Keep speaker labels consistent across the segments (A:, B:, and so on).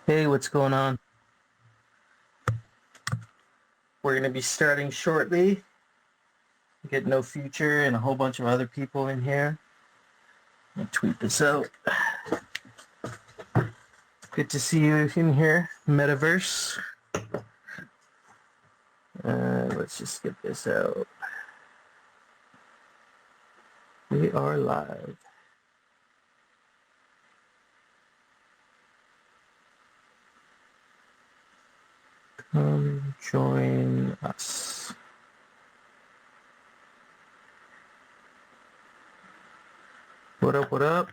A: Hey, what's going on? We're going to be starting shortly. Get No Future and a whole bunch of other people in here. I'll tweet this out. Good to see you in here, Metaverse. Let's just get this out. We are live. Come join us. What up, what up?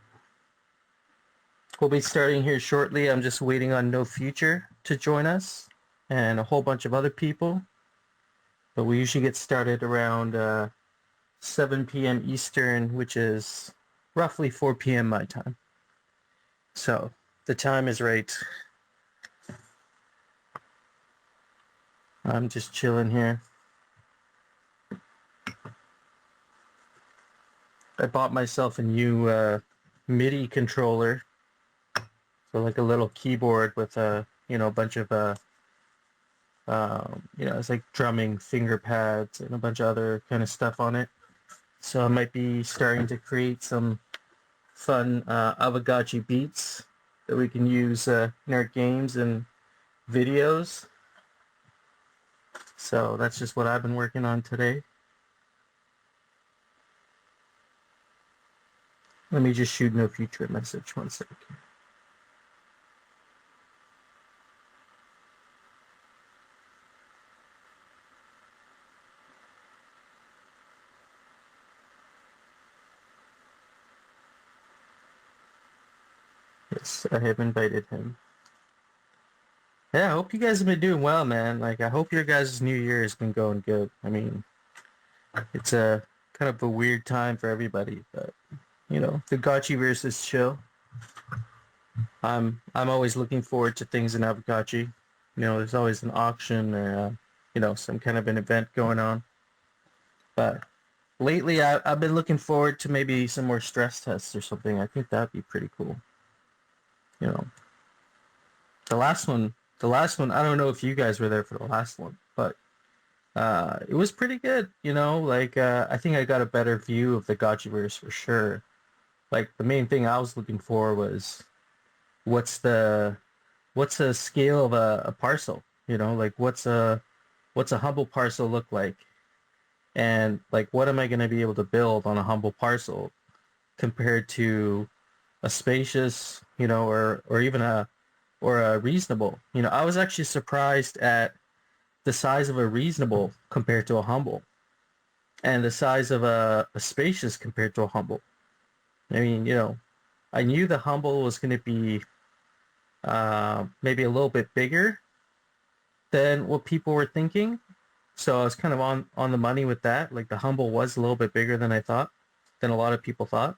A: We'll be starting here shortly. I'm just waiting on No Future to join us and a whole bunch of other people. But we usually get started around 7 p.m. Eastern, which is roughly 4 p.m. my time. So the time is right. I'm just chilling here. I bought myself a new MIDI controller. So like a little keyboard with a bunch of it's like drumming finger pads and a bunch of other kind of stuff on it. So I might be starting to create some fun Aavegtochi beats that we can use in our games and videos. So that's just what I've been working on today. Let me just shoot No Future message 1 second. Yes, I have invited him. Yeah, I hope you guys have been doing well, man. Like, I hope your guys' new year has been going good. I mean, it's a kind of a weird time for everybody, but the Gotchiverse is chill. I'm always looking forward to things in Aavegtochi. There's always an auction or some kind of an event going on. But lately, I've been looking forward to maybe some more stress tests or something. I think that'd be pretty cool. You know, the last one, I don't know if you guys were there for the last one, but it was pretty good. I think I got a better view of the Gotchiverse for sure. Like the main thing I was looking for was what's the scale of a parcel? Like what's a humble parcel look like? And like what am I going to be able to build on a humble parcel compared to a spacious, or even a reasonable? I was actually surprised at the size of a reasonable compared to a humble, and the size of a spacious compared to a humble. I mean, I knew the humble was going to be maybe a little bit bigger than what people were thinking. So I was kind of on the money with that. Like the humble was a little bit bigger than I thought, than a lot of people thought.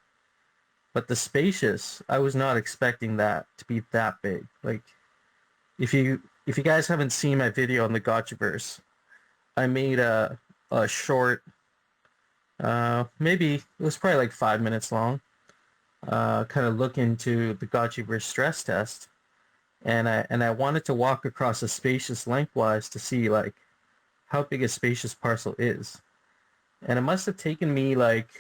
A: But the spacious, I was not expecting that to be that big. Like if you guys haven't seen my video on the Gotchiverse, I made a short, maybe it was probably like 5 minutes long, kind of look into the Gotchiverse stress test. And I wanted to walk across a spacious lengthwise to see like how big a spacious parcel is. And it must have taken me like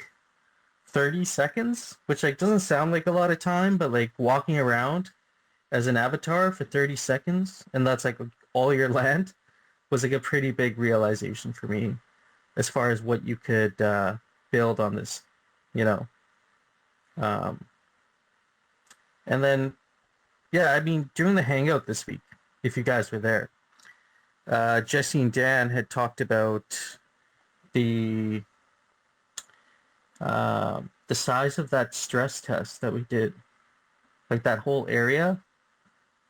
A: 30 seconds, which like doesn't sound like a lot of time, but like walking around as an avatar for 30 seconds, and that's like all your land, was like a pretty big realization for me as far as what you could build on this, you know. Um, and then, yeah, I mean, during the hangout this week, if you guys were there, Jesse and Dan had talked about the size of that stress test that we did. Like that whole area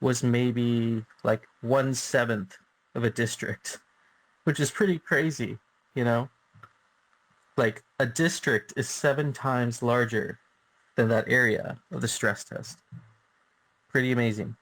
A: was maybe like 1/7 of a district, which is pretty crazy, you know? Like a district is 7 times larger than that area of the stress test. Pretty amazing.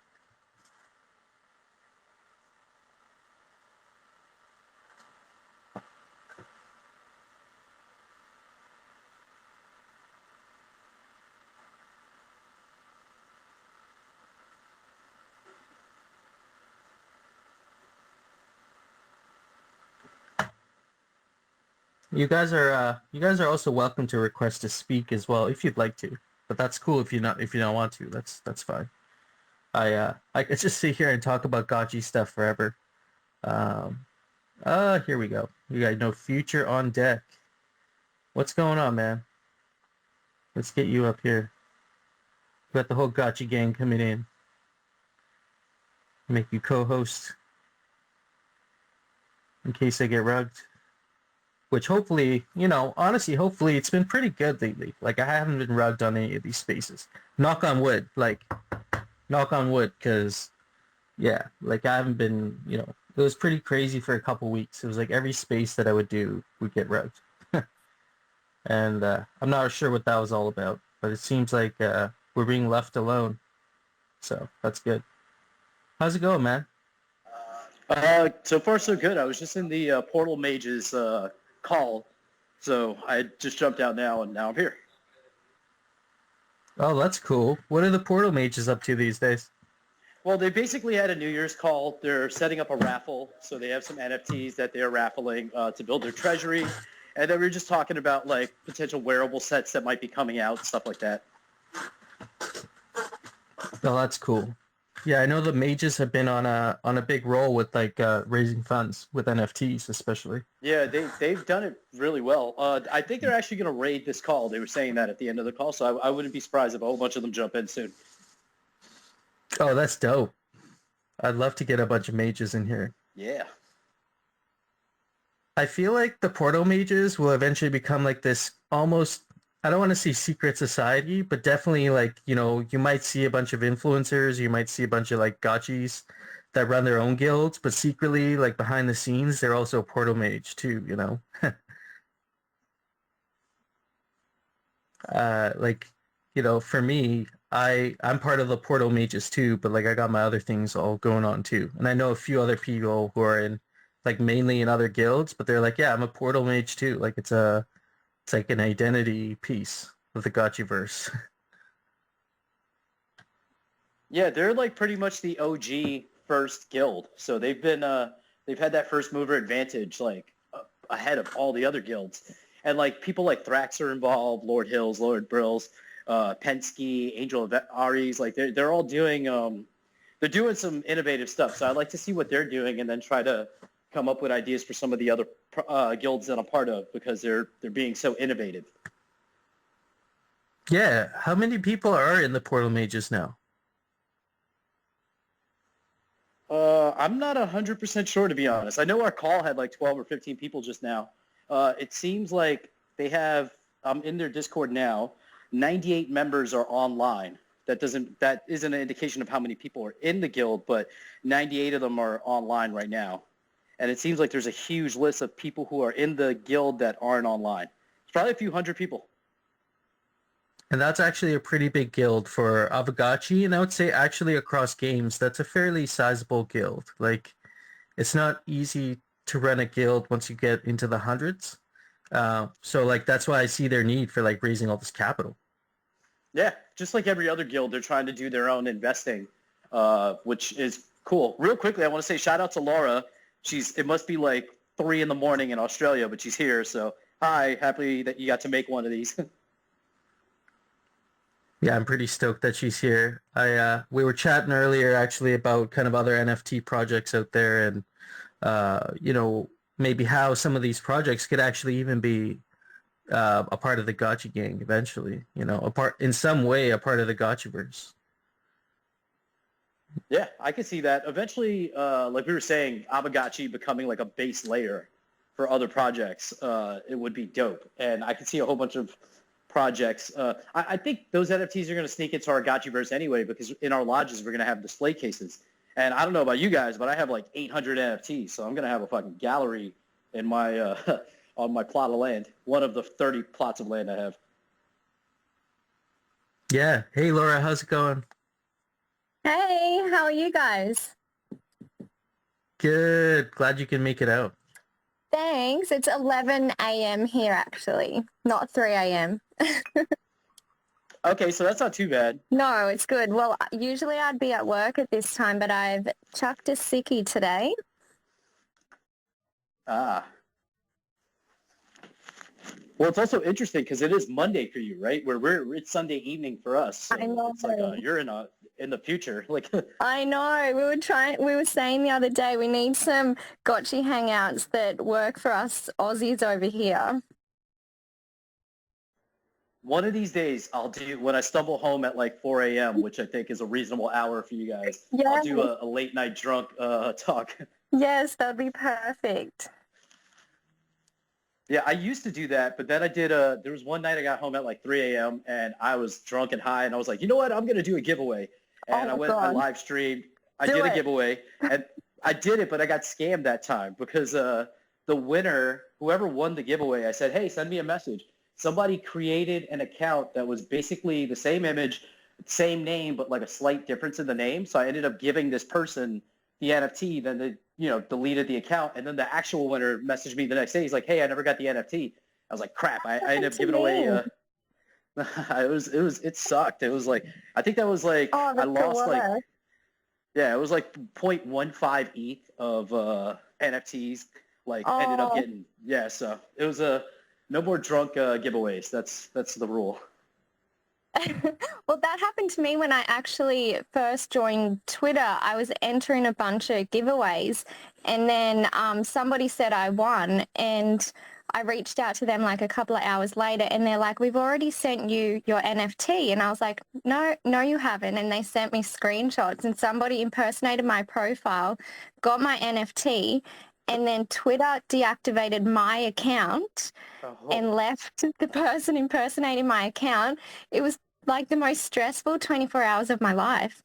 A: you guys are also welcome to request to speak as well if you'd like to. But that's cool if you don't want to. That's fine. I could just sit here and talk about Gotchi stuff forever. Um here we go. You got no future on deck. What's going on, man? Let's get you up here. We got the whole Gotchi gang coming in. Make you co-host in case I get rugged. Which hopefully, honestly, hopefully it's been pretty good lately. Like I haven't been rugged on any of these spaces. Knock on wood, knock on wood, because yeah, like I haven't been, it was pretty crazy for a couple weeks. It was like every space that I would do would get rugged. And I'm not sure what that was all about, but it seems like we're being left alone. So that's good. How's it going, man?
B: So far so good. I was just in the Portal Mages call, so I just jumped out now, and now I'm here.
A: Oh, that's cool. What are the Portal Mages up to these days?
B: Well, they basically had a New Year's call. They're setting up a raffle, so they have some NFTs that they're raffling to build their treasury, and then we were just talking about like potential wearable sets that might be coming out, stuff like that.
A: Oh, that's cool. Yeah, I know the mages have been on a big roll with like raising funds with NFTs especially.
B: Yeah, they've done it really well. I think they're actually going to raid this call. They were saying that at the end of the call, so I wouldn't be surprised if a whole bunch of them jump in soon.
A: Oh, that's dope. I'd love to get a bunch of mages in here.
B: Yeah.
A: I feel like the Portal mages will eventually become like this almost, I don't want to say secret society, but definitely like, you might see a bunch of influencers, you might see a bunch of like gotchis that run their own guilds, but secretly like behind the scenes, they're also a Portal mage too, like, for me, I'm part of the Portal mages too, but like I got my other things all going on too. And I know a few other people who are in like mainly in other guilds, but they're like, yeah, I'm a Portal mage too. Like it's like an identity piece of the Gotchiverse.
B: Yeah, they're like pretty much the OG first guild. So they've had that first mover advantage like ahead of all the other guilds. And like people like Thrax are involved, Lord Hills, Lord Brills, Pensky, Angel of Ares, like they're all doing they're doing some innovative stuff. So I'd like to see what they're doing and then try to come up with ideas for some of the other guilds that I'm part of because they're being so innovative.
A: Yeah, how many people are in the Portal mages now?
B: I'm not 100% sure, to be honest. I know our call had like 12 or 15 people just now. It seems like they have, I'm in their Discord now, 98 members are online. That isn't an indication of how many people are in the guild, but 98 of them are online right now. And it seems like there's a huge list of people who are in the guild that aren't online. It's probably a few hundred people.
A: And that's actually a pretty big guild for Aavegtochi, and I would say actually across games, that's a fairly sizable guild. Like, it's not easy to run a guild once you get into the hundreds. So like that's why I see their need for like raising all this capital.
B: Yeah, just like every other guild, they're trying to do their own investing, which is cool. Real quickly, I want to say shout out to Laura. It must be like 3 a.m. in Australia, but she's here. So hi, happy that you got to make one of these.
A: Yeah, I'm pretty stoked that she's here. We were chatting earlier actually about kind of other NFT projects out there and maybe how some of these projects could actually even be a part of the Gotchi gang eventually, in some way a part of the Gotchiverse.
B: Yeah, I can see that. Eventually, like we were saying, Aavegtochi becoming like a base layer for other projects, it would be dope. And I can see a whole bunch of projects. I think those NFTs are going to sneak into our Gotchiverse anyway, because in our lodges, we're going to have display cases. And I don't know about you guys, but I have like 800 NFTs. So I'm going to have a fucking gallery in my on my plot of land, one of the 30 plots of land I have.
A: Yeah. Hey, Laura, how's it going?
C: Hey, how are you guys?
A: Good. Glad you can make it out.
C: Thanks. It's 11 a.m. here, actually, not 3 a.m.
B: Okay, so that's not too bad.
C: No, it's good. Well, usually I'd be at work at this time, but I've chucked a sickie today.
B: Ah. Well, it's also interesting because it is Monday for you, right? Where it's Sunday evening for us. So
C: I know.
B: it's like you're in the future. Like
C: I know. We were saying the other day we need some Gotchi hangouts that work for us Aussies over here.
B: one of these days I'll do when I stumble home at like 4 a.m., which I think is a reasonable hour for you guys.
C: Yes.
B: I'll do a late night drunk talk.
C: Yes, that'd be perfect.
B: Yeah, I used to do that, but then I did there was one night I got home at like 3 a.m. and I was drunk and high and I was like, you know what? I'm going to do a giveaway. And I
C: God.
B: live streamed. I
C: Do
B: did a
C: it.
B: giveaway and I did it, but I got scammed that time because the winner, whoever won the giveaway, I said, hey, send me a message. Somebody created an account that was basically the same image, same name, but like a slight difference in the name. So I ended up giving this person the NFT, then they, deleted the account. And then the actual winner messaged me the next day. He's like, hey, I never got the NFT. I was like, crap. I ended up giving away. It sucked. It was like, I think that was like, I lost like, yeah, it was like 0.15 ETH of NFTs. Like ended up getting, yeah. So it was no more drunk giveaways. That's the rule.
C: Well, that happened to me when I actually first joined Twitter. I was entering a bunch of giveaways and then somebody said I won and I reached out to them like a couple of hours later and they're like, we've already sent you your NFT. And I was like, no, you haven't. And they sent me screenshots and somebody impersonated my profile, got my NFT, and then Twitter deactivated my account and left the person impersonating my account. It was like the most stressful 24 hours of my life.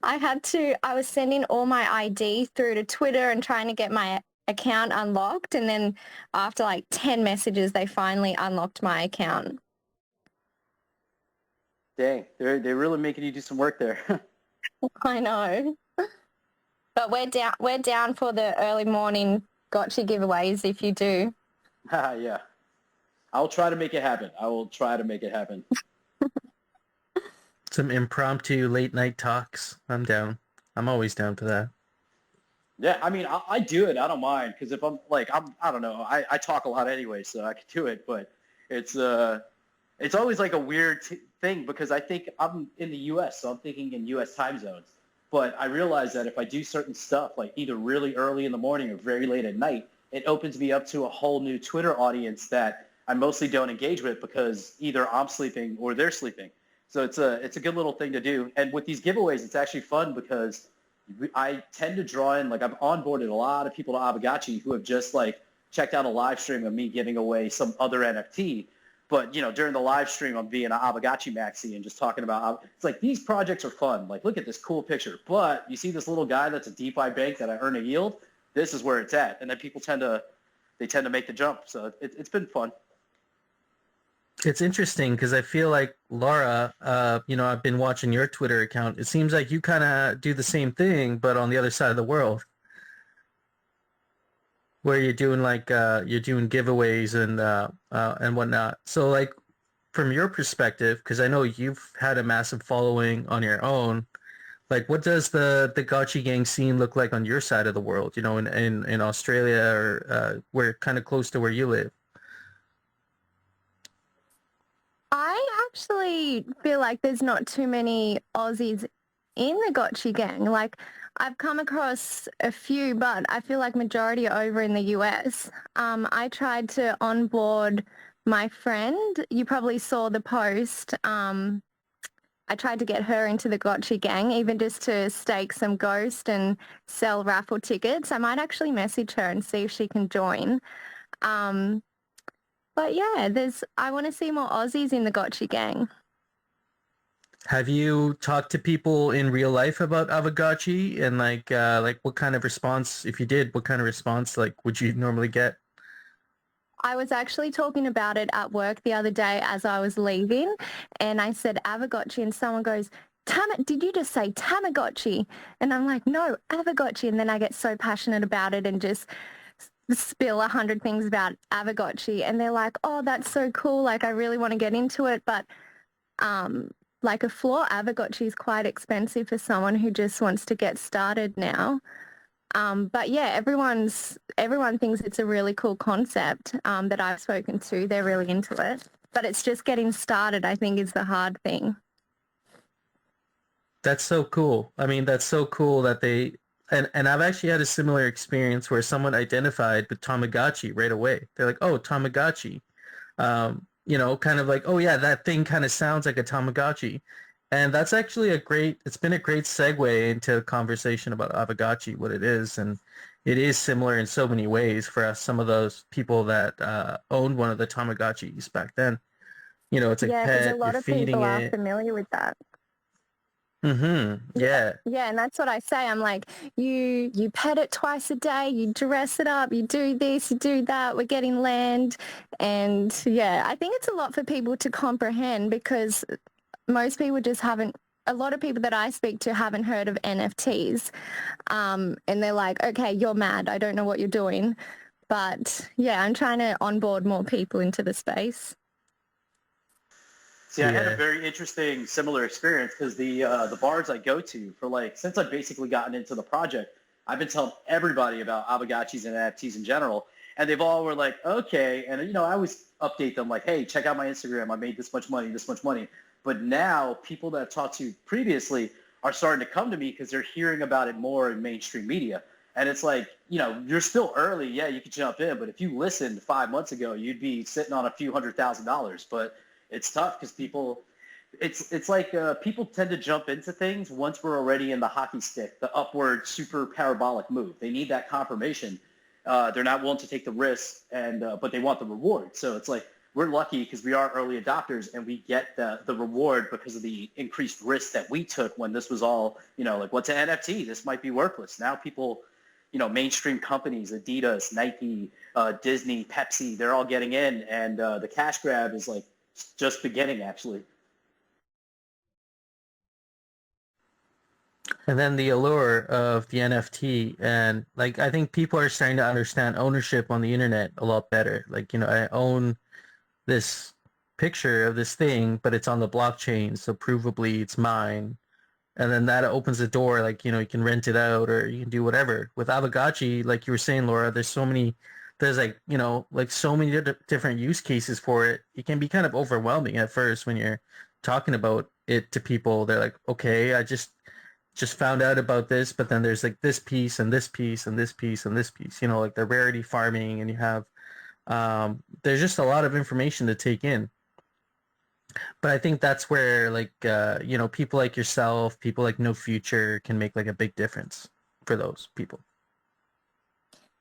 C: I was sending all my ID through to Twitter and trying to get my account unlocked. And then after like 10 messages, they finally unlocked my account.
B: Dang, they're really making you do some work there.
C: I know. But we're down for the early morning Gotchi giveaways if you do.
B: Yeah. I'll try to make it happen. I will try to make it happen.
A: Some impromptu late night talks. I'm down. I'm always down for that.
B: Yeah, I mean, I do it. I don't mind because if I don't know. I talk a lot anyway, so I can do it. But it's always like a weird thing because I think I'm in the U.S., so I'm thinking in U.S. time zones. But I realize that if I do certain stuff, like either really early in the morning or very late at night, it opens me up to a whole new Twitter audience that I mostly don't engage with because either I'm sleeping or they're sleeping. So it's a good little thing to do. And with these giveaways, it's actually fun because I tend to draw in, like I've onboarded a lot of people to Aavegtochi who have just like checked out a live stream of me giving away some other NFT. But, during the live stream, I'm being an Aavegtochi maxi and just talking about, it's like these projects are fun. Like, look at this cool picture. But you see this little guy that's a DeFi bank that I earn a yield? This is where it's at. And then people tend to make the jump. So it's been fun.
A: It's interesting because I feel like Laura, I've been watching your Twitter account. It seems like you kind of do the same thing, but on the other side of the world, where you're doing you're doing giveaways and whatnot. So like from your perspective, because I know you've had a massive following on your own, like what does the Gotchi gang scene look like on your side of the world? In Australia or where kind of close to where you live.
C: I actually feel like there's not too many Aussies in the Gotchi gang. Like I've come across a few, but I feel like majority are over in the US. I tried to onboard my friend. You probably saw the post. I tried to get her into the Gotchi gang, even just to stake some Ghost and sell raffle tickets. I might actually message her and see if she can join. But yeah, I want to see more Aussies in the Gotchi gang.
A: Have you talked to people in real life about Aavegtochi and like what kind of response, if you did, what kind of response would you normally get?
C: I was actually talking about it at work the other day as I was leaving and I said Aavegtochi and someone goes, did you just say Tamagotchi? And I'm like, no, Aavegtochi. And then I get so passionate about it and just spill 100 things about Aavegtochi and they're like, oh, that's so cool. Like I really want to get into it. But like a floor Aavegtochi is quite expensive for someone who just wants to get started now. But yeah, everyone thinks it's a really cool concept that I've spoken to. They're really into it. But it's just getting started, I think, is the hard thing.
A: That's so cool. I mean, that's so cool that they and I've actually had a similar experience where someone identified with Tamagotchi right away. They're like, "Oh, Tamagotchi." Kind of like, "Oh yeah, that thing kind of sounds like a Tamagotchi." And that's actually it's been a great segue into a conversation about Aavegtochi, what it is, and it is similar in so many ways for us, some of those people that owned one of the Tamagotchis back then. It's like
C: Yeah, because a
A: pet, you're
C: lot of
A: feeding
C: people are
A: it.
C: familiar with that.
A: Mm-hmm.
C: Yeah,
A: Yeah.
C: yeah, and that's what I say. I'm like, you pet it twice a day, you dress it up, you do this, you do that. We're getting land, and yeah, I think it's a lot for people to comprehend because most people just haven't. A lot of people that I speak to haven't heard of NFTs, and they're like, okay, you're mad. I don't know what you're doing, but yeah, I'm trying to onboard more people into the space.
B: See, I had a
A: Yeah.
B: very interesting similar experience because the bars I go to for like since I've basically gotten into the project, I've been telling everybody about Aavegotchis and NFTs in general, and they've all were like, okay, and I always update them like, hey, check out my Instagram. I made this much money, this much money. But now people that I've talked to previously are starting to come to me because they're hearing about it more in mainstream media. And it's like, you're still early. Yeah, you could jump in, but if you listened 5 months ago, you'd be sitting on a few $100,000. But it's tough because it's like people tend to jump into things once we're already in the hockey stick, the upward super parabolic move. They need that confirmation. They're not willing to take the risk, but they want the reward. So it's like we're lucky because we are early adopters and we get the reward because of the increased risk that we took when this was all, like what's an NFT? This might be worthless. Now people, mainstream companies, Adidas, Nike, Disney, Pepsi, they're all getting in, and the cash grab is like just beginning, actually.
A: And then the allure of the NFT, and like I think people are starting to understand ownership on the internet a lot better. Like, I own this picture of this thing, but it's on the blockchain, so provably it's mine. And then that opens the door, like, you can rent it out or you can do whatever. With Aavegtochi, like you were saying, Laura, there's like, like so many different use cases for it. It can be kind of overwhelming at first when you're talking about it to people. They're like, okay, I just found out about this, but then there's like this piece and this piece and this piece and this piece, like the rarity farming, and you have there's just a lot of information to take in. But I think that's where like people like yourself, people like No Future can make like a big difference for those people.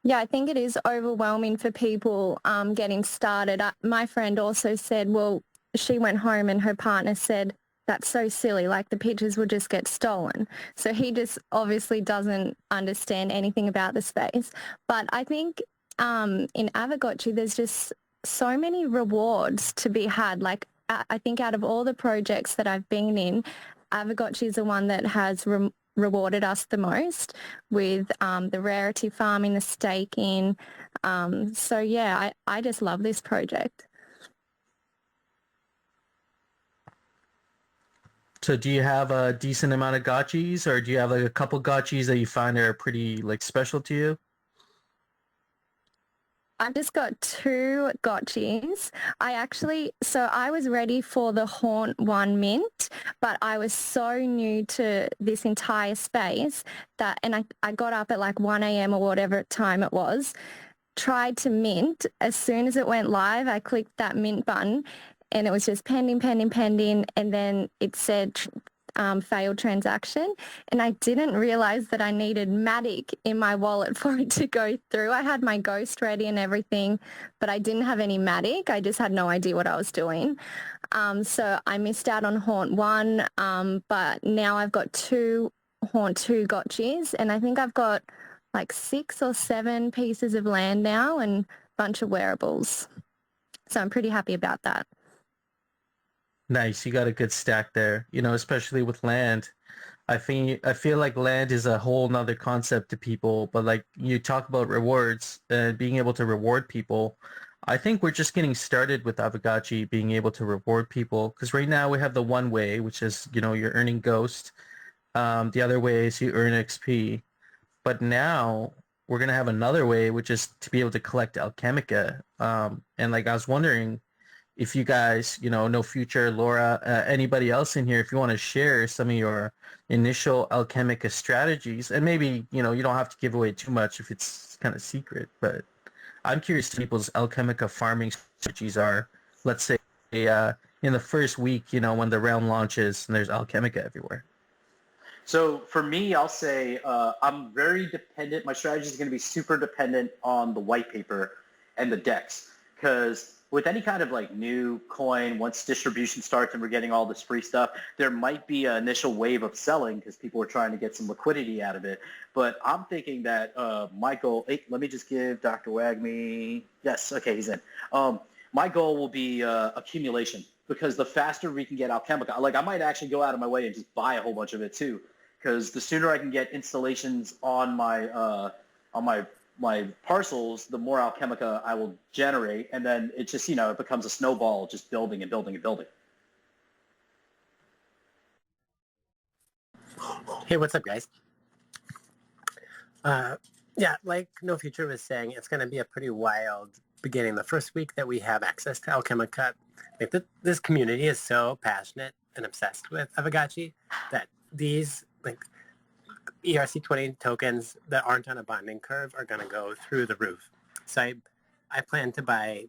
C: Yeah, I think it is overwhelming for people getting started. My friend also said, well, she went home and her partner said, that's so silly, like the pictures will just get stolen. So he just obviously doesn't understand anything about the space. But I think in Aavegtochi, there's just so many rewards to be had. Like I think out of all the projects that I've been in, Aavegtochi is the one that has rewarded us the most with the rarity farming, the staking. So yeah, I just love this project.
A: So do you have a decent amount of gotchis, or do you have like a couple gotchis that you find are pretty like special to you?
C: I've just got 2 gotchis. So I was ready for the Haunt 1 mint, but I was so new to this entire space and I got up at like 1 a.m. or whatever time it was, tried to mint. As soon as it went live, I clicked that mint button and it was just pending, pending, pending. And then it said failed transaction. And I didn't realize that I needed Matic in my wallet for it to go through. I had my Ghost ready and everything, but I didn't have any Matic. I just had no idea what I was doing. So I missed out on Haunt 1, but now I've got 2 Haunt 2 gotchis, and I think I've got like 6 or 7 pieces of land now and a bunch of wearables. So I'm pretty happy about that.
A: Nice, you got a good stack there. Especially with land. I feel like land is a whole nother concept to people, but like you talk about rewards and being able to reward people. I think we're just getting started with Aavegtochi being able to reward people, because right now we have the one way, which is, you're earning Ghost. The other way is you earn XP. but now we're gonna have another way, which is to be able to collect Alchemica. And like I was wondering if you guys, No Future, Laura, anybody else in here, if you want to share some of your initial Alchemica strategies, and maybe, you don't have to give away too much if it's kind of secret, but I'm curious what people's Alchemica farming strategies are, let's say, in the first week, when the realm launches and there's Alchemica everywhere.
B: So for me, I'll say I'm very dependent. My strategy is going to be super dependent on the white paper and the decks, because with any kind of like new coin, once distribution starts and we're getting all this free stuff, there might be an initial wave of selling because people are trying to get some liquidity out of it. But I'm thinking that my goal, let me just give Dr. Wagme, yes, okay, he's in. My goal will be accumulation, because the faster we can get Alchemica, like I might actually go out of my way and just buy a whole bunch of it too, because the sooner I can get installations on my parcels, the more Alchemica I will generate, and then it just, it becomes a snowball, just building and building and building.
D: Hey, what's up, guys? Yeah, like No Future was saying, it's going to be a pretty wild beginning. The first week that we have access to Alchemica, like this community is so passionate and obsessed with Aavegtochi that these like ERC20 tokens that aren't on a bonding curve are going to go through the roof. So I plan to buy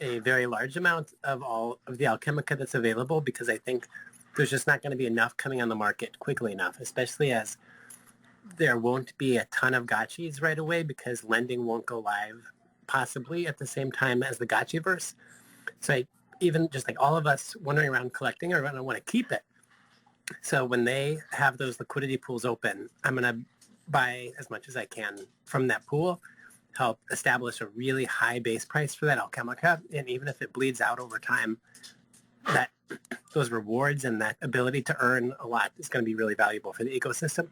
D: a very large amount of all of the Alchemica that's available, because I think there's just not going to be enough coming on the market quickly enough, especially as there won't be a ton of Gotchis right away, because lending won't go live possibly at the same time as the Gotchiverse. So even just like all of us wandering around collecting are going to want to keep it. So when they have those liquidity pools open, I'm going to buy as much as I can from that pool, help establish a really high base price for that Alchemica. And even if it bleeds out over time, that those rewards and that ability to earn a lot is going to be really valuable for the ecosystem.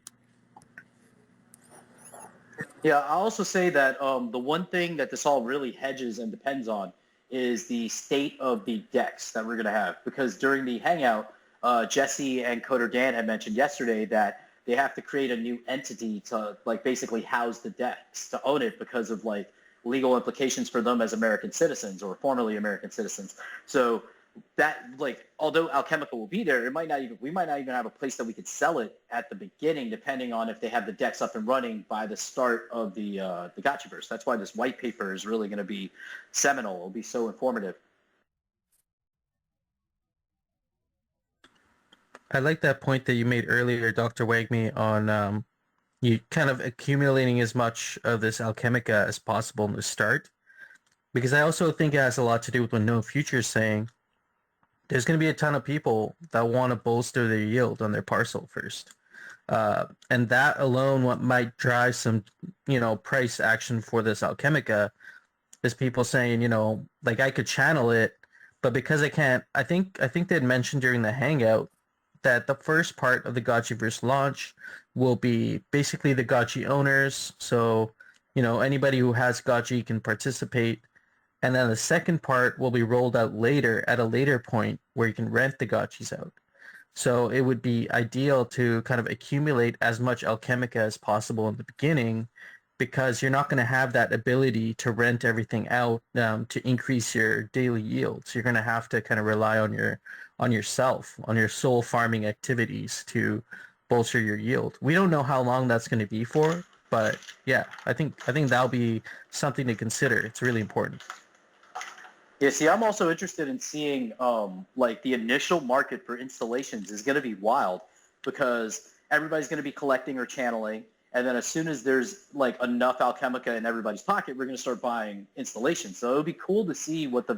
B: Yeah, I'll also say that the one thing that this all really hedges and depends on is the state of the decks that we're going to have. Because during the hangout, Jesse and Coder Dan had mentioned yesterday that they have to create a new entity to like basically house the decks, to own it, because of like legal implications for them as American citizens or formerly American citizens. So that, like, although Alchemica will be there, we might not even have a place that we could sell it at the beginning, depending on if they have the decks up and running by the start of the Gotchiverse. That's why this white paper is really going to be seminal. It'll be so informative.
A: I like that point that you made earlier, Dr. Wagme, on you kind of accumulating as much of this Alchemica as possible in the start, because I also think it has a lot to do with what No Future is saying. There's going to be a ton of people that want to bolster their yield on their parcel first. And that alone, what might drive some, price action for this Alchemica is people saying, like I could channel it, but because I can't, I think they'd mentioned during the hangout that the first part of the Gotchiverse launch will be basically the Gotchi owners. So, anybody who has Gotchi can participate. And then the second part will be rolled out later at a later point where you can rent the Gotchis out. So it would be ideal to kind of accumulate as much Alchemica as possible in the beginning, because you're not going to have that ability to rent everything out to increase your daily yield. So you're going to have to kind of rely on yourself, on your soul farming activities to bolster your yield. We don't know how long that's going to be for, but yeah, I think that'll be something to consider. It's really important.
B: Yeah, see, I'm also interested in seeing like the initial market for installations is going to be wild, because everybody's going to be collecting or channeling, and then as soon as there's like enough Alchemica in everybody's pocket, we're going to start buying installations. So it would be cool to see what the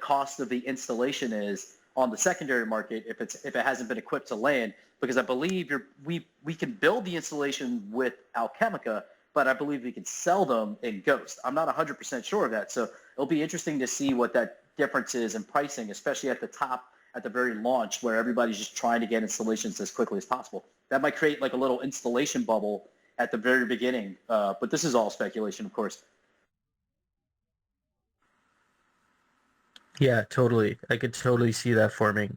B: cost of the installation is on the secondary market if it hasn't been equipped to land, because I believe we can build the installation with Alchemica, but I believe we can sell them in Ghost. I'm not 100% sure of that, so it'll be interesting to see what that difference is in pricing, especially at the top, at the very launch, where everybody's just trying to get installations as quickly as possible. That might create like a little installation bubble at the very beginning, but this is all speculation, of course.
A: Yeah, totally. I could totally see that forming.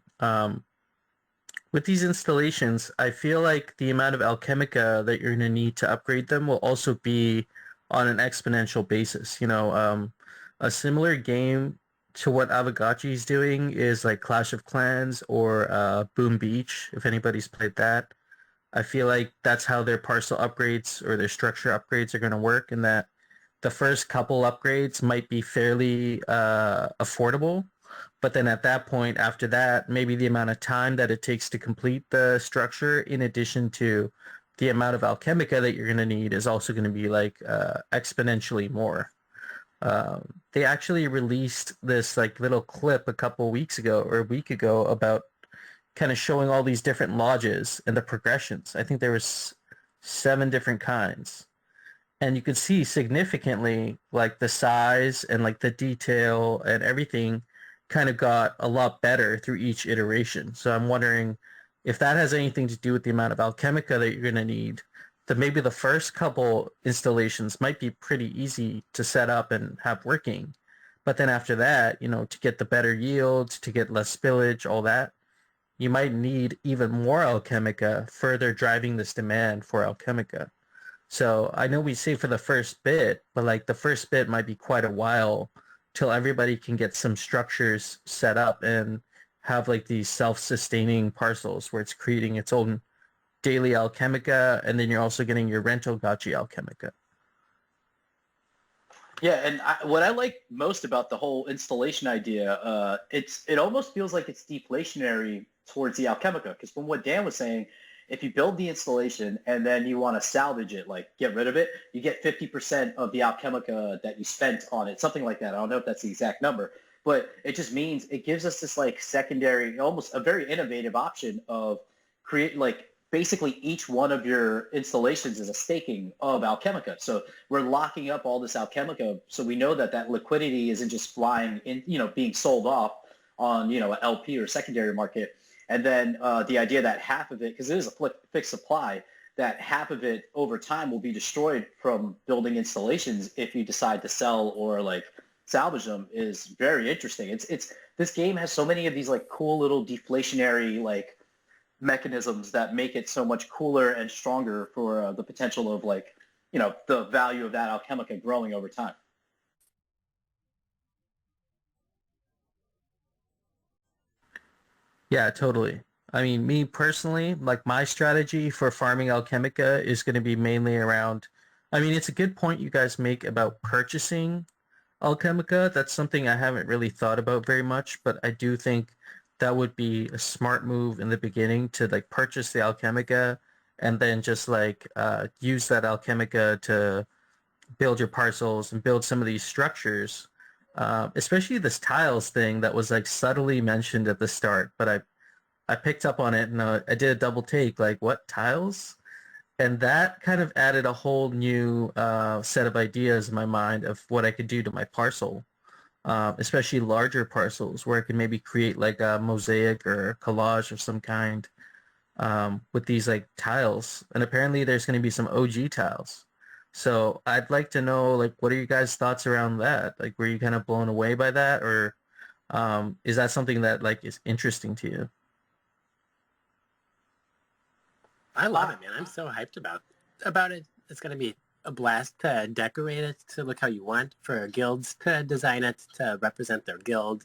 A: with these installations, I feel like the amount of Alchemica that you're going to need to upgrade them will also be on an exponential basis. A similar game to what Aavegtochi is doing is like Clash of Clans or Boom Beach, if anybody's played that. I feel like that's how their parcel upgrades or their structure upgrades are going to work, in that the first couple upgrades might be fairly affordable, but then at that point, after that, maybe the amount of time that it takes to complete the structure, in addition to the amount of Alchemica that you're going to need, is also going to be like exponentially more. They actually released this like little clip a couple weeks ago or a week ago about kind of showing all these different lodges and the progressions. I think there was 7 different kinds. And you could see significantly like the size and like the detail and everything kind of got a lot better through each iteration. So I'm wondering if that has anything to do with the amount of Alchemica that you're going to need, that maybe the first couple installations might be pretty easy to set up and have working. But then after that, to get the better yields, to get less spillage, all that, you might need even more Alchemica, further driving this demand for Alchemica. So I know we say for the first bit, but like the first bit might be quite a while till everybody can get some structures set up and have like these self-sustaining parcels where it's creating its own daily Alchemica, and then you're also getting your rental Gotchi Alchemica.
B: Yeah, and what I like most about the whole installation idea, it almost feels like it's deflationary towards the Alchemica, because from what Dan was saying, if you build the installation and then you want to salvage it, like get rid of it, you get 50% of the Alchemica that you spent on it, something like that. I don't know if that's the exact number, but it just means it gives us this like secondary, almost a very innovative option of create like basically each one of your installations is a staking of Alchemica. So we're locking up all this Alchemica, so we know that that liquidity isn't just flying in, being sold off on, an LP or secondary market. And then the idea that half of it, because it is a fixed supply, that half of it over time will be destroyed from building installations if you decide to sell or like salvage them, is very interesting. It's this game has so many of these like cool little deflationary like mechanisms that make it so much cooler and stronger for the potential of like, the value of that Alchemica growing over time.
A: Yeah, totally. I mean, me personally, like my strategy for farming Alchemica is going to be mainly around, I mean, it's a good point you guys make about purchasing Alchemica. That's something I haven't really thought about very much, but I do think that would be a smart move in the beginning to like purchase the Alchemica and then just like use that Alchemica to build your parcels and build some of these structures. Especially this tiles thing that was like subtly mentioned at the start, but I picked up on it and I did a double take, like what, tiles? And that kind of added a whole new set of ideas in my mind of what I could do to my parcel, especially larger parcels where I could maybe create like a mosaic or a collage of some kind with these like tiles. And apparently there's going to be some OG tiles. So I'd like to know, like, what are you guys' thoughts around that? Like, were you kind of blown away by that, or is that something that like is interesting to you?
D: I love it, man. I'm so hyped about it. It's going to be a blast to decorate it, to look how you want, for guilds to design it to represent their guild.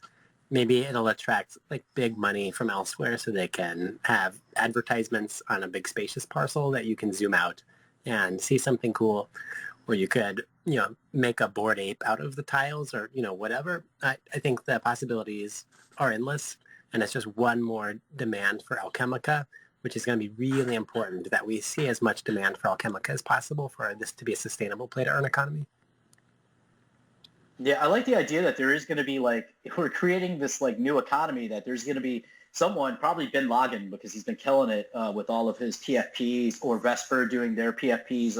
D: Maybe it'll attract like big money from elsewhere so they can have advertisements on a big spacious parcel that you can zoom out and see something cool, or you could, make a Bored Ape out of the tiles, or, whatever. I think the possibilities are endless, and it's just one more demand for Alchemica, which is going to be really important, that we see as much demand for Alchemica as possible for this to be a sustainable play-to-earn economy.
B: Yeah, I like the idea that there is going to be like, if we're creating this like new economy, that there's going to be someone, probably Ben Logan, because he's been killing it with all of his PFPs, or Vesper doing their PFPs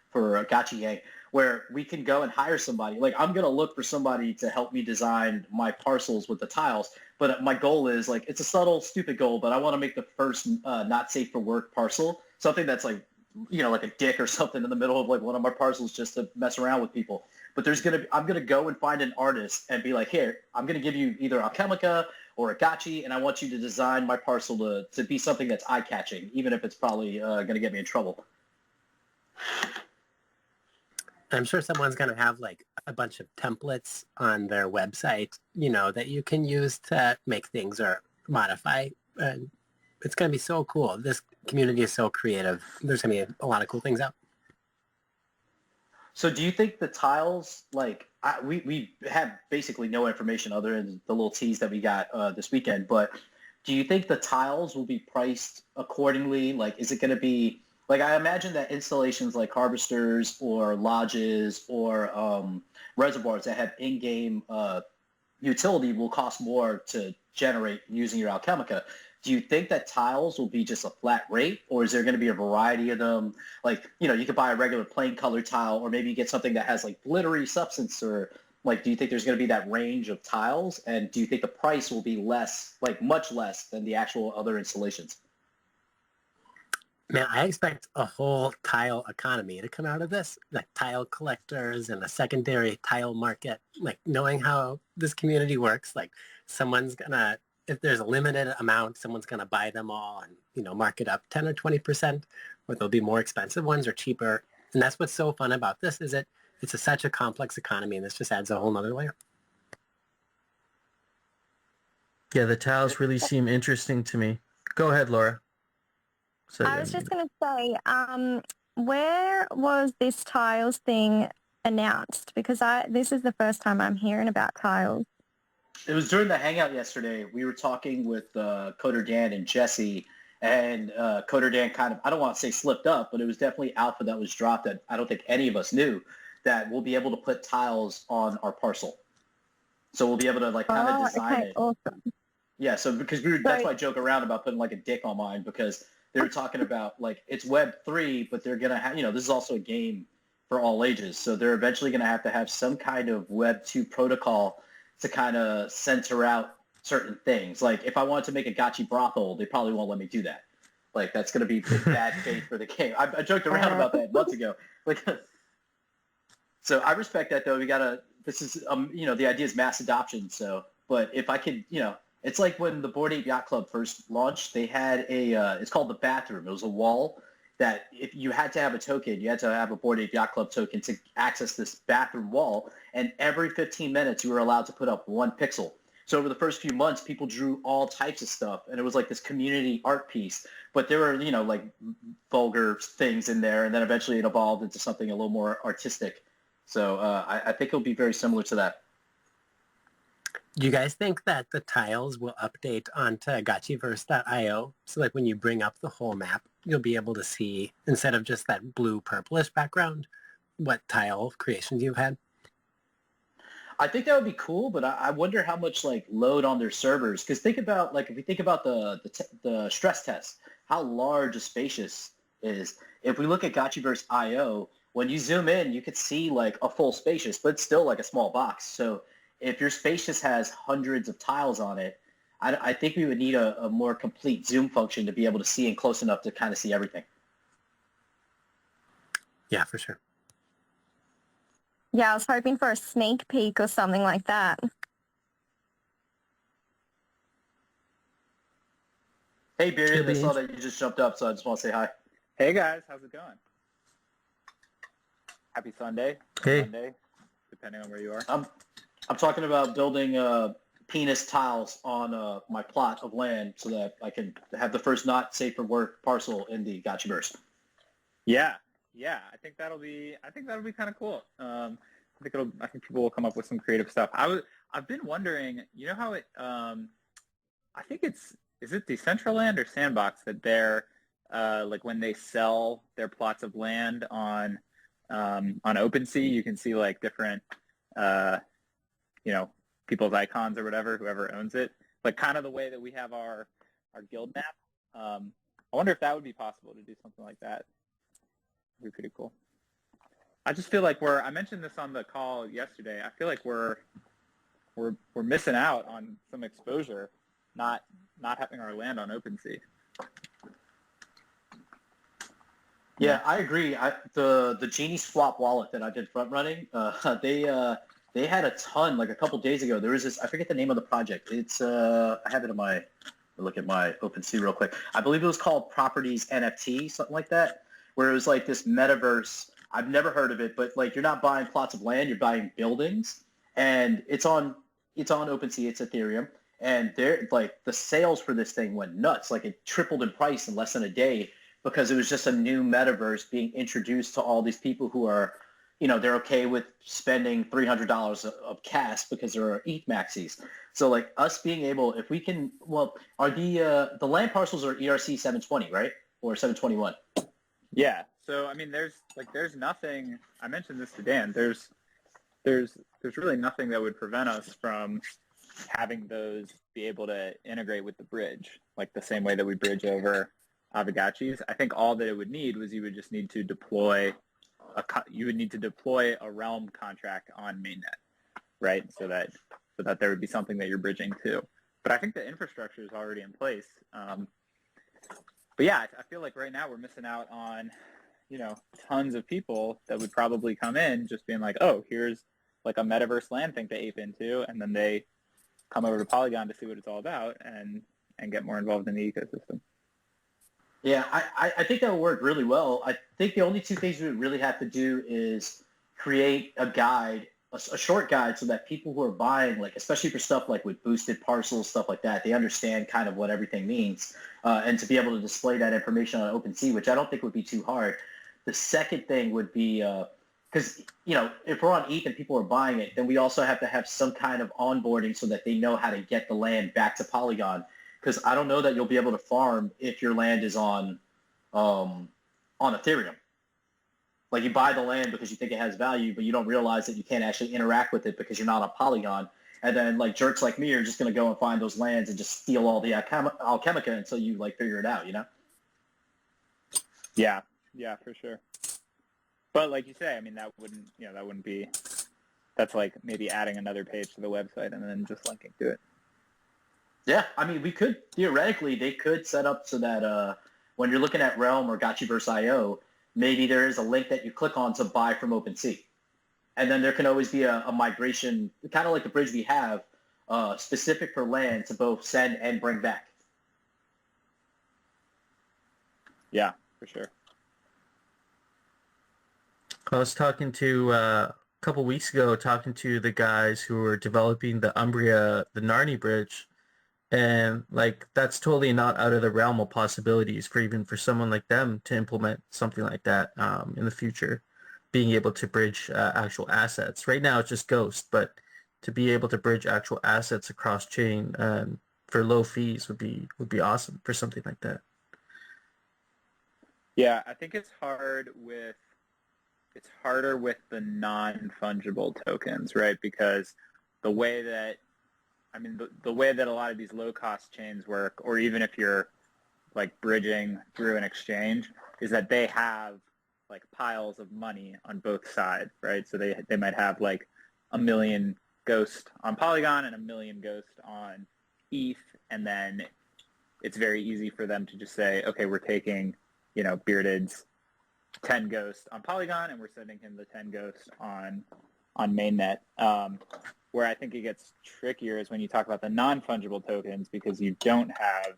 B: for Gotchi Gang, where we can go and hire somebody. Like, I'm going to look for somebody to help me design my parcels with the tiles. But my goal is like, it's a subtle, stupid goal, but I want to make the first not safe for work parcel something that's like, like a dick or something in the middle of like one of my parcels, just to mess around with people. But I'm going to go and find an artist and be like, here, I'm going to give you either Alchemica or a Gotchi, and I want you to design my parcel to be something that's eye-catching, even if it's probably going to get me in trouble.
D: I'm sure someone's going to have like a bunch of templates on their website, that you can use to make things or modify. And it's going to be so cool. This community is so creative. There's going to be a lot of cool things out.
B: So do you think the tiles, like, we have basically no information other than the little tease that we got this weekend, but do you think the tiles will be priced accordingly? Like, is it going to be, like, I imagine that installations like harvesters or lodges or reservoirs that have in-game utility will cost more to generate using your Alchemica. Do you think that tiles will be just a flat rate, or is there going to be a variety of them? Like, you could buy a regular plain color tile, or maybe you get something that has like glittery substance, or like, do you think there's going to be that range of tiles? And do you think the price will be less, like much less than the actual other installations?
D: Man, I expect a whole tile economy to come out of this, like tile collectors and a secondary tile market. Like, knowing how this community works, like someone's gonna, if there's a limited amount, someone's gonna buy them all and, mark it up 10 or 20%, or there'll be more expensive ones or cheaper. And that's what's so fun about this, is it's such a complex economy, and this just adds a whole nother layer.
A: Yeah, the tiles really seem interesting to me. Go ahead, Laura. So,
C: I was just going to say, where was this tiles thing announced? Because this is the first time I'm hearing about tiles.
B: It was during the hangout yesterday. We were talking with Coder Dan and Jesse, and Coder Dan kind of, I don't want to say slipped up, but it was definitely Alpha that was dropped that I don't think any of us knew, that we'll be able to put tiles on our parcel. So we'll be able to like kind of design it.
C: Awesome.
B: Yeah, so because that's why I joke around about putting like a dick on mine, because they were talking about like it's Web 3, but they're going to have, this is also a game for all ages. So they're eventually going to have some kind of Web 2 protocol to kind of center out certain things. Like if I wanted to make a Gotchi brothel, they probably won't let me do that. Like that's going to be bad faith for the game. I joked around about that months ago. Like, so I respect that though. This is, the idea is mass adoption. So, but if I could, it's like when the Bored Ape Yacht Club first launched, they had it's called the bathroom. It was a wall that if you had to have a token, you had to have a Bored Ape Yacht Club token to access this bathroom wall. And every 15 minutes, you were allowed to put up 1 pixel. So over the first few months, people drew all types of stuff. And it was like this community art piece. But there were, like vulgar things in there. And then eventually it evolved into something a little more artistic. So I think it'll be very similar to that.
D: Do you guys think that the tiles will update onto GotchiVerse.io? So like when you bring up the whole map, you'll be able to see, instead of just that blue purplish background, what tile creations you've had?
B: I think that would be cool, but I wonder how much like load on their servers. Because think about like if we think about the stress test, how large a spacious is. If we look at GotchiVerse.io, when you zoom in, you could see like a full spacious, but it's still like a small box. So if your spacious has hundreds of tiles on it, I think we would need a more complete zoom function to be able to see in close enough to kind of see everything.
D: Yeah, for sure.
C: Yeah, I was hoping for a sneak peek or something like that.
B: Hey, Bearded, I saw that you just jumped up, so I just want to say hi.
E: Hey, guys. How's it going? Happy Sunday.
A: Hey.
E: Monday, depending on where you are.
B: I'm talking about building penis tiles on my plot of land so that I can have the first not safe for work parcel in the GotchiVerse.
E: Yeah. I think that'll be kind of cool. I think people will come up with some creative stuff. I've been wondering, how it. I think is it Decentraland or Sandbox that they're like when they sell their plots of land on OpenSea, you can see like different people's icons or whatever, whoever owns it, like kind of the way that we have our guild map. I wonder if that would be possible to do something like that. It'd be pretty cool. I just feel like I mentioned this on the call yesterday. I feel like we're missing out on some exposure, not having our land on OpenSea.
B: Yeah, I agree. The Genie Swap wallet that I did front running, they had a ton, like a couple days ago. There was this, I forget the name of the project. It's, I have it in my, look at my OpenSea real quick. I believe it was called Properties NFT, something like that, where it was like this metaverse. I've never heard of it, but like you're not buying plots of land, you're buying buildings, and it's on OpenSea, it's Ethereum, and they're like the sales for this thing went nuts. Like it tripled in price in less than a day because it was just a new metaverse being introduced to all these people who are, they're okay with spending $300 of cash because there are ETH maxis. So like us being able, if we can, well, are the land parcels are ERC 720, right? Or 721?
E: Yeah. So I mean, there's nothing. I mentioned this to Dan. There's really nothing that would prevent us from having those be able to integrate with the bridge, like the same way that we bridge over Aavegtochis. I think all that it would need was you would just need to deploy a Realm contract on mainnet, right? So that there would be something that you're bridging to. But I think the infrastructure is already in place. But yeah, I feel like right now we're missing out on, tons of people that would probably come in just being like, oh, here's like a metaverse land thing to ape into, and then they come over to Polygon to see what it's all about and get more involved in the ecosystem.
B: Yeah, I think that would work really well. I think the only two things we would really have to do is create a guide, a short guide, so that people who are buying, like especially for stuff like with boosted parcels, stuff like that, they understand kind of what everything means, and to be able to display that information on OpenSea, which I don't think would be too hard. The second thing would be, because, if we're on ETH and people are buying it, then we also have to have some kind of onboarding so that they know how to get the land back to Polygon. Because I don't know that you'll be able to farm if your land is on Ethereum. Like you buy the land because you think it has value, but you don't realize that you can't actually interact with it because you're not on Polygon. And then like jerks like me are just going to go and find those lands and just steal all the Alchemica until you like figure it out,
E: Yeah, for sure. But like you say, I mean, that wouldn't be, that's like maybe adding another page to the website and then just linking to it.
B: Yeah, I mean, we could, theoretically, they could set up so that when you're looking at Realm or Gotchiverse.io, maybe there is a link that you click on to buy from OpenSea. And then there can always be a migration, kind of like the bridge we have, specific for land to both send and bring back.
E: Yeah, for sure.
A: I was talking to a couple weeks ago, talking to the guys who were developing the Narni bridge, and like that's totally not out of the realm of possibilities for even for someone like them to implement something like that in the future, being able to bridge actual assets. Right now it's just Ghost, but to be able to bridge actual assets across chain for low fees would be awesome for something like that.
E: Yeah, I think it's harder with the non-fungible tokens, right? Because the way that a lot of these low-cost chains work, or even if you're like bridging through an exchange, is that they have like piles of money on both sides, right? So they might have like 1 million Ghost on Polygon and 1 million Ghost on ETH, and then it's very easy for them to just say, okay, we're taking, Bearded's 10 Ghost on Polygon, and we're sending him the 10 Ghost on mainnet. Where I think it gets trickier is when you talk about the non-fungible tokens, because you don't have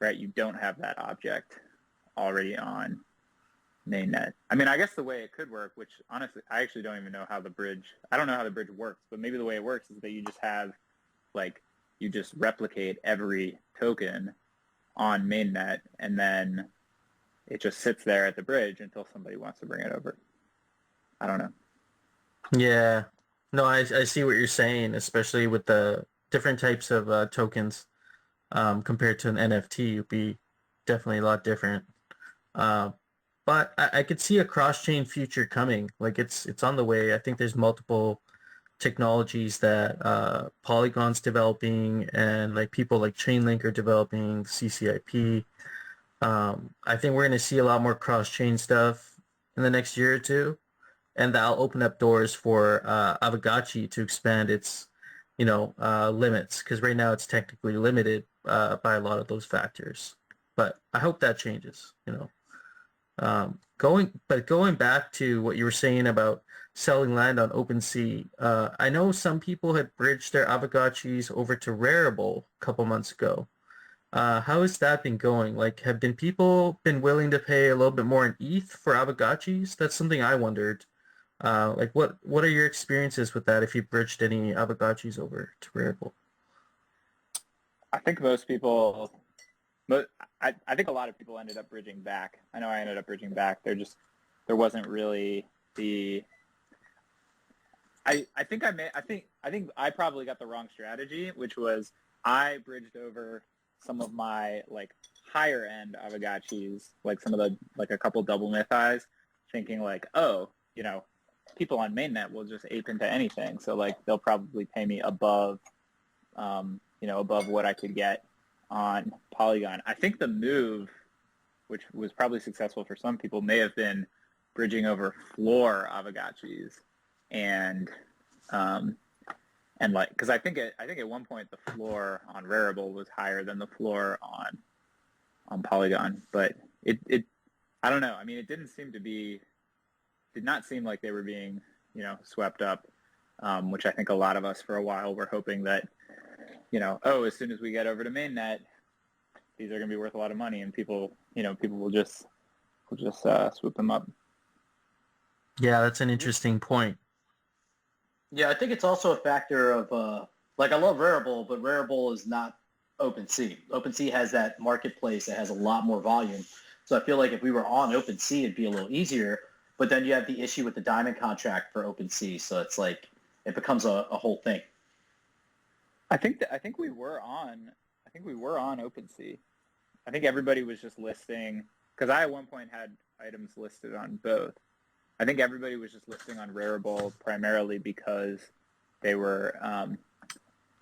E: that object already on mainnet. I mean, I guess the way it could work, which honestly, I actually don't even know how I don't know how the bridge works, but maybe the way it works is that you just have, like, you just replicate every token on mainnet, and then it just sits there at the bridge until somebody wants to bring it over. I don't know.
A: Yeah. No, I see what you're saying, especially with the different types of tokens compared to an NFT would be definitely a lot different. But I could see a cross-chain future coming. Like it's on the way. I think there's multiple technologies that Polygon's developing, and like people like Chainlink are developing, CCIP. I think we're going to see a lot more cross-chain stuff in the next year or two, and that'll open up doors for Aavegtochi to expand its, limits, because right now it's technically limited by a lot of those factors. But I hope that changes, Going back to what you were saying about selling land on OpenSea, I know some people had bridged their Aavegotchis over to Rarible a couple months ago. How has that been going? Like, have people been willing to pay a little bit more in ETH for Aavegotchis? That's something I wondered. Like, what are your experiences with that if you bridged any Aavegotchis over to Rarible?
E: I think most people, but I think a lot of people ended up bridging back. I know I ended up bridging back. There wasn't really the. I think I probably got the wrong strategy, which was I bridged over some of my like higher end Aavegotchis, like some of the like a couple double mythis, thinking like, oh, people on mainnet will just ape into anything, so like they'll probably pay me above, above what I could get on Polygon. I think the move, which was probably successful for some people, may have been bridging over floor Aavegotchis, and like because I think at one point the floor on Rarible was higher than the floor on Polygon, but it I don't know. I mean, it did not seem like they were being swept up, which I think a lot of us for a while were hoping that as soon as we get over to mainnet, these are going to be worth a lot of money, and people will just swoop them up.
A: Yeah, that's an interesting point.
B: Yeah, I think it's also a factor of like I love Rarible, but Rarible is not OpenSea. OpenSea has that marketplace that has a lot more volume. So I feel like if we were on OpenSea, it'd be a little easier. But then you have the issue with the diamond contract for OpenSea, so it's like it becomes a whole thing.
E: I think we were on OpenSea. I think everybody was just listing, because I at one point had items listed on both. I think everybody was just listing on Rarible primarily because they were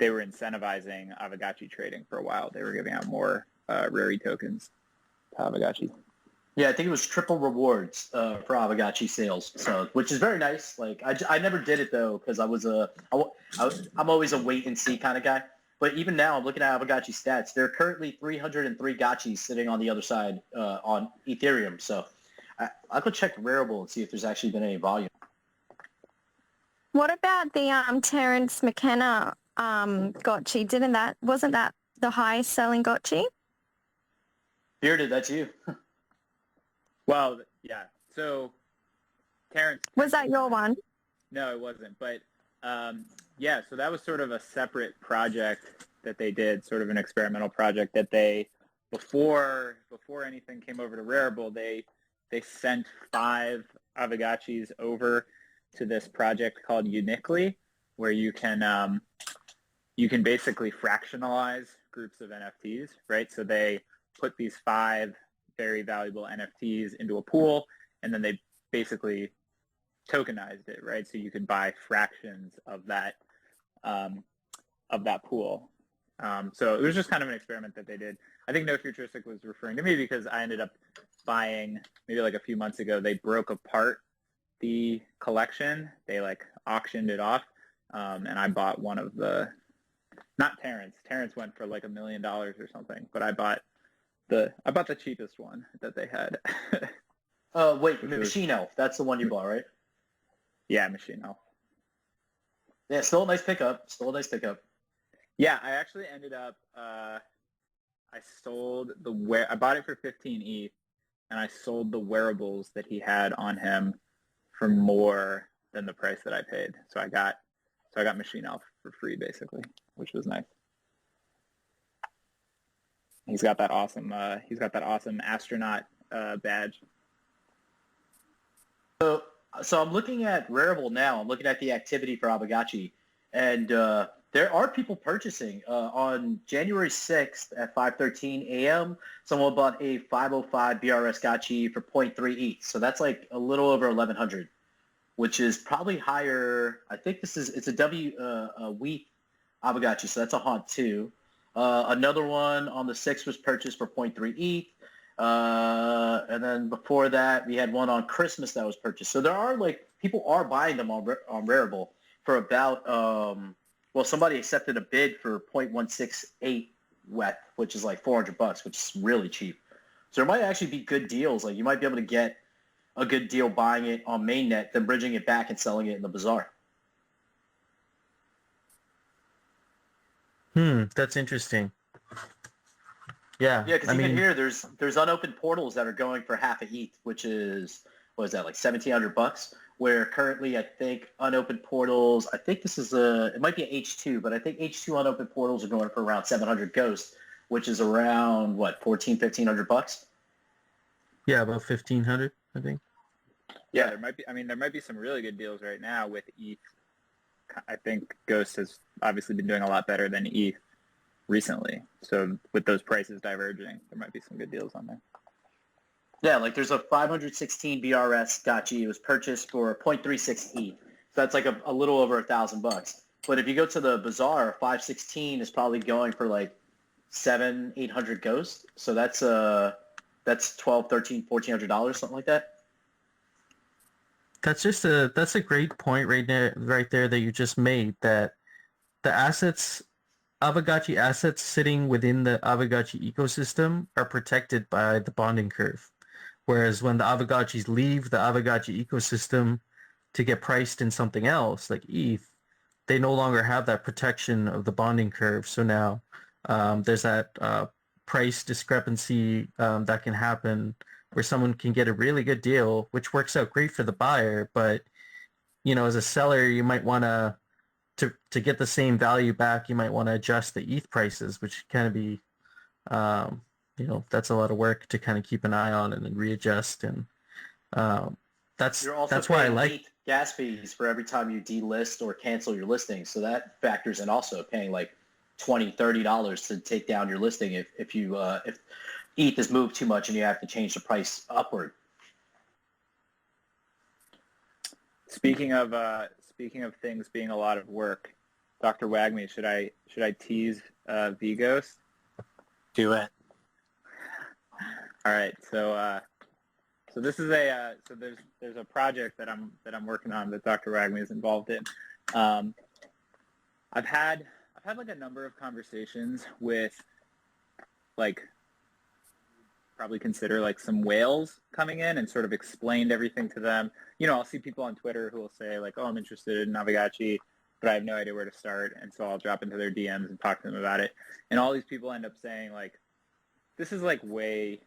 E: incentivizing Aavegotchi trading for a while. They were giving out more Rari tokens to Aavegotchi.
B: Yeah, I think it was triple rewards for Aavegotchi sales, so which is very nice. Like I never did it though because I'm always a wait and see kind of guy. But even now, I'm looking at Aavegotchi stats. There are currently 303 gotchis sitting on the other side on Ethereum. So I'll go check Rarible and see if there's actually been any volume.
C: What about the Terence McKenna Gotchi? Wasn't that the highest selling Gotchi?
B: Bearded, that's you.
E: Well, yeah. So Terence.
C: Was that your one?
E: No, it wasn't. But yeah, so that was sort of a separate project that they did, sort of an experimental project that they, before anything came over to Rarible, they sent 5 Aavegotchis over to this project called Uniquely, where you can basically fractionalize groups of NFTs, right? So they put these 5 very valuable NFTs into a pool, and then they basically tokenized it, right? So you could buy fractions of that pool. So it was just kind of an experiment that they did. I think No Futuristic was referring to me because I ended up buying, maybe like a few months ago, they broke apart the collection. They like auctioned it off, and I bought one of the, not Terrence. Terrence went for like $1 million or something, but I bought the cheapest one that they had.
B: Wait, Machine Elf. That's the one you bought, right?
E: Yeah, Machine Elf.
B: Yeah, still a nice pickup.
E: Yeah, I actually ended up, I bought it for 15 ETH, and I sold the wearables that he had on him for more than the price that I paid. So I got Machine Elf for free, basically, which was nice. He's got that awesome astronaut badge.
B: So I'm looking at Rarible now. I'm looking at the activity for Aavegotchi, and there are people purchasing. On January 6th at 5:13 a.m., someone bought a 505 BRS Gotchi for 0.3 ETH. So that's like a little over 1,100, which is probably higher. I think it's a wheat Aavegotchi, so that's a haunt too. Another one on the 6th was purchased for 0.3 ETH. And then before that, we had one on Christmas that was purchased. So there are people are buying them on Rarible for about, somebody accepted a bid for 0.168 WETH, which is like $400, which is really cheap. So there might actually be good deals. Like you might be able to get a good deal buying it on mainnet, then bridging it back and selling it in the bazaar.
A: That's interesting. Yeah,
B: Yeah, because
A: I
B: even
A: mean,
B: here, there's unopened portals that are going for half a ETH, which is what is that, like $1,700? Where currently, I think unopened portals. I think this is it might be an H2, but I think H2 unopened portals are going for around 700 Ghost, which is around what, 1,500 $1,500?
A: yeah, about 1,500, I think.
E: Yeah, there might be. I mean, there might be some really good deals right now with ETH. I think Ghost has obviously been doing a lot better than ETH recently. So with those prices diverging, there might be some good deals on there.
B: Yeah, like there's a 516 BRS Gotchi. It was purchased for 0.36 ETH. So that's like a little over $1,000. But if you go to the bazaar, 516 is probably going for like 700-800 Ghost. So that's $1,200, $1,300, $1,400, something like that.
A: That's a great point right there that you just made, that the assets, Aavegtochi assets sitting within the Aavegtochi ecosystem are protected by the bonding curve. Whereas when the Aavegtochis leave the Aavegtochi ecosystem to get priced in something else, like ETH, they no longer have that protection of the bonding curve. So now there's that price discrepancy that can happen where someone can get a really good deal, which works out great for the buyer. But, as a seller, you might want to get the same value back, you might want to adjust the ETH prices, which kind of be, that's a lot of work to kind of keep an eye on and then readjust. And
B: You're also
A: that's why I
B: paying
A: like
B: ETH gas fees for every time you delist or cancel your listing. So that factors in also paying like $20, $30 to take down your listing if ETH has moved too much and you have to change the price upward.
E: Speaking of things being a lot of work, Dr. Wagme, should I tease VGhost?
D: Do it.
E: All right, so this is there's a project that I'm working on that Dr. Wagme is involved in. I've had like a number of conversations with, like, probably consider like some whales coming in and sort of explained everything to them. I'll see people on Twitter who will say like, oh, I'm interested in Aavegtochi, but I have no idea where to start. And so I'll drop into their DMs and talk to them about it. And all these people end up saying like, this is like this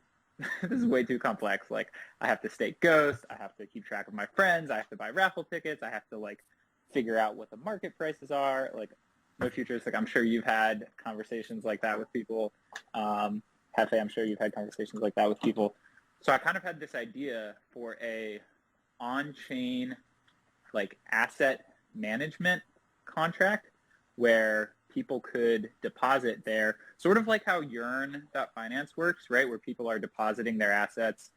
E: is way too complex. Like, I have to stake Ghost. I have to keep track of my friends. I have to buy raffle tickets. I have to like figure out what the market prices are. Like, no futures. Like, I'm sure you've had conversations like that with people. Hefe, I'm sure you've had conversations like that with people. So I kind of had this idea for a on-chain like asset management contract where people could deposit their, sort of like how Yearn.finance works, right? Where people are depositing their assets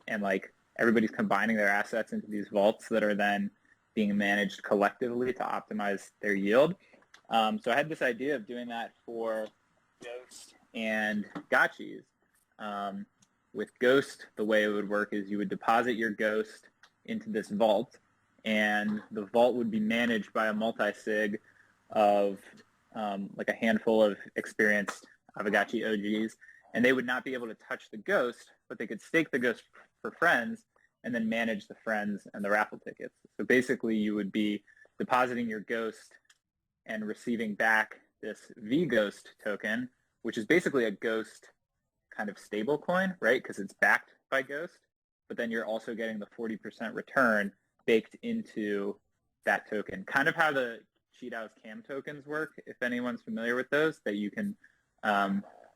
E: and like everybody's combining their assets into these vaults that are then being managed collectively to optimize their yield. So I had this idea of doing that for Ghost and Gotchis. With Ghost, the way it would work is you would deposit your Ghost into this vault, and the vault would be managed by a multi-sig of like a handful of experienced Aavegtochi OGs, and they would not be able to touch the Ghost, but they could stake the Ghost for Frens and then manage the Frens and the raffle tickets. So basically you would be depositing your Ghost and receiving back this VGhost token, which is basically a Ghost kind of stable coin, right? Because it's backed by Ghost, but then you're also getting the 40% return baked into that token. Kind of how the Cheetah's CAM tokens work, if anyone's familiar with those, that you can,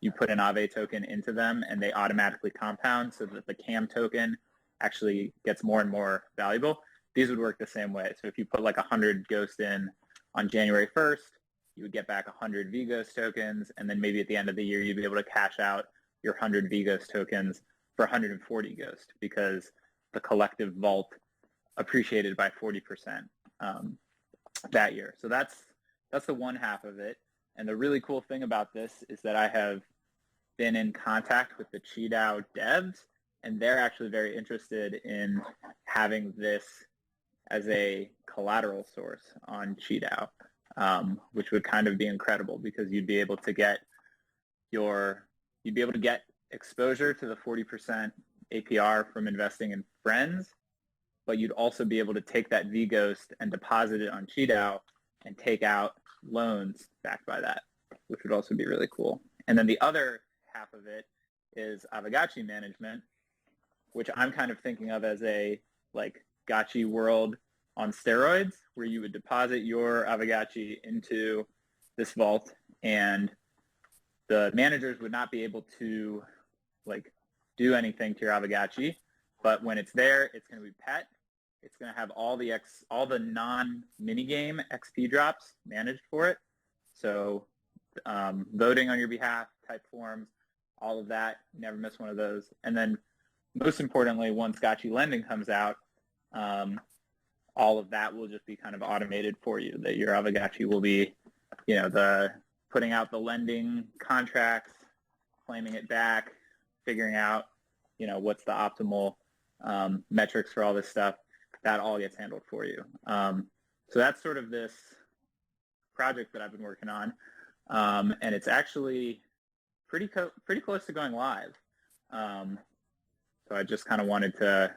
E: you put an Aave token into them and they automatically compound so that the CAM token actually gets more and more valuable. These would work the same way. So if you put like 100 Ghost in on January 1st, you would get back 100 VGhost tokens, and then maybe at the end of the year, you'd be able to cash out your 100 VGhost tokens for 140 Ghost because the collective vault appreciated by 40% that year. So that's the one half of it. And the really cool thing about this is that I have been in contact with the QiDAO devs, and they're actually very interested in having this as a collateral source on QiDAO, which would kind of be incredible because you'd be able to get exposure to the 40% APR from investing in Frens, but you'd also be able to take that VGhost and deposit it on QDAO and take out loans backed by that, which would also be really cool. And then the other half of it is Aavegtochi management, which I'm kind of thinking of as a like Gotchi world on steroids, where you would deposit your Aavegtochi into this vault, and the managers would not be able to like do anything to your Aavegtochi, but when it's there, it's going to be pet. It's going to have all the non-minigame XP drops managed for it. So voting on your behalf, type forms, all of that, never miss one of those. And then most importantly, once Gotchi Lending comes out, all of that will just be kind of automated for you, that your Aavegtochi will be, the putting out the lending contracts, claiming it back, figuring out, what's the optimal metrics for all this stuff. That all gets handled for you. So that's sort of this project that I've been working on, and it's actually pretty close to going live. So I just kind of wanted to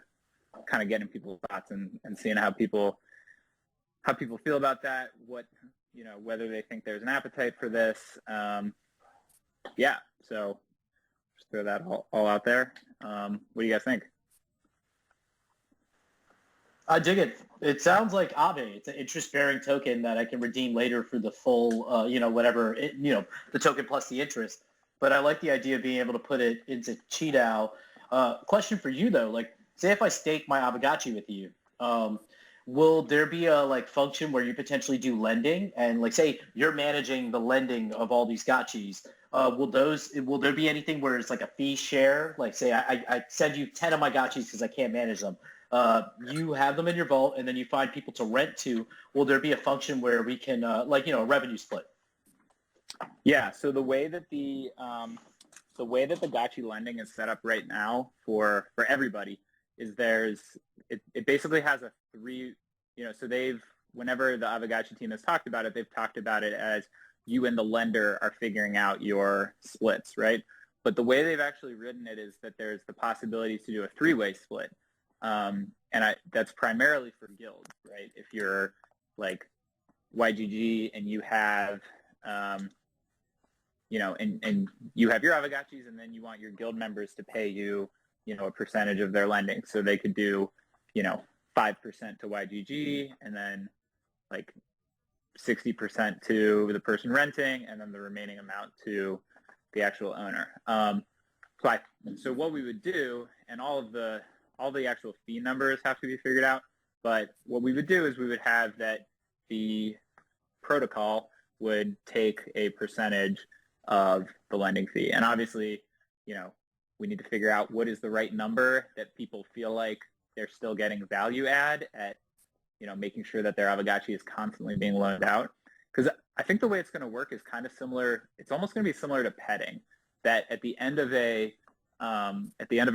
E: kind of get in people's thoughts and seeing how people feel about that, whether they think there's an appetite for this. So just throw that all out there. What do you guys think?
B: I dig it. It sounds like Aave. It's an interest-bearing token that I can redeem later for the full, the token plus the interest. But I like the idea of being able to put it into QDAO. Question for you though, like, say if I stake my Aavegtochi with you, will there be a function where you potentially do lending, and say you're managing the lending of all these Gotchis? Will there be anything where it's like a fee share? Like say I send you 10 of my Gotchis because I can't manage them. You have them in your vault, and then you find people to rent to. Will there be a function where we can, a revenue split?
E: Yeah. So the way that the Gotchi lending is set up right now for everybody is it basically has a three. So whenever the Aavegtochi team has talked about it, they've talked about it as you and the lender are figuring out your splits, right? But the way they've actually written it is that there's the possibility to do a three-way split. That's primarily for guilds, right? If you're like YGG and you have, and you have your Aavegtochis, and then you want your guild members to pay you, a percentage of their lending. So they could do, 5% to YGG, and then like 60% to the person renting, and then the remaining amount to the actual owner. So what we would do, and all the actual fee numbers have to be figured out, but what we would do is we would have that the protocol would take a percentage of the lending fee. And obviously, we need to figure out what is the right number that people feel like they're still getting value add at, making sure that their Aavegtochi is constantly being loaned out. Because I think the way it's going to work is kind of similar. It's almost going to be similar to petting, that at the end of a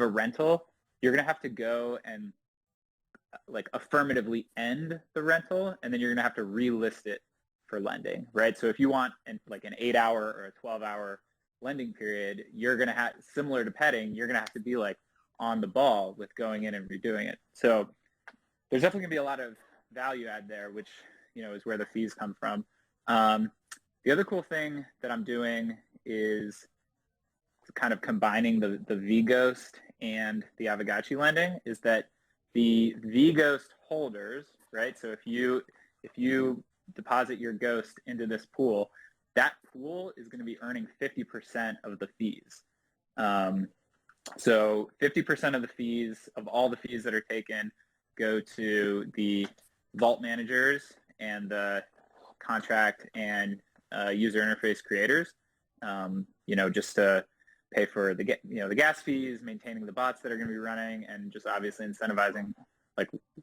E: rental, you're going to have to go and affirmatively end the rental, and then you're going to have to relist it for lending, right? So if you want an 8-hour or a 12-hour lending period, you're going to have, similar to petting, you're going to have to be on the ball with going in and redoing it. So there's definitely going to be a lot of value add there, which, is where the fees come from. The other cool thing that I'm doing is kind of combining the VGhost and the Aavegtochi lending, is that the VGhost holders, right? So if you deposit your ghost into this pool, that pool is going to be earning 50% of the fees. So 50% of the fees, of all the fees that are taken, go to the vault managers and the contract and user interface creators, just to pay for the gas fees, maintaining the bots that are going to be running, and just obviously incentivizing,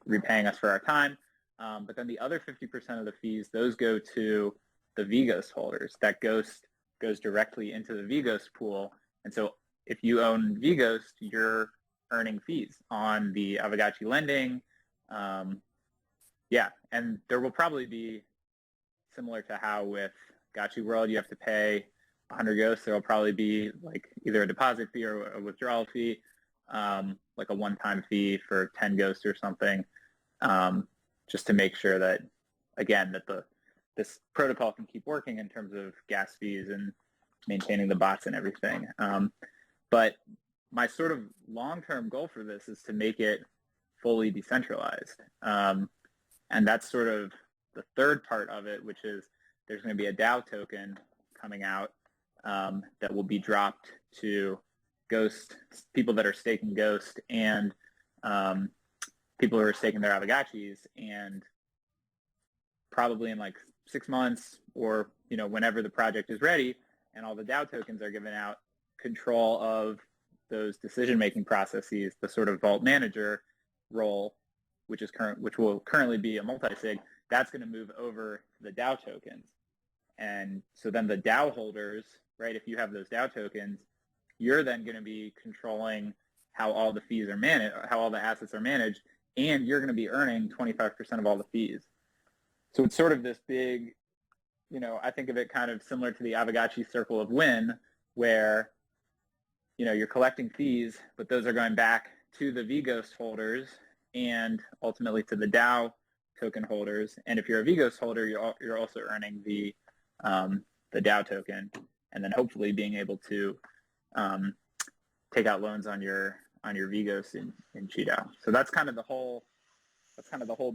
E: repaying us for our time. But then the other 50% of the fees, those go to the VGhost holders. That ghost goes directly into the VGhost pool. And so if you own VGhost, you're earning fees on the Aavegtochi lending. And there will probably be, similar to how with Gotchi World, you have to pay 100 ghosts, there will probably be like either a deposit fee or a withdrawal fee, like a one-time fee for 10 ghosts or something, just to make sure that, again, that this protocol can keep working in terms of gas fees and maintaining the bots and everything. But my sort of long-term goal for this is to make it fully decentralized. And that's sort of the third part of it, which is there's going to be a DAO token coming out that will be dropped to Ghost, people that are staking Ghost, and people who are staking their Aavegotchis, and probably in like 6 months, or whenever the project is ready and all the DAO tokens are given out, control of those decision-making processes, the sort of vault manager role, which will currently be a multi-sig, that's going to move over to the DAO tokens. And so then the DAO holders, right, if you have those DAO tokens, you're then going to be controlling how all the fees are managed, how all the assets are managed, and you're going to be earning 25% of all the fees. So it's sort of this big, I think of it kind of similar to the Aavegotchi circle of win, where, you're collecting fees, but those are going back to the vGhost holders and ultimately to the DAO token holders. And if you're a vGhost holder, you're also earning the DAO token, and then hopefully being able to take out loans on your vGhost in Cheetah. So that's kind of the whole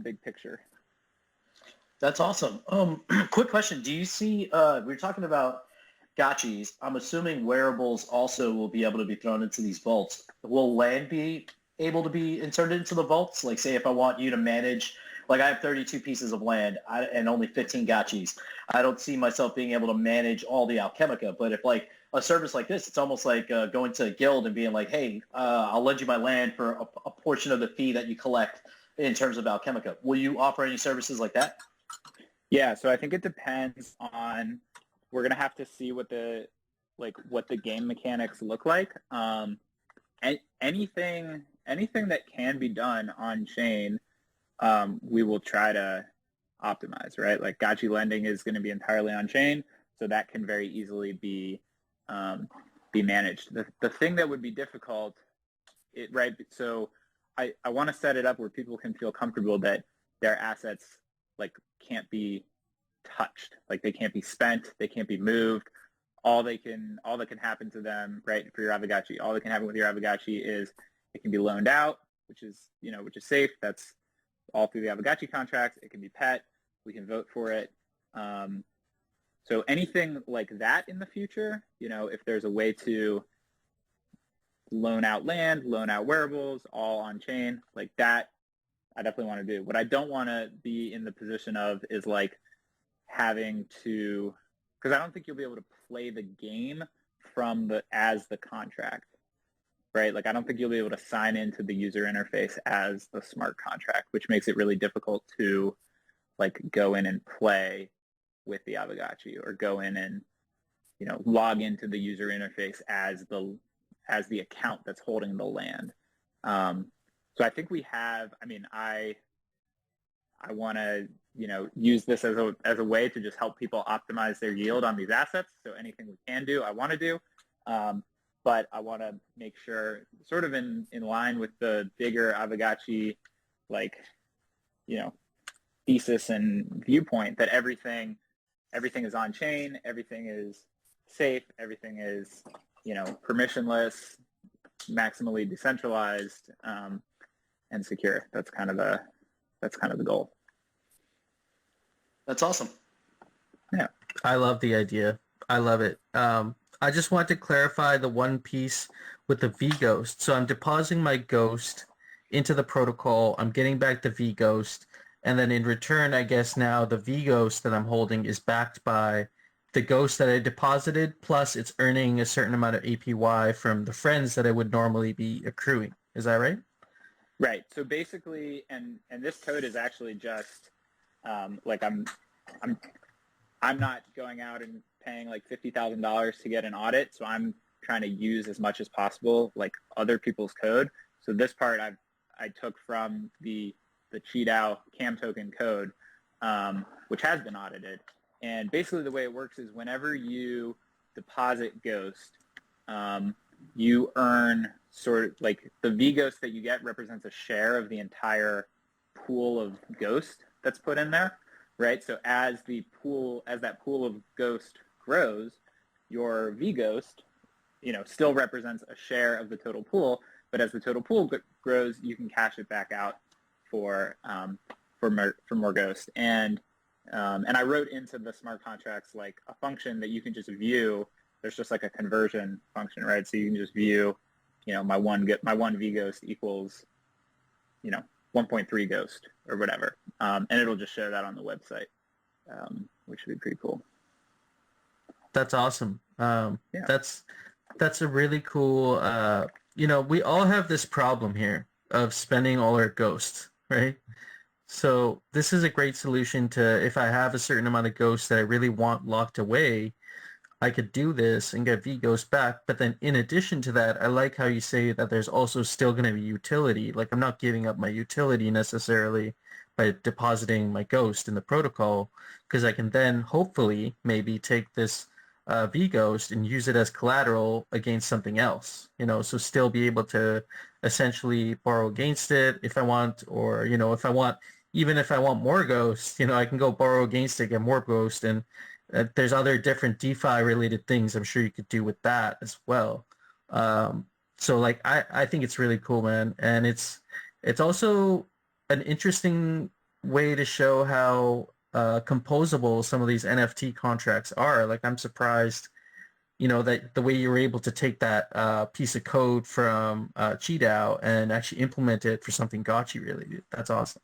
E: big picture.
B: That's awesome. Quick question. Do you see, we're talking about gotchis. I'm assuming wearables also will be able to be thrown into these vaults. Will land be able to be inserted into the vaults? Like, say if I want you to manage, like I have 32 pieces of land and only 15 gotchis. I don't see myself being able to manage all the Alchemica, but if like a service like this, it's almost like going to a guild and being like, hey, I'll lend you my land for a portion of the fee that you collect in terms of Alchemica. Will you offer any services like that?
E: Yeah, so I think it depends on, we're going to have to see what the game mechanics look like. Anything that can be done on chain, we will try to optimize, right? Like Gotchi lending is going to be entirely on chain, so that can very easily be managed. The thing that would be difficult, right? So I want to set it up where people can feel comfortable that their assets like can't be touched, like they can't be spent, they can't be moved. All that can happen to them, right? For your Aavegotchi, all that can happen with your Aavegotchi is it can be loaned out, which is safe. That's all through the Aavegotchi contracts. It can be pet. We can vote for it. So anything like that in the future, if there's a way to loan out land, loan out wearables, all on chain, like that, I definitely want to do. What I don't want to be in the position of is like having to, because I don't think you'll be able to play the game as the contract, right? Like I don't think you'll be able to sign into the user interface as the smart contract, which makes it really difficult to like go in and play with the Aavegotchi, or go in and log into the user interface as the account that's holding the land. So I think we have, I want to use this as a way to just help people optimize their yield on these assets. So anything we can do, I want to do. But I want to make sure, sort of in line with the bigger Aavegotchi, thesis and viewpoint, that everything is on chain, everything is safe, everything is, permissionless, maximally decentralized, and secure. That's kind of the goal.
B: That's awesome.
E: Yeah.
A: I love the idea. I love it. I just want to clarify the one piece with the vGhost. So I'm depositing my ghost into the protocol. I'm getting back the vGhost. And then in return, I guess now the vGhost that I'm holding is backed by the ghost that I deposited, plus it's earning a certain amount of APY from the Frens that I would normally be accruing. Is that right?
E: Right. So basically, and this code is actually just like I'm not going out and paying like $50,000 to get an audit. So I'm trying to use as much as possible like other people's code. So this part I took from the Cheetah CAM token code, which has been audited. And basically the way it works is whenever you deposit Ghost, you earn sort of like the V Ghost that you get represents a share of the entire pool of Ghost that's put in there, right? So as that pool of Ghost grows, your V Ghost, still represents a share of the total pool, but as the total pool grows, you can cash it back out for more Ghost. And I wrote into the smart contracts like a function that you can just view. There's just like a conversion function, right? So you can just view, my one V Ghost equals, 1.3 Ghost or whatever, and it'll just show that on the website, which would be pretty cool.
A: That's awesome.
E: Yeah.
A: That's a really cool. We all have this problem here of spending all our ghosts, right? So this is a great solution to, if I have a certain amount of ghosts that I really want locked away, I could do this and get V-Ghost back. But then in addition to that, I like how you say that there's also still going to be utility. Like I'm not giving up my utility necessarily by depositing my ghost in the protocol, because I can then hopefully maybe take this V-Ghost and use it as collateral against something else, so still be able to essentially borrow against it if I want, or, if I want, even if I want more ghosts, I can go borrow against it, get more ghost. And there's other different DeFi related things I'm sure you could do with that as well. So like, I think it's really cool, man. And it's also an interesting way to show how composable some of these NFT contracts are. Like I'm surprised, that the way you were able to take that piece of code from QiDao and actually implement it for something Gotchi related. That's awesome.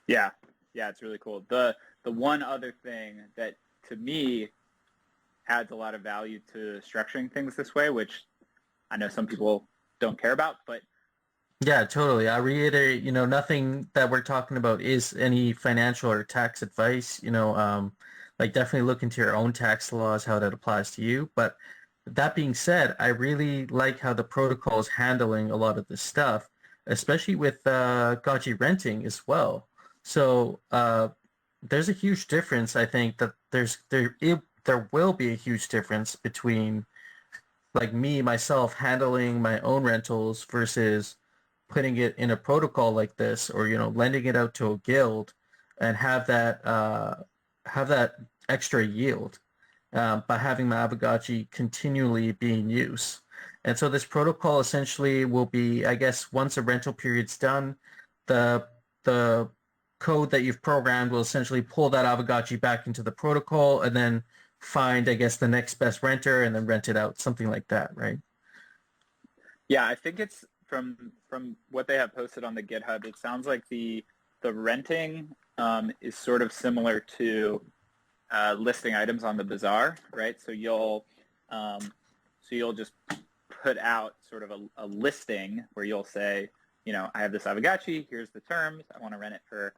E: Yeah, it's really cool. The one other thing that to me adds a lot of value to structuring things this way, which I know some people don't care about, but
A: yeah, totally. I reiterate, nothing that we're talking about is any financial or tax advice, like definitely look into your own tax laws, how that applies to you. But that being said, I really like how the protocol is handling a lot of this stuff, especially with Gotchi renting as well. So there's a huge difference. I think that there will be a huge difference between like myself handling my own rentals versus putting it in a protocol like this, or lending it out to a guild and have that extra yield by having my Aavegtochi continually be in use. And so this protocol essentially will be, I guess, once a rental period's done, the code that you've programmed will essentially pull that Aavegtochi back into the protocol and then find, I guess, the next best renter and then rent it out, something like that, right?
E: Yeah, I think it's from what they have posted on the GitHub, it sounds like the renting is sort of similar to listing items on the bazaar, right? So you'll just put out sort of a listing where you'll say, I have this Aavegtochi, here's the terms, I want to rent it for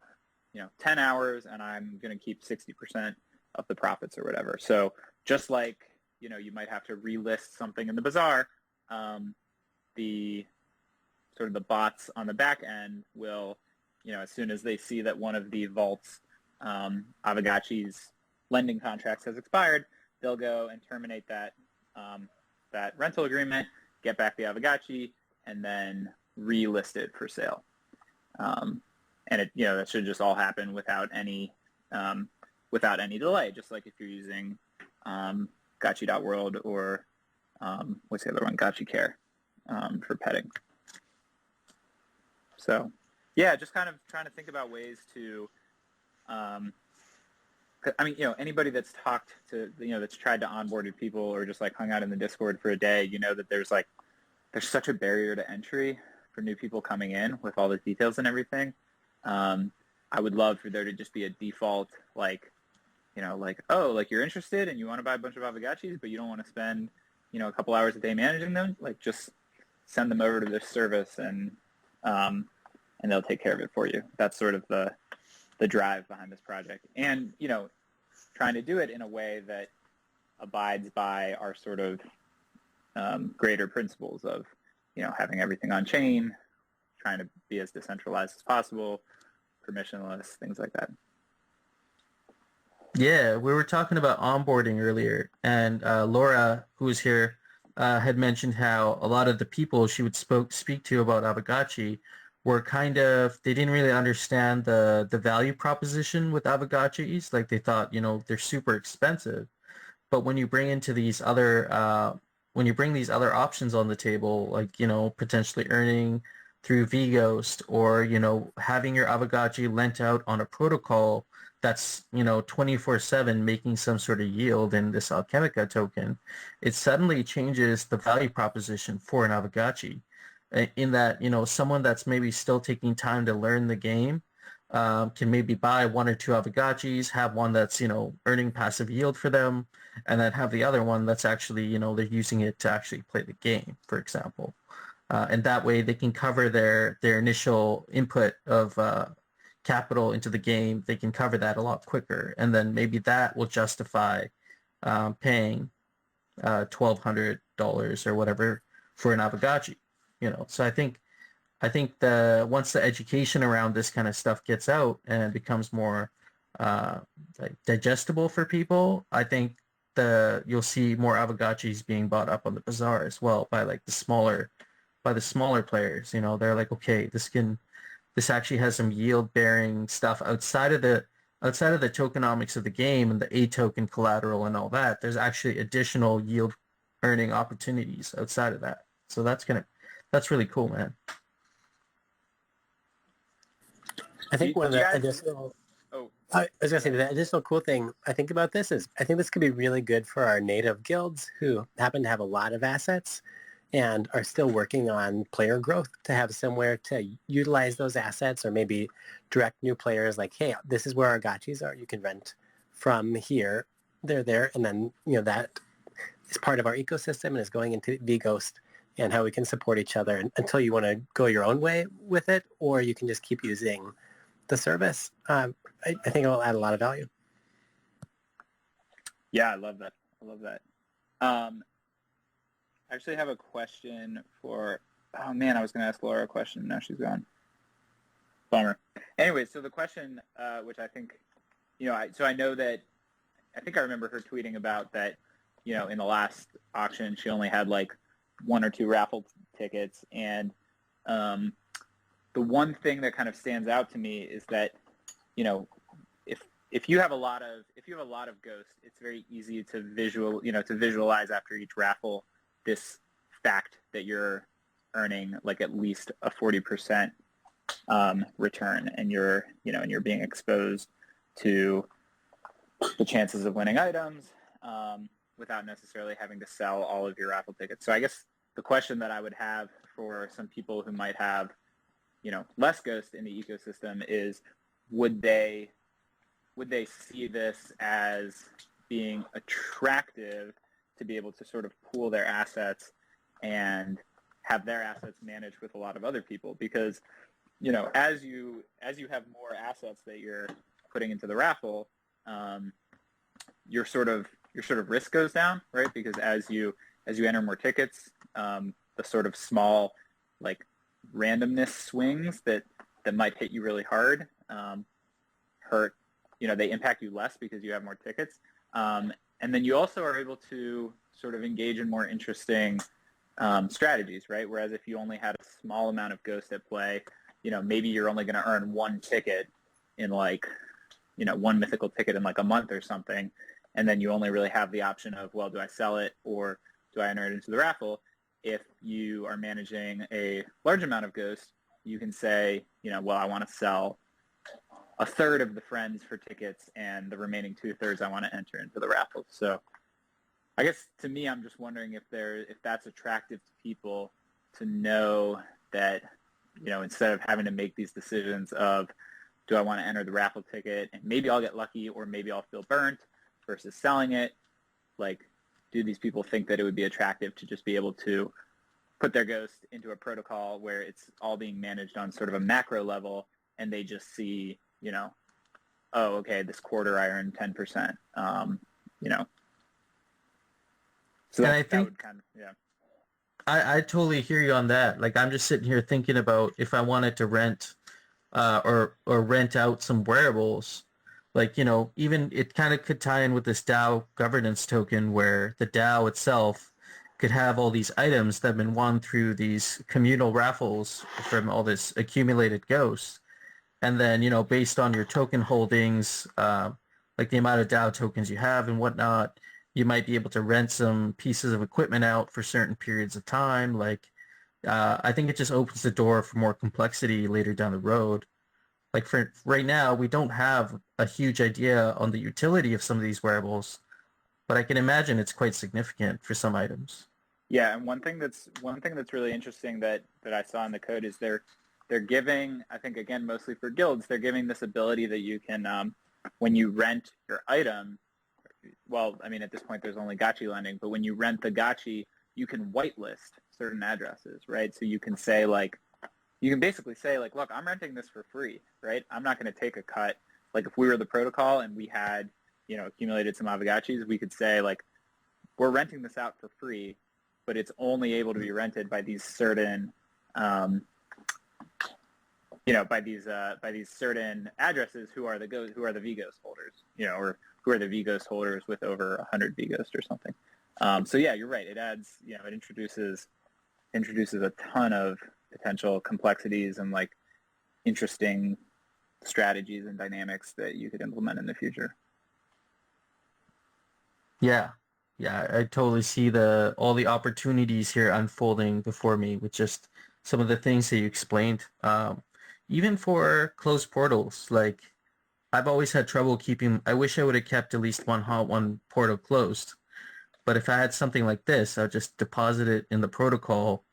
E: 10 hours and I'm going to keep 60% of the profits or whatever. So just like, you might have to relist something in the bazaar, the sort of the bots on the back end will, as soon as they see that one of the vault's Aavegtochi's lending contracts has expired, they'll go and terminate that rental agreement, get back the Aavegtochi, and then relist it for sale. And it, that should just all happen without any delay, just like if you're using Gotchi.world or what's the other one, Gotchi Care for petting. So yeah, just kind of trying to think about ways to anybody that's talked to, that's tried to onboard people or just like hung out in the Discord for a day, that there's such a barrier to entry for new people coming in with all the details and everything. I would love for there to just be a default, you're interested and you want to buy a bunch of Aavegtochis, but you don't want to spend, a couple hours a day managing them. Like, just send them over to this service and they'll take care of it for you. That's sort of the drive behind this project. And, trying to do it in a way that abides by our sort of greater principles of, having everything on chain, trying to be as decentralized as possible, permissionless, things like that.
A: Yeah, we were talking about onboarding earlier, and Laura, who was here, had mentioned how a lot of the people she would speak to about Aavegtochi were kind of they didn't really understand the value proposition with Aavegotchis. Like they thought, they're super expensive, but when you bring these other options on the table, like potentially earning through vGhost or having your Aavegotchi lent out on a protocol that's 24/7 making some sort of yield in this Alchemica token, it suddenly changes the value proposition for an Aavegotchi. In that someone that's maybe still taking time to learn the game can maybe buy one or two Aavegotchis, have one that's earning passive yield for them, and then have the other one that's actually they're using it to actually play the game, for example. And that way they can cover their initial input of capital into the game. They can cover that a lot quicker, and then maybe that will justify paying $1,200 or whatever for an Aavegotchi. So I think the once the education around this kind of stuff gets out and it becomes more like digestible for people, I think you'll see more Aavegotchis being bought up on the bazaar as well by like the smaller players. They're like, okay, this actually has some yield bearing stuff outside of the tokenomics of the game and the A token collateral and all that. There's actually additional yield earning opportunities outside of that. So that's really cool, man.
D: I think one of
E: You
D: the
E: guys-
D: additional
E: Oh,
D: I was going to say the additional cool thing I think about this is I think this could be really good for our native guilds who happen to have a lot of assets and are still working on player growth to have somewhere to utilize those assets or maybe direct new players like, hey, this is where our gotchis are. You can rent from here. They're there. And then, that is part of our ecosystem and is going into vGhost and how we can support each other until you want to go your own way with it, or you can just keep using the service. I think it will add a lot of value.
E: yeah, I love that. I actually have a question for, oh man, I was going to ask Laura a question. Now she's gone. Bummer. Anyway, so the question, which I think, I know that, I think I remember her tweeting about that, in the last auction, she only had like one or two raffle tickets. And the one thing that kind of stands out to me is that, if you have a lot of ghosts, it's very easy to visualize after each raffle this fact that you're earning like at least a 40% return, and you're being exposed to the chances of winning items without necessarily having to sell all of your raffle tickets. So I guess the question that I would have for some people who might have less ghost in the ecosystem is, would they see this as being attractive to be able to sort of pool their assets and have their assets managed with a lot of other people? Because as you have more assets that you're putting into the raffle, your sort of risk goes down, right? Because as you enter more tickets, the sort of small like randomness swings that might hit you really hard hurt. They impact you less because you have more tickets. And then you also are able to sort of engage in more interesting strategies, right? Whereas if you only had a small amount of ghost at play, maybe you're only going to earn one ticket in like, one mythical ticket in like a month or something. And then you only really have the option of, well, do I sell it or do I enter it into the raffle? If you are managing a large amount of ghost, you can say, well, I want to sell a third of the Frens for tickets and the remaining 2/3 I want to enter into the raffle. So I guess to me, I'm just wondering if that's attractive to people to know that, instead of having to make these decisions of, do I want to enter the raffle ticket and maybe I'll get lucky or maybe I'll feel burnt versus selling it, like, do these people think that it would be attractive to just be able to put their ghost into a protocol where it's all being managed on sort of a macro level and they just see, oh, okay, this quarter I earned 10%, So
A: And I
E: that
A: think
E: would kind of, yeah.
A: I totally hear you on that. Like I'm just sitting here thinking about if I wanted to rent or rent out some wearables, Like, even it kind of could tie in with this DAO governance token where the DAO itself could have all these items that have been won through these communal raffles from all this accumulated ghosts. And then, based on your token holdings, like the amount of DAO tokens you have and whatnot, you might be able to rent some pieces of equipment out for certain periods of time. Like, I think it just opens the door for more complexity later down the road. Like for right now, we don't have a huge idea on the utility of some of these wearables, but I can imagine it's quite significant for some items.
E: Yeah, and one thing that's really interesting that I saw in the code is they're giving, I think again mostly for guilds, they're giving this ability that you can when you rent your item, well, I mean at this point there's only Gotchi lending, but when you rent the Gotchi, you can whitelist certain addresses, right? So you can say like, you can basically say like, look, I'm renting this for free, right? I'm not going to take a cut. Like if we were the protocol and we had, accumulated some Aavegtochis, we could say like, we're renting this out for free, but it's only able to be rented by these certain, by these certain addresses who are the vGhost holders, or who are the vGhost holders with over 100 vGhost or something. So yeah, you're right. It adds, it introduces a ton of potential complexities and like interesting strategies and dynamics that you could implement in the future.
A: Yeah. Yeah, I totally see all the opportunities here unfolding before me with just some of the things that you explained. Even for closed portals, like I've always had trouble I wish I would have kept at least one portal closed. But if I had something like this, I'll just deposit it in the protocol.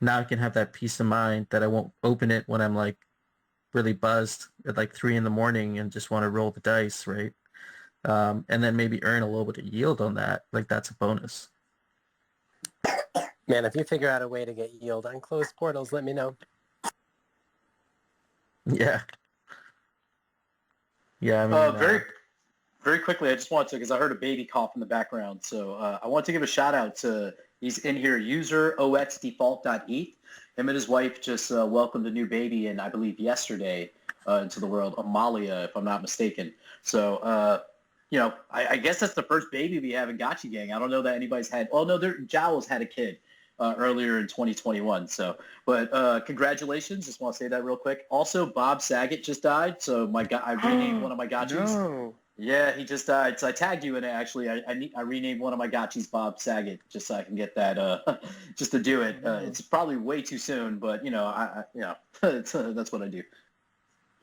A: Now I can have that peace of mind that I won't open it when I'm like really buzzed at like 3 a.m. and just want to roll the dice, right? And then maybe earn a little bit of yield on that. Like that's a bonus.
D: Man, if you figure out a way to get yield on closed portals, let me know.
A: Yeah. Yeah, I mean,
B: very quickly, I just want to, because I heard a baby cough in the background, so I want to give a shout out to, he's in here, user oxdefault.eth. Him and his wife just welcomed a new baby, and I believe yesterday into the world, Amalia, if I'm not mistaken. So, I guess that's the first baby we have in Gotchi Gang. I don't know that anybody's had, oh no, Jowls had a kid earlier in 2021. So, but congratulations. Just want to say that real quick. Also, Bob Saget just died. So I renamed one of my Gotchis.
E: No.
B: Yeah, he just died. So I tagged you in it, actually. I renamed one of my Gotchis Bob Saget just so I can get that, just to do it. It's probably way too soon, but, that's what I do.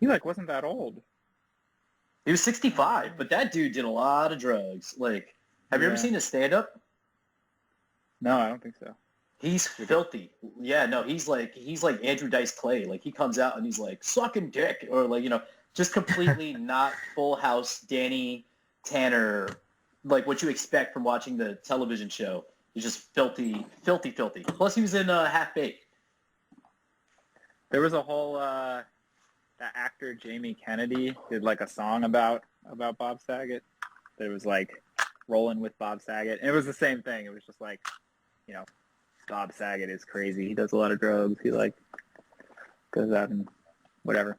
E: He wasn't that old.
B: He was 65, but that dude did a lot of drugs. Like, have you ever seen his stand-up?
E: No, I don't think so.
B: He's filthy. Yeah, no, he's like Andrew Dice Clay. Like he comes out and he's like sucking dick, or like just completely not Full House Danny Tanner, like what you expect from watching the television show. He's just filthy, filthy, filthy. Plus he was in Half Baked.
E: There was a whole that actor Jamie Kennedy did like a song about Bob Saget. That was like rolling with Bob Saget, and it was the same thing. It was just like, Bob Saget is crazy. He does a lot of drugs. He goes out and whatever.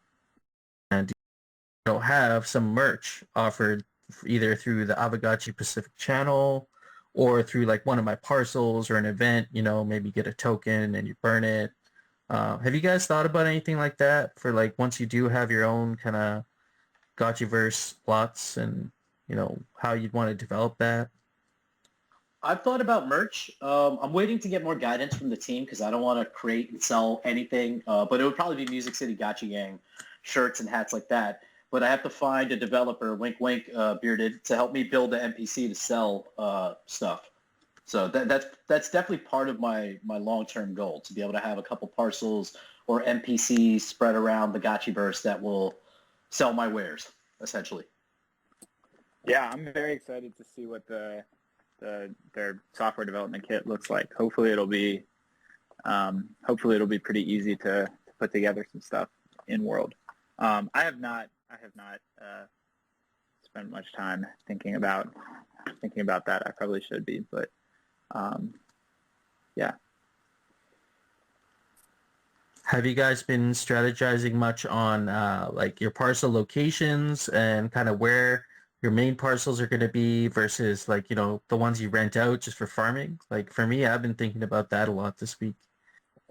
A: And have some merch offered either through the Aavegtochi Pacific channel or through like one of my parcels or an event, maybe get a token and you burn it. Have you guys thought about anything like that for like once you do have your own kind of Gotchiverse plots and, how you'd want to develop that?
B: I've thought about merch. I'm waiting to get more guidance from the team because I don't want to create and sell anything. But it would probably be Music City Gotchi Gang shirts and hats like that. But I have to find a developer, wink, wink, bearded, to help me build the NPC to sell stuff. So that's definitely part of my long-term goal, to be able to have a couple parcels or NPCs spread around the Gotchiverse that will sell my wares, essentially.
E: Yeah, I'm very excited to see what their software development kit looks like. Hopefully it'll be pretty easy to put together some stuff in world. I have not spent much time thinking about that. I probably should be, but yeah.
A: Have you guys been strategizing much on like your parcel locations and kind of where your main parcels are going to be versus like, the ones you rent out just for farming? Like for me, I've been thinking about that a lot this week.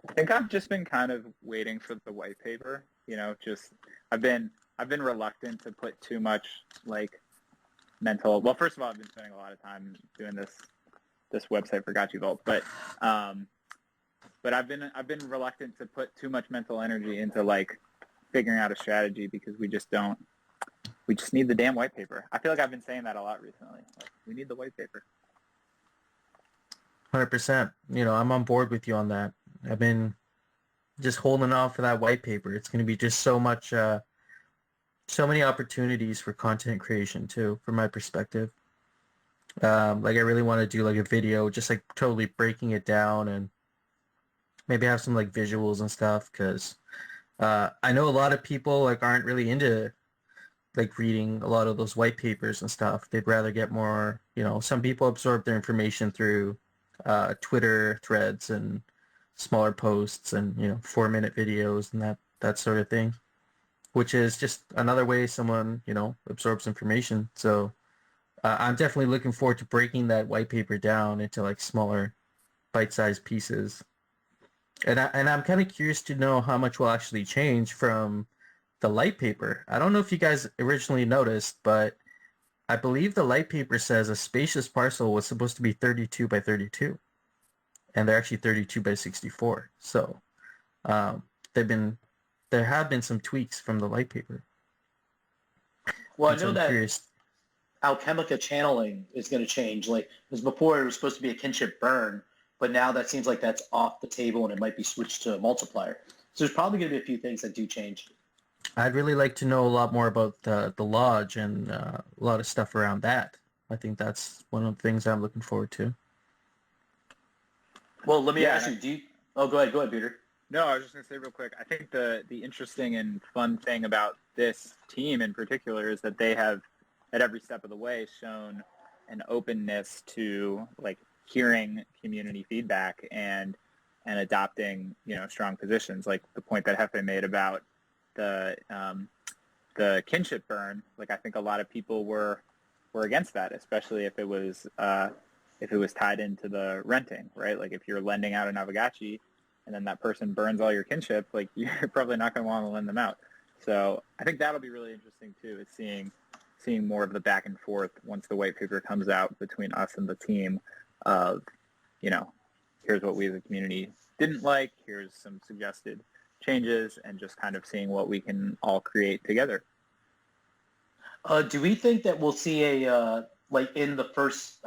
E: I think I've just been kind of waiting for the white paper. Just I've been reluctant to put too much like mental. Well, first of all, I've been spending a lot of time doing this website for Gotchi Vault, but I've been reluctant to put too much mental energy into like figuring out a strategy because we just need the damn white paper. I feel like I've been saying that a lot recently. Like, we need the white paper.
A: 100%. I'm on board with you on that. I've been just holding off for that white paper. It's going to be just so many opportunities for content creation too, from my perspective. Like I really want to do like a video, just like totally breaking it down and maybe have some like visuals and stuff because I know a lot of people like aren't really into like reading a lot of those white papers and stuff. They'd rather get more, some people absorb their information through Twitter threads and smaller posts and, 4-minute videos and that sort of thing, which is just another way someone, absorbs information. So I'm definitely looking forward to breaking that white paper down into like smaller bite-sized pieces. And I'm kind of curious to know how much will actually change from the light paper. I don't know if you guys originally noticed, but I believe the light paper says a spacious parcel was supposed to be 32 by 32, and they're actually 32 by 64. So there have been some tweaks from the light paper.
B: Well, I
A: which
B: know
A: I'm
B: that
A: curious.
B: Alchemica channeling is going to change. Like, because before it was supposed to be a kinship burn, but now that seems like that's off the table and it might be switched to a multiplier. So there's probably going to be a few things that do change.
A: I'd really like to know a lot more about the lodge and a lot of stuff around that. I think that's one of the things I'm looking forward to.
B: Well, let me
E: Yeah,
B: ask you, oh, go ahead, Peter.
E: No, I was just going to say real quick, I think the interesting and fun thing about this team in particular is that they have, at every step of the way, shown an openness to like hearing community feedback and adopting, strong positions. Like the point that Hefe made about the kinship burn, like I think a lot of people were against that, especially if it was tied into the renting, right? Like if you're lending out an Aavegtochi and then that person burns all your kinship, like you're probably not going to want to lend them out. So I think that'll be really interesting too, is seeing more of the back and forth once the white paper comes out between us and the team of, here's what we as a community didn't like, here's some suggested changes, and just kind of seeing what we can all create together.
B: Do we think that we'll see a, like in the first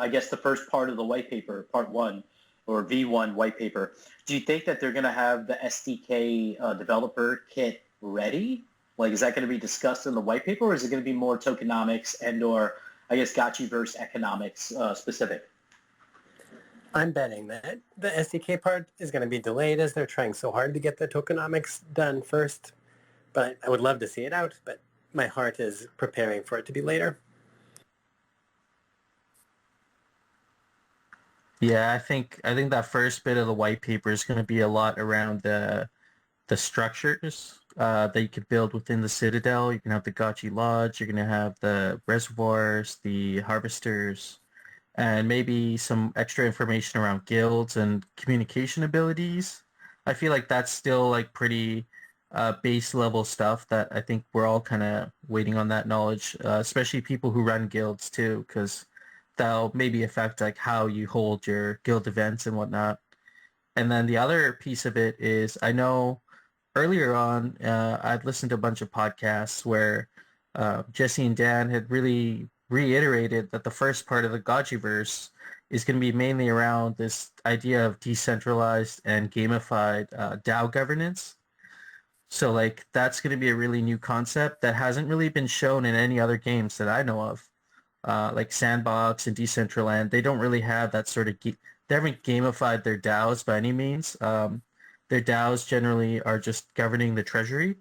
B: part of the white paper, part 1, or V1 white paper, do you think that they're going to have the SDK developer kit ready? Like, is that going to be discussed in the white paper, or is it going to be more tokenomics and or, I guess, Gotchiverse economics specific?
D: I'm betting that the SDK part is going to be delayed as they're trying so hard to get the tokenomics done first. But I would love to see it out, but my heart is preparing for it to be later.
A: Yeah, I think that first bit of the white paper is going to be a lot around the structures that you could build within the Citadel. You can have the Gotchi Lodge. You're going to have the reservoirs, the harvesters, and maybe some extra information around guilds and communication abilities. I feel like that's still like pretty base level stuff that I think we're all kind of waiting on that knowledge, especially people who run guilds too, because that'll maybe affect like how you hold your guild events and whatnot. And then the other piece of it is I know earlier on I'd listened to a bunch of podcasts where Jesse and Dan had really reiterated that the first part of the Gotchiverse is going to be mainly around this idea of decentralized and gamified DAO governance. So like that's going to be a really new concept that hasn't really been shown in any other games that I know of. Like Sandbox and Decentraland, they don't really have that sort of they haven't gamified their DAOs by any means. Their DAOs generally are just governing the treasury.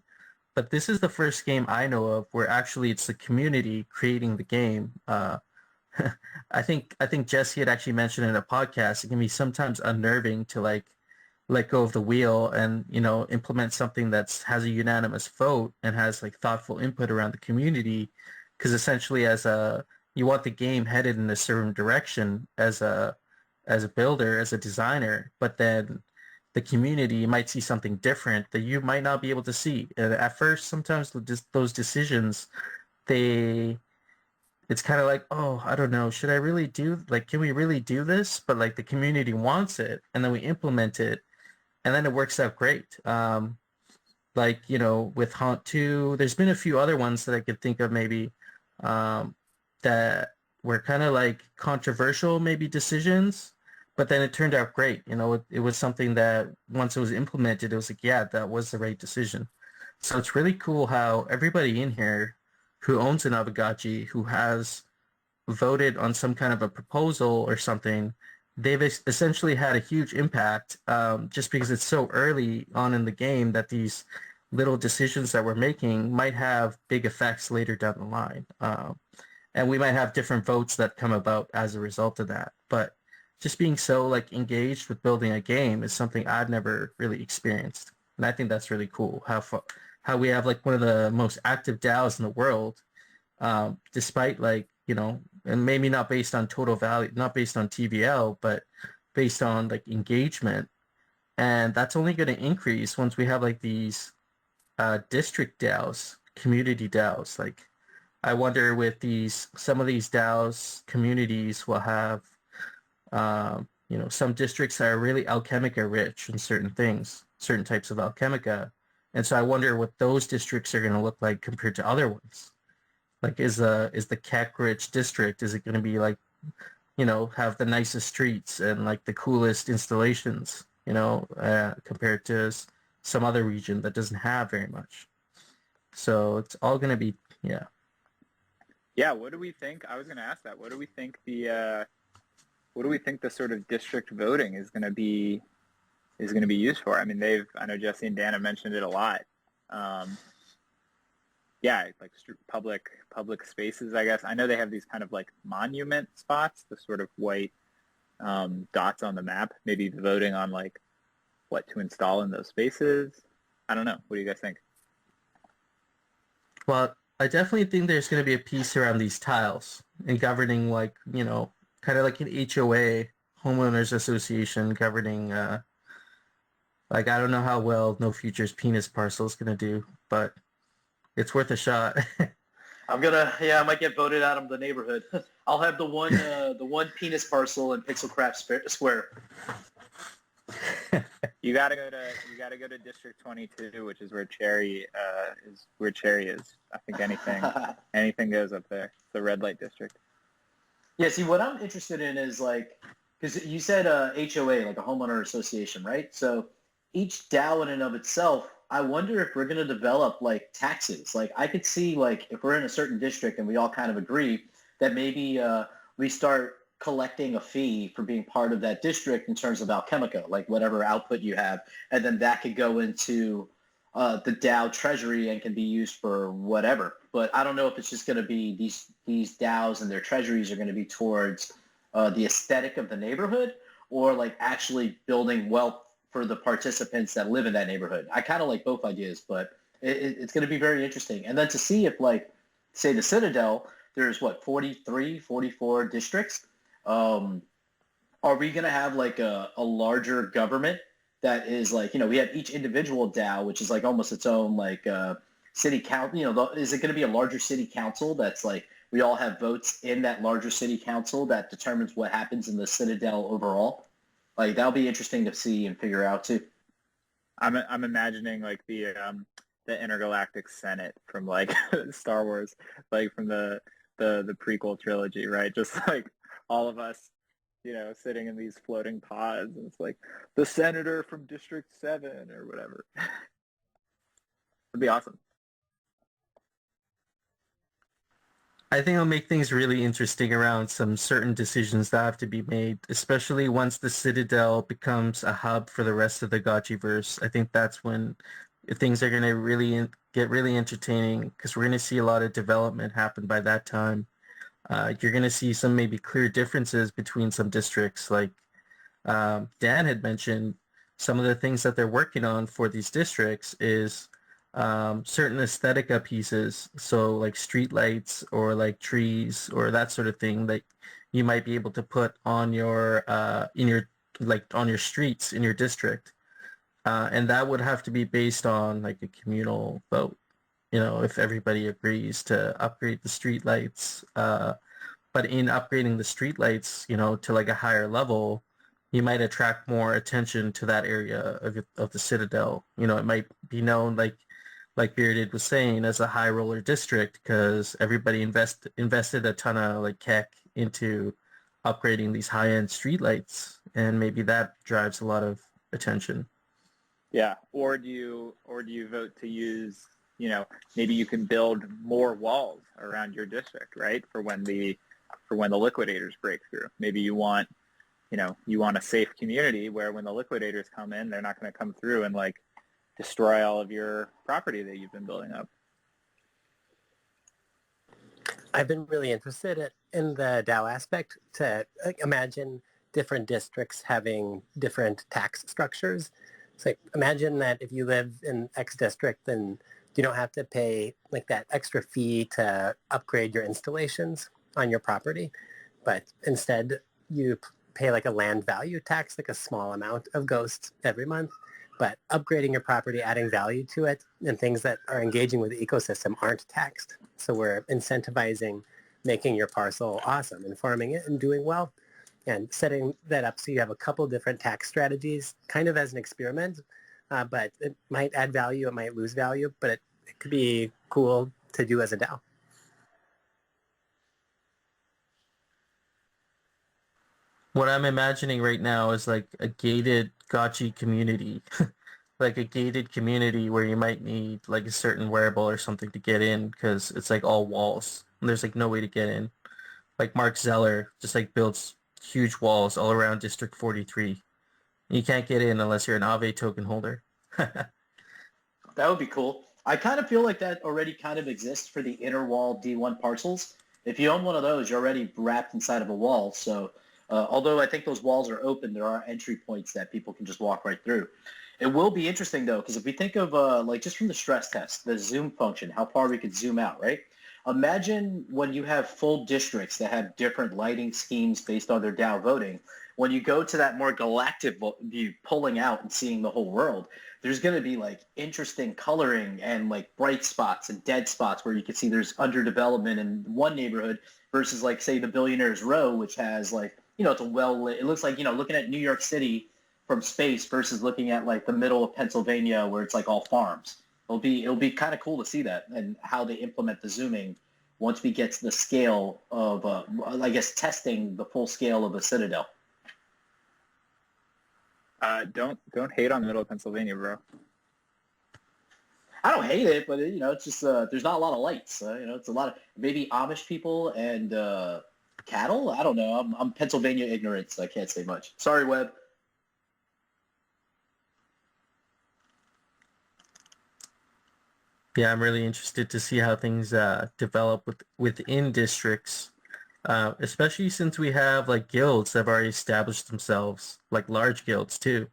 A: But this is the first game I know of where actually it's the community creating the game. I think Jesse had actually mentioned in a podcast it can be sometimes unnerving to like let go of the wheel and, implement something that's has a unanimous vote and has like thoughtful input around the community. Because essentially you want the game headed in a certain direction as a builder, as a designer, but then the community might see something different that you might not be able to see. And at first, sometimes those decisions, it's kind of like, oh, I don't know, should I really can we really do this? But like the community wants it, and then we implement it, and then it works out great. With Haunt 2, there's been a few other ones that I could think of maybe that were kind of like controversial maybe decisions, but then it turned out great. It was something that once it was implemented, it was like, yeah, that was the right decision. So it's really cool how everybody in here who owns an Aavegtochi, who has voted on some kind of a proposal or something, they've essentially had a huge impact just because it's so early on in the game that these little decisions that we're making might have big effects later down the line. And we might have different votes that come about as a result of that. But just being so like engaged with building a game is something I've never really experienced. And I think that's really cool how we have like one of the most active DAOs in the world, despite and maybe not based on total value, not based on TVL, but based on like engagement. And that's only going to increase once we have like these district DAOs, community DAOs. Like I wonder with some of these DAOs, communities will have, some districts that are really Alchemica rich in certain things, certain types of Alchemica. And so I wonder what those districts are going to look like compared to other ones. Like, is the Keck rich district, is it going to be like, have the nicest streets and like the coolest installations, compared to some other region that doesn't have very much. So it's all going to be, yeah.
E: Yeah, what do we think? I was going to ask that. What do we think the sort of district voting is going to be used for? I mean, I know Jesse and Dan have mentioned it a lot. Like public spaces, I guess. I know they have these kind of like monument spots, the sort of white dots on the map. Maybe voting on like what to install in those spaces. I don't know. What do you guys think?
A: Well, I definitely think there's going to be a piece around these tiles and governing like, kind of like an HOA, homeowners association governing, I don't know how well No Future's penis parcel is going to do, but it's worth a shot.
B: I might get voted out of the neighborhood. I'll have the one penis parcel in Pixelcraft Square.
E: You gotta go to District 22, which is where Cherry is. I think anything goes up there. It's the red light district.
B: Yeah, see, what I'm interested in is like, because you said HOA, like a homeowner association, right? So each DAO in and of itself, I wonder if we're going to develop like taxes. Like I could see like if we're in a certain district and we all kind of agree that maybe we start collecting a fee for being part of that district in terms of Alchemica, like whatever output you have, and then that could go into the DAO treasury and can be used for whatever. But I don't know if it's just going to be these DAOs and their treasuries are going to be towards the aesthetic of the neighborhood or like actually building wealth for the participants that live in that neighborhood. I kind of like both ideas, but it's going to be very interesting. And then to see if like, say the Citadel, there's 43, 44 districts. Are we going to have like a larger government that is like, we have each individual DAO, which is like almost its own like city council, is it going to be a larger city council that's like, we all have votes in that larger city council that determines what happens in the Citadel overall? Like that'll be interesting to see and figure out too.
E: I'm imagining like the intergalactic Senate from like Star Wars, like from the prequel trilogy, right? Just like all of us, sitting in these floating pods, and it's like the senator from District 7 or whatever. It'd be awesome.
A: I think it'll make things really interesting around some certain decisions that have to be made, especially once the Citadel becomes a hub for the rest of the Gotchiverse. I think that's when things are going to really get really entertaining because we're going to see a lot of development happen by that time. You're going to see some maybe clear differences between some districts. Like Dan had mentioned, some of the things that they're working on for these districts is certain aesthetica pieces, so like street lights or like trees or that sort of thing that you might be able to put on your in your like on your streets in your district, and that would have to be based on like a communal vote. You know, if everybody agrees to upgrade the street lights, but in upgrading the street lights, you know, to like a higher level, you might attract more attention to that area of the Citadel. You know, it might be known like Bearded was saying as a high roller district because everybody invested a ton of like keck into upgrading these high end streetlights, and maybe that drives a lot of attention.
E: Yeah, or do you vote to use, you know, maybe you can build more walls around your district, right? For when the liquidators break through. Maybe you want a safe community where when the liquidators come in, they're not going to come through and like destroy all of your property that you've been building up.
D: I've been really interested in the DAO aspect to imagine different districts having different tax structures. It's like, imagine that if you live in X district, then you don't have to pay like that extra fee to upgrade your installations on your property, but instead you pay like a land value tax, like a small amount of ghosts every month, but upgrading your property, adding value to it, and things that are engaging with the ecosystem aren't taxed. So we're incentivizing making your parcel awesome and farming it and doing well and setting that up so you have a couple different tax strategies kind of as an experiment, but it might add value, it might lose value, but it could be cool to do as a DAO.
A: What I'm imagining right now is like a gated Gotchi community, like a gated community where you might need like a certain wearable or something to get in because it's like all walls and there's like no way to get in. Like Mark Zeller just like builds huge walls all around District 43. You can't get in unless you're an Aave token holder.
B: That would be cool. I kind of feel like that already kind of exists for the inner wall D1 parcels. If you own one of those, you're already wrapped inside of a wall. So although I think those walls are open, there are entry points that people can just walk right through. It will be interesting, though, because if we think of like just from the stress test, the zoom function, how far we could zoom out, right? Imagine when you have full districts that have different lighting schemes based on their DAO voting. When you go to that more galactic view, pulling out and seeing the whole world, there's going to be like interesting coloring and like bright spots and dead spots where you can see there's underdevelopment in one neighborhood versus like, say, the Billionaires Row, which has like, you know, it's a well-lit, it looks like, you know, looking at New York City from space versus looking at like the middle of Pennsylvania where it's like all farms. It'll be kind of cool to see that and how they implement the zooming once we get to the scale of, I guess, testing the full scale of a Citadel.
E: Don't hate on the middle of Pennsylvania, bro.
B: I don't hate it, but you know, it's just there's not a lot of lights. You know, it's a lot of maybe Amish people and cattle. I don't know. I'm Pennsylvania ignorant, so I can't say much. Sorry, Webb.
A: Yeah, I'm really interested to see how things develop within districts, especially since we have like guilds that have already established themselves, like large guilds too.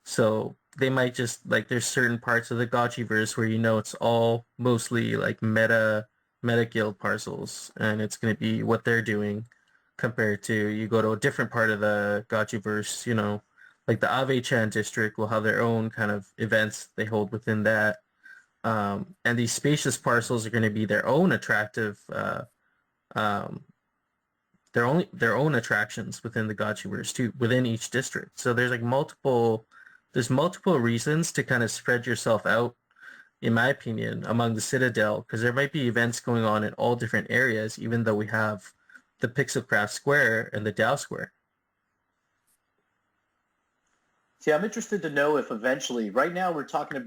A: So they might just like there's certain parts of the Gotchiverse where you know it's all mostly like meta guild parcels, and it's going to be what they're doing compared to you go to a different part of the Gotchiverse, you know, like the Aavegtochi district will have their own kind of events they hold within that. And these spacious parcels are going to be their own attractive, um, their own attractions within the Gotchiverse too, within each district. So there's like there's multiple reasons to kind of spread yourself out, in my opinion, among the Citadel, because there might be events going on in all different areas, even though we have the Pixelcraft Square and the DAO Square.
B: See, I'm interested to know if eventually, right now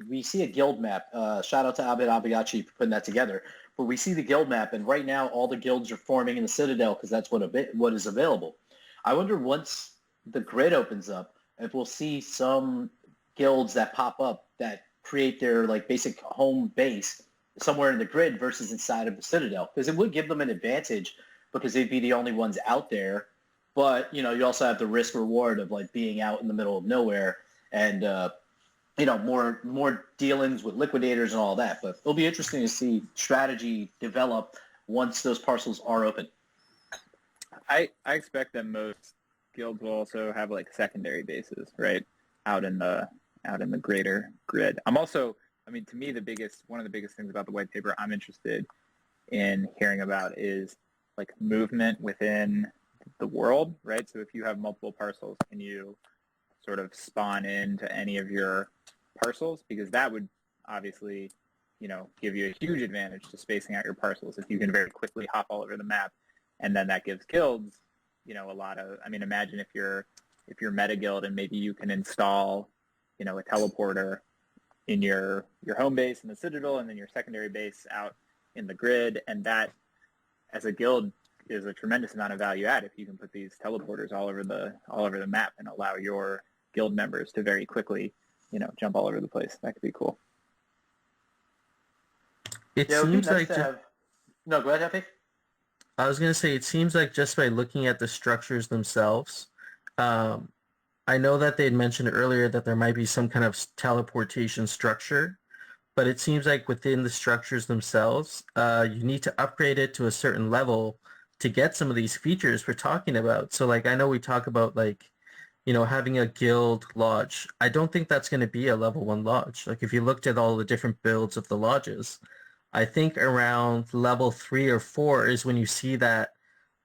B: we see a guild map. Shout out to Aavegtochi for putting that together. But we see the guild map, and right now all the guilds are forming in the Citadel because that's what is available. I wonder once the grid opens up, if we'll see some guilds that pop up that create their like basic home base somewhere in the grid versus inside of the Citadel, because it would give them an advantage because they'd be the only ones out there. But, you know, you also have the risk reward of like being out in the middle of nowhere and more dealings with liquidators and all that. But it'll be interesting to see strategy develop once those parcels are open.
E: I expect that most guilds will also have like secondary bases, right, out in the greater grid. I'm also, I mean, to me, one of the biggest things about the white paper I'm interested in hearing about is like movement within the world, right? So if you have multiple parcels, can you sort of spawn into any of your parcels? Because that would obviously, give you a huge advantage to spacing out your parcels if you can very quickly hop all over the map. And then that gives guilds, a lot of, I mean, imagine if you're meta guild and maybe you can install, a teleporter in your home base in the Citadel and then your secondary base out in the grid. And that, as a guild, is a tremendous amount of value add if you can put these teleporters all over the map and allow your guild members to very quickly, jump all over the place. That could be cool.
A: It
B: Yeah, it would be
A: seems
B: nice
A: like
B: to have... No, go ahead, Happy.
A: I was gonna say it seems like just by looking at the structures themselves, I know that they had mentioned earlier that there might be some kind of teleportation structure, but it seems like within the structures themselves, you need to upgrade it to a certain level to get some of these features we're talking about. So like I know we talk about like, having a guild lodge. I don't think that's going to be a level 1 lodge. Like if you looked at all the different builds of the lodges, I think around level 3 or 4 is when you see that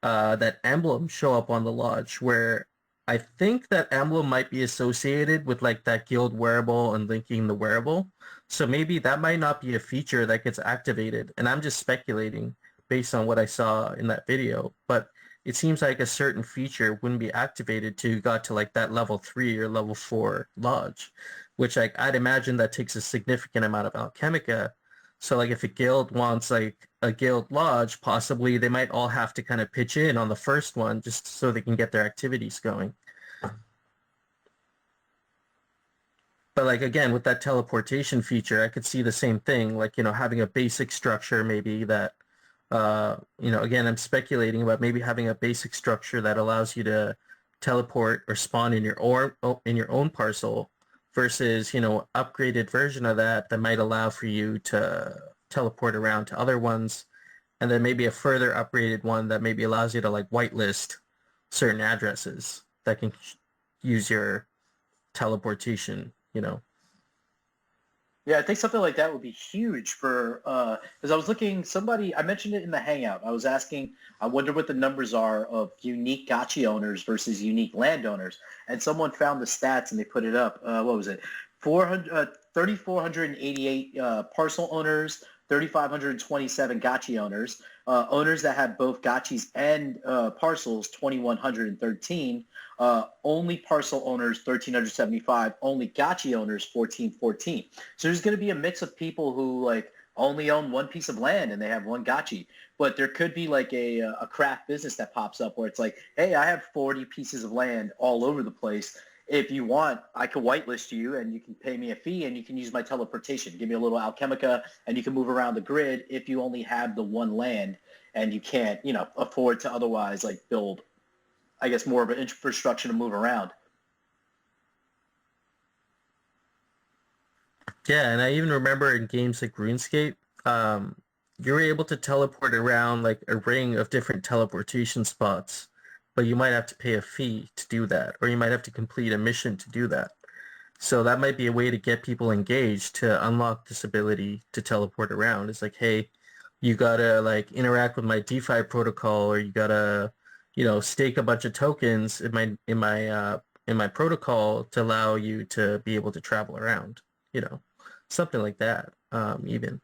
A: that emblem show up on the lodge, where I think that emblem might be associated with like that guild wearable and linking the wearable. So maybe that might not be a feature that gets activated. And I'm just speculating based on what I saw in that video. But it seems like a certain feature wouldn't be activated till you got to like that level 3 or level 4 lodge, which like I'd imagine that takes a significant amount of Alchemica. So like if a guild wants like a guild lodge, possibly they might all have to kind of pitch in on the first one just so they can get their activities going. But like again, with that teleportation feature, I could see the same thing, like, having a basic structure maybe that, again, I'm speculating about maybe having a basic structure that allows you to teleport or spawn in your own parcel versus, upgraded version of that might allow for you to teleport around to other ones, and then maybe a further upgraded one that maybe allows you to like whitelist certain addresses that can use your teleportation,
B: Yeah, I think something like that would be huge for, because I was looking, I mentioned it in the Hangout. I was asking, I wonder what the numbers are of unique Gotchi owners versus unique landowners. And someone found the stats and they put it up. What was it? 3,488 parcel owners, 3,527 Gotchi owners. Owners that have both Gotchis and parcels, 2,113. Only parcel owners, 1,375. Only Gotchi owners, 1,414. So there's going to be a mix of people who like only own one piece of land and they have one Gotchi. But there could be like a craft business that pops up where it's like, hey, I have 40 pieces of land all over the place. If you want, I could whitelist you and you can pay me a fee and you can use my teleportation. Give me a little Alchemica and you can move around the grid if you only have the one land and you can't, afford to otherwise like build, I guess, more of an infrastructure to move around.
A: Yeah, and I even remember in games like RuneScape, you were able to teleport around like a ring of different teleportation spots, but you might have to pay a fee to do that, or you might have to complete a mission to do that. So that might be a way to get people engaged to unlock this ability to teleport around. It's like, hey, you gotta like interact with my DeFi protocol, or you gotta, stake a bunch of tokens in my protocol to allow you to be able to travel around, something like that. Even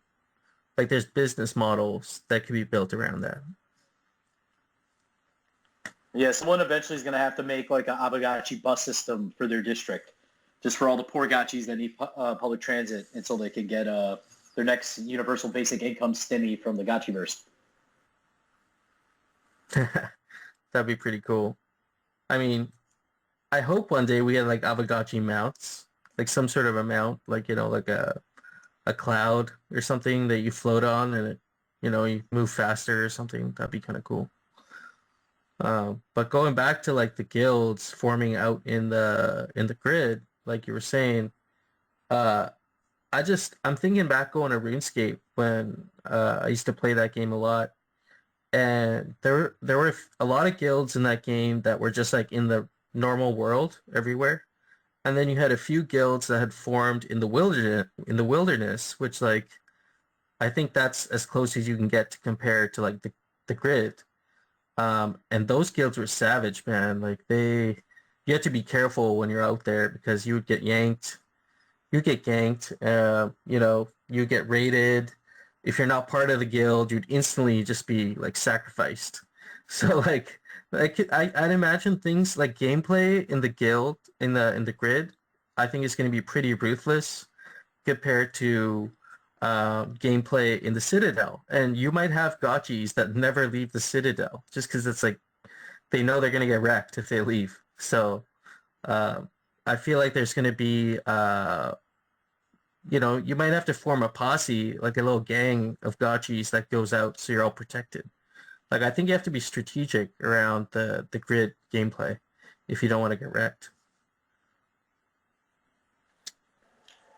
A: like there's business models that could be built around that.
B: Yeah, someone eventually is going to have to make like an Aavegtochi bus system for their district, just for all the poor Gotchis that need public transit, and so they can get their next universal basic income stimmy from the Gotchiverse.
A: That'd be pretty cool. I mean, I hope one day we get like Aavegtochi mounts, like some sort of a mount, like, like a cloud or something that you float on and it, you move faster or something. That'd be kind of cool. But going back to like the guilds forming out in the grid, like you were saying, uh, I'm thinking back going to RuneScape when I used to play that game a lot, and there were a lot of guilds in that game that were just like in the normal world everywhere, and then you had a few guilds that had formed in the wilderness, which like I think that's as close as you can get to compare to like the grid. And those guilds were savage, man. Like you had to be careful when you're out there because you would get yanked, you get ganked, you get raided. If you're not part of the guild, you'd instantly just be like sacrificed. So I'd imagine things like gameplay in the guild in the grid. I think it's going to be pretty ruthless compared to gameplay in the Citadel. And you might have gotchis that never leave the Citadel just because it's like they know they're going to get wrecked if they leave. So uh, I feel like there's going to be, you might have to form a posse, like a little gang of gotchis that goes out so you're all protected. Like I think you have to be strategic around the grid gameplay if you don't want to get wrecked.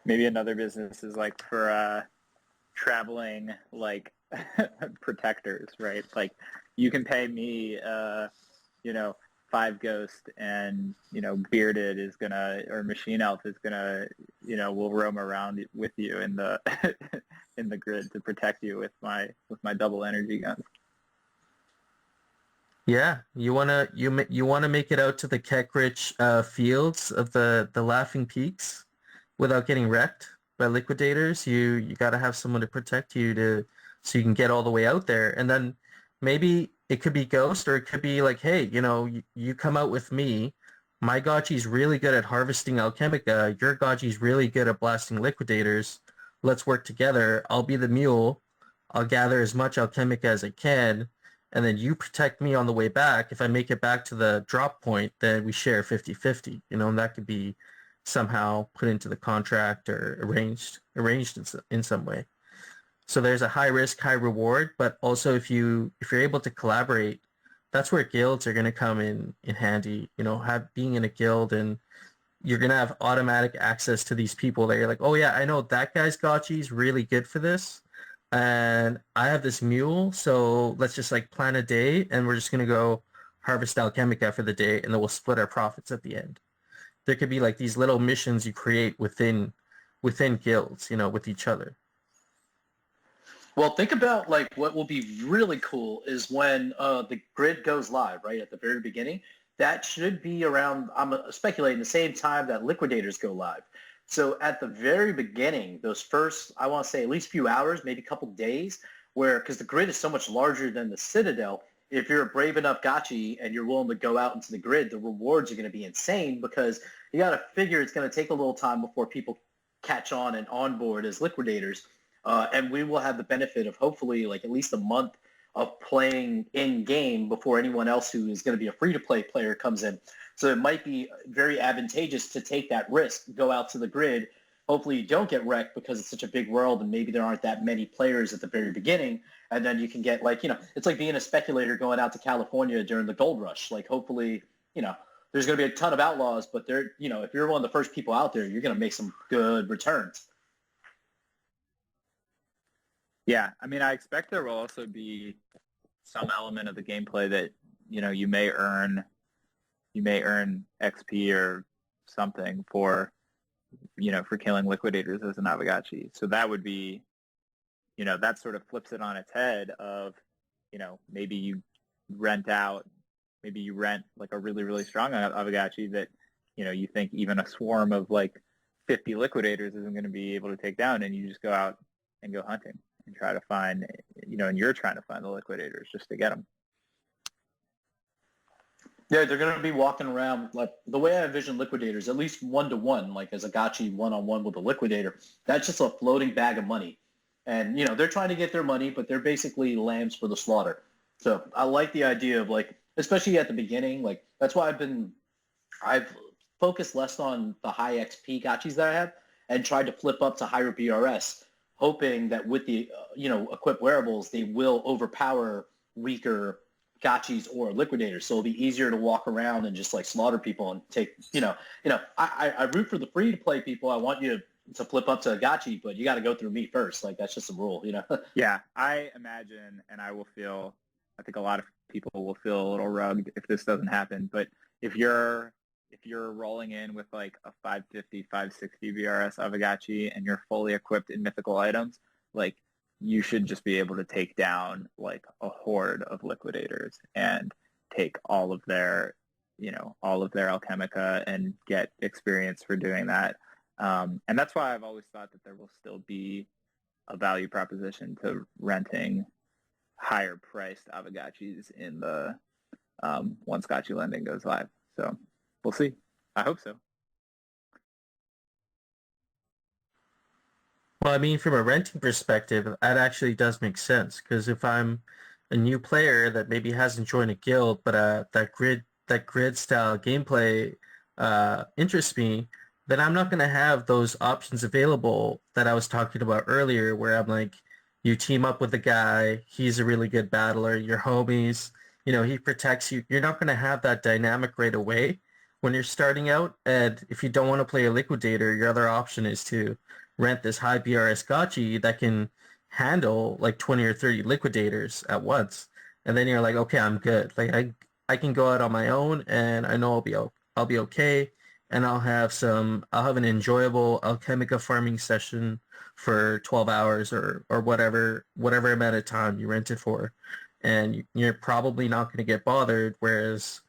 E: Maybe another business is like for traveling like protectors, right? Like you can pay me, 5 Ghost, and Bearded is gonna, or Machine Elf is gonna, will roam around with you in the in the grid to protect you with my double energy guns.
A: Yeah, you wanna make it out to the Kekrich fields of the Laughing Peaks without getting wrecked by liquidators. You got to have someone to protect you so you can get all the way out there. And then maybe it could be Ghost, or it could be like, hey, you come out with me. My Gotchi's really good at harvesting Alchemica. Your Gotchi's really good at blasting liquidators. Let's work together. I'll be the mule. I'll gather as much Alchemica as I can, and then you protect me on the way back. If I make it back to the drop point, then we share 50-50, and that could be somehow put into the contract or arranged in some way. So there's a high risk, high reward, but also if you're able to collaborate, that's where guilds are going to come in handy. Being in a guild, and you're going to have automatic access to these people that you're like, oh yeah, I know that guy's gotchi is really good for this, and I have this mule, so let's just like plan a day, and we're just going to go harvest Alchemica for the day, and then we'll split our profits at the end. There could be like these little missions you create within guilds, with each other.
B: Well, think about like what will be really cool is when the grid goes live, right at the very beginning. That should be around, I'm speculating, the same time that liquidators go live. So at the very beginning, those first, I want to say at least few hours, maybe a couple days, because the grid is so much larger than the Citadel, if you're a brave enough gotchi and you're willing to go out into the grid, the rewards are going to be insane, because you got to figure it's going to take a little time before people catch on and onboard as liquidators. And we will have the benefit of hopefully like at least a month of playing in-game before anyone else who is going to be a free-to-play player comes in. So it might be very advantageous to take that risk, go out to the grid. Hopefully you don't get wrecked because it's such a big world and maybe there aren't that many players at the very beginning. And then you can get like, it's like being a speculator going out to California during the gold rush. Like hopefully, there's going to be a ton of outlaws, but if you're one of the first people out there, you're going to make some good returns.
E: Yeah, I mean, I expect there will also be some element of the gameplay that you may earn XP or something for killing liquidators as an Aavegtochi. So that would be, that sort of flips it on its head of, maybe you rent like a really, really strong Aavegtochi that, you think even a swarm of like 50 liquidators isn't going to be able to take down, and you just go out and go hunting and try to find, and you're trying to find the liquidators just to get them.
B: Yeah, they're going to be walking around, like the way I envision liquidators, at least one-to-one, like as a gotchi one-on-one with a liquidator. That's just a floating bag of money. And, they're trying to get their money, but they're basically lambs for the slaughter. So I like the idea of like, especially at the beginning, like that's why I've focused less on the high XP gotchis that I have and tried to flip up to higher BRS, hoping that with the, equipped wearables, they will overpower weaker gotchis or liquidators, so it'll be easier to walk around and just like slaughter people and take, I root for the free to play people. I want you to flip up to a gotchi, but you got to go through me first. Like that's just a rule,
E: Yeah, I imagine, and I think a lot of people will feel a little rugged if this doesn't happen, but if you're rolling in with like a 550, 560 BRS Aavegtochi and you're fully equipped in mythical items, like you should just be able to take down like a horde of liquidators and take all of their Alchemica and get experience for doing that. And that's why I've always thought that there will still be a value proposition to renting higher priced Aavegtochis in the once Gotchi lending goes live. So we'll see. I hope so.
A: Well, I mean, from a renting perspective, that actually does make sense, because if I'm a new player that maybe hasn't joined a guild, but that grid style gameplay interests me, then I'm not going to have those options available that I was talking about earlier, where I'm like, you team up with a guy, he's a really good battler, you're homies, he protects you. You're not going to have that dynamic right away when you're starting out. And if you don't want to play a liquidator, your other option is to rent this high BRS gotchi that can handle like 20 or 30 liquidators at once. And then you're like, okay, I'm good. Like I can go out on my own, and I know I'll be okay, and I'll have an enjoyable Alchemica farming session for 12 hours or whatever amount of time you rent it for. And you're probably not going to get bothered, whereas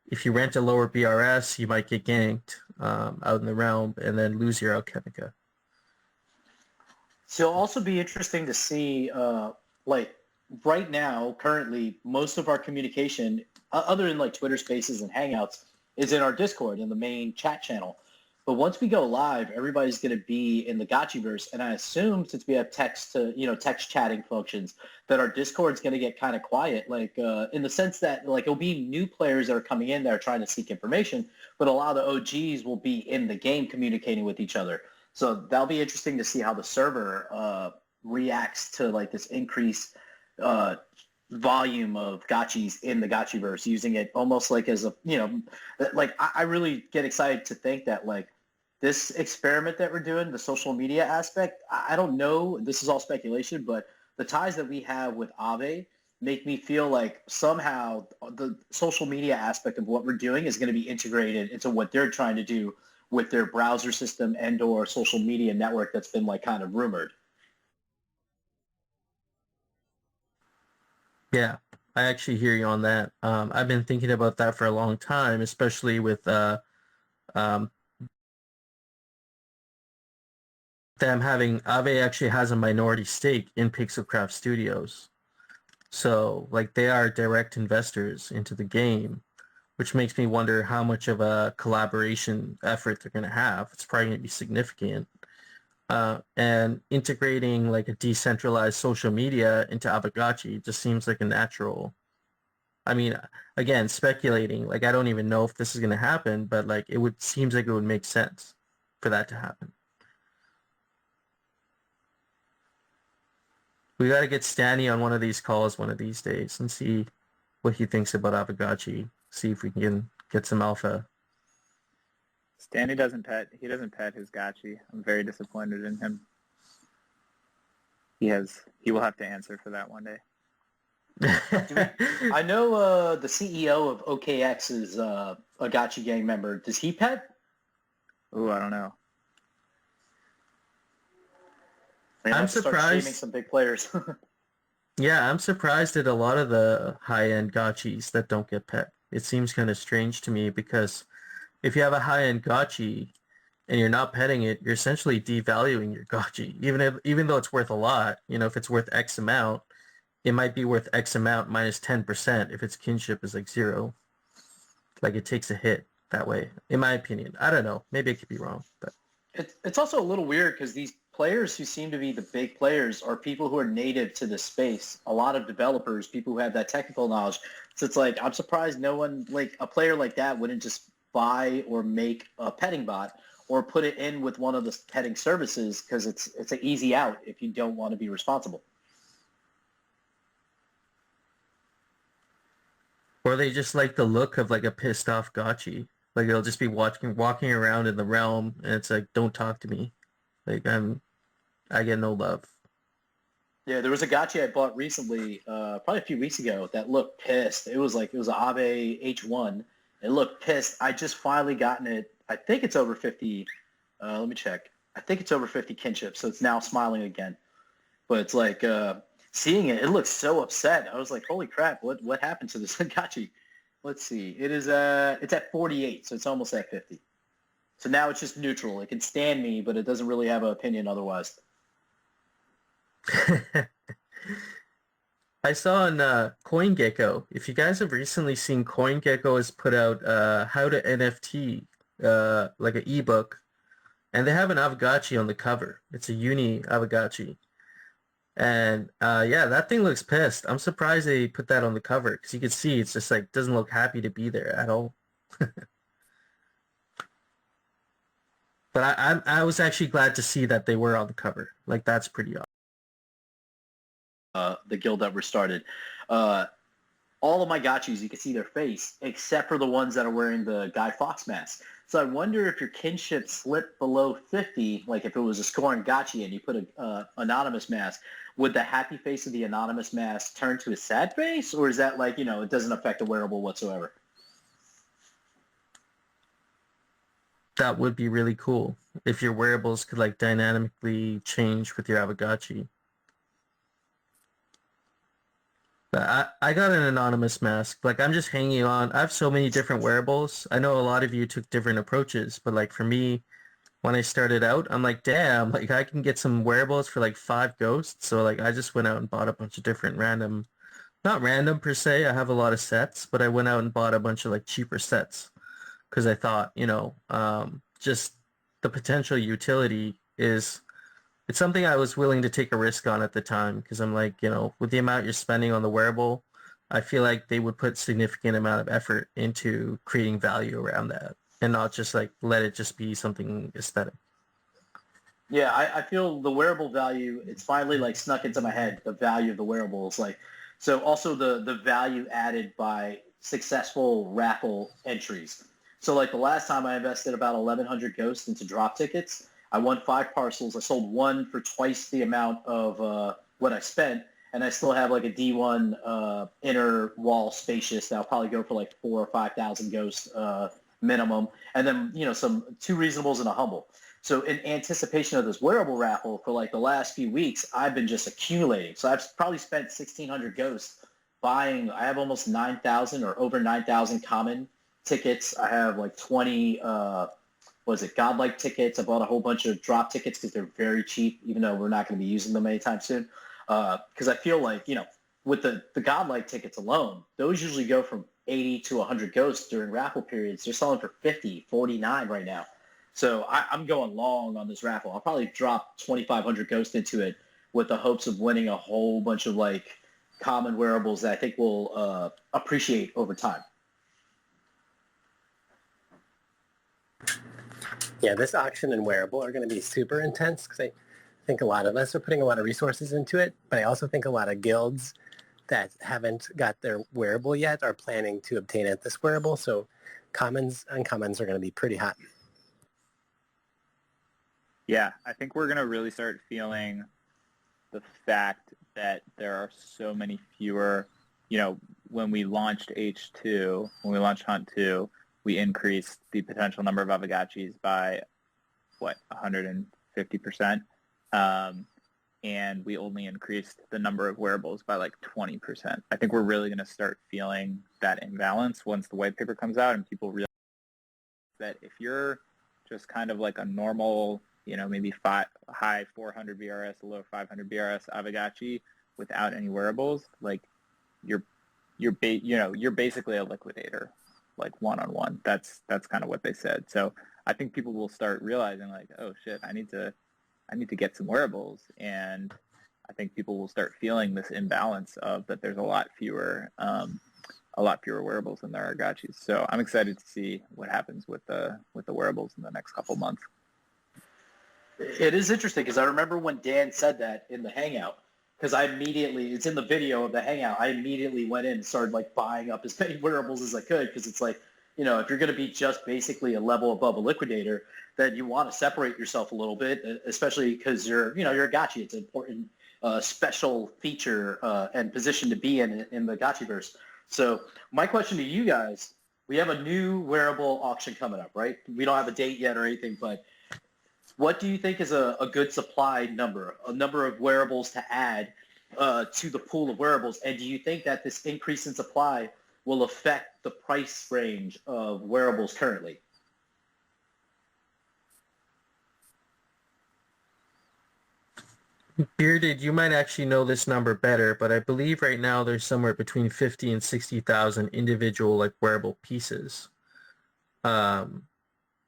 A: if you rent a lower BRS, you might get ganked out in the realm and then lose your Alchemica.
B: So it'll also be interesting to see, like right now, currently, most of our communication, other than like Twitter Spaces and Hangouts, is in our Discord, in the main chat channel. But once we go live, everybody's going to be in the Gotchiverse, and I assume since we have text chatting functions, that our Discord's going to get kind of quiet, like in the sense that like it'll be new players that are coming in that are trying to seek information, but a lot of the OGs will be in the game communicating with each other. So that'll be interesting to see how the server reacts to like this increased volume of gotchis in the Gotchiverse, using it almost like as a, like I really get excited to think that like this experiment that we're doing, the social media aspect, I don't know, this is all speculation, but the ties that we have with Aave make me feel like somehow the social media aspect of what we're doing is going to be integrated into what they're trying to do with their browser system and or social media network that's been like kind of rumored.
A: Yeah, I actually hear you on that. I've been thinking about that for a long time, especially with them having, Aave actually has a minority stake in Pixelcraft Studios. So like they are direct investors into the game, which makes me wonder how much of a collaboration effort they're going to have. It's probably going to be significant. And integrating like a decentralized social media into Aavegtochi just seems like a natural. I mean, again, speculating, like I don't even know if this is going to happen, but like seems like it would make sense for that to happen. We got to get Stanny on one of these calls one of these days and see what he thinks about Aavegtochi. See if we can get some alpha.
E: Stanley doesn't pet his Gotchi. I'm very disappointed in him. He will have to answer for that one day.
B: I know the CEO of OKX is a Gotchi gang member. Does he pet?
E: Ooh, I don't know.
A: I'm surprised.
B: Shaming some big players.
A: Yeah, I'm surprised at a lot of the high-end gotchis that don't get pet. It seems kind of strange to me, because if you have a high-end gotchi and you're not petting it, you're essentially devaluing your gotchi. Even though it's worth a lot, if it's worth X amount, it might be worth X amount minus 10% if its kinship is like 0. Like it takes a hit that way, in my opinion. I don't know. Maybe I could be wrong, but
B: it's also a little weird because these players who seem to be the big players are people who are native to the space. A lot of developers, people who have that technical knowledge. So it's like, I'm surprised no one, like a player like that wouldn't just buy or make a petting bot or put it in with one of the petting services, because it's an easy out if you don't want to be responsible.
A: Or they just like the look of like a pissed off Gotchi. Like they'll just be walking around in the realm, and it's like, don't talk to me. Like I get no love.
B: Yeah, there was a Gotchi I bought recently, probably a few weeks ago, that looked pissed. It was an Aavegtochi. It looked pissed. I just finally gotten it. I think it's over 50. Let me check. I think it's over 50 kinship, so it's now smiling again. But it's like seeing it, it looks so upset. I was like, holy crap, what happened to this Gotchi? Let's see. It's at 48, so it's almost at 50. So now it's just neutral. It can stand me, but it doesn't really have an opinion otherwise.
A: I saw on CoinGecko, if you guys have recently seen, CoinGecko has put out how to NFT, like an ebook, and they have an Aavegtochi on the cover. It's a uni Aavegtochi. And yeah, that thing looks pissed. I'm surprised they put that on the cover because you can see it's just like doesn't look happy to be there at all. But I was actually glad to see that they were on the cover. Like that's pretty awesome.
B: The guild that were started. All of my gotchis, you can see their face, except for the ones that are wearing the Guy Fawkes mask. So I wonder if your kinship slipped below 50, like if it was a scoring gotchi and you put a anonymous mask, would the happy face of the anonymous mask turn to a sad face? Or is that like, it doesn't affect a wearable whatsoever?
A: That would be really cool if your wearables could like dynamically change with your Aavegtochi. I got an anonymous mask. Like I'm just hanging on. I have so many different wearables. I know a lot of you took different approaches, but like for me, when I started out, I'm like, damn, like I can get some wearables for like 5 ghosts. So like I just went out and bought a bunch of different random, not random per se. I have a lot of sets, but I went out and bought a bunch of like cheaper sets because I thought, just the potential utility is it's something I was willing to take a risk on at the time because I'm like, with the amount you're spending on the wearable, I feel like they would put significant amount of effort into creating value around that and not just like let it just be something aesthetic.
B: Yeah, I feel the wearable value, it's finally like snuck into my head, the value of the wearables. Like, so also the value added by successful raffle entries. So like the last time I invested about 1,100 ghosts into drop tickets, I won 5 parcels. I sold one for twice the amount of what I spent, and I still have like a D1 inner wall spacious that'll probably go for like 4,000 or 5,000 ghosts minimum, and then some 2 reasonables and a humble. So in anticipation of this wearable raffle for like the last few weeks, I've been just accumulating. So I've probably spent 1,600 ghosts buying. I have almost 9,000 or over 9,000 common tickets. I have like 20. Godlike tickets. I bought a whole bunch of drop tickets because they're very cheap, even though we're not going to be using them anytime soon. Because I feel like, with the Godlike tickets alone, those usually go from 80 to 100 ghosts during raffle periods. They're selling for 50, 49 right now. So I'm going long on this raffle. I'll probably drop 2,500 ghosts into it with the hopes of winning a whole bunch of like common wearables that I think will appreciate over time.
D: Yeah, this auction and wearable are going to be super intense because I think a lot of us are putting a lot of resources into it, but I also think a lot of guilds that haven't got their wearable yet are planning to obtain it this wearable. So commons and uncommons are going to be pretty hot.
E: Yeah, I think we're going to really start feeling the fact that there are so many fewer, when we launched H2, when we launched Hunt 2, we increased the potential number of Aavegtochis by, 150%. And we only increased the number of wearables by like 20%. I think we're really going to start feeling that imbalance once the white paper comes out and people realize that if you're just kind of like a normal, maybe high 400 BRS, low 500 BRS Aavegtochi without any wearables, like you're basically a liquidator, like one-on-one. That's kind of what they said. So I think people will start realizing like, oh shit, I need to get some wearables, and I think people will start feeling this imbalance of that there's a lot fewer wearables than there are gotchis. So I'm excited to see what happens with the wearables in the next couple months.
B: It is interesting because I remember when Dan said that in the Hangout, because I immediately, it's in the video of the hangout, I immediately went in and started like buying up as many wearables as I could, because it's like, you know, if you're going to be just basically a level above a liquidator, then you want to separate yourself a little bit, especially because you're, you know, you're a Gotchi. It's an important special feature and position to be in the Gotchiverse. So my question to you guys, we have a new wearable auction coming up, right? We don't have a date yet or anything, but what do you think is a good supply number, a number of wearables to add to the pool of wearables? And do you think that this increase in supply will affect the price range of wearables currently?
A: Bearded, you might actually know this number better, but I believe right now there's somewhere between 50 and 60,000 individual like wearable pieces. Um,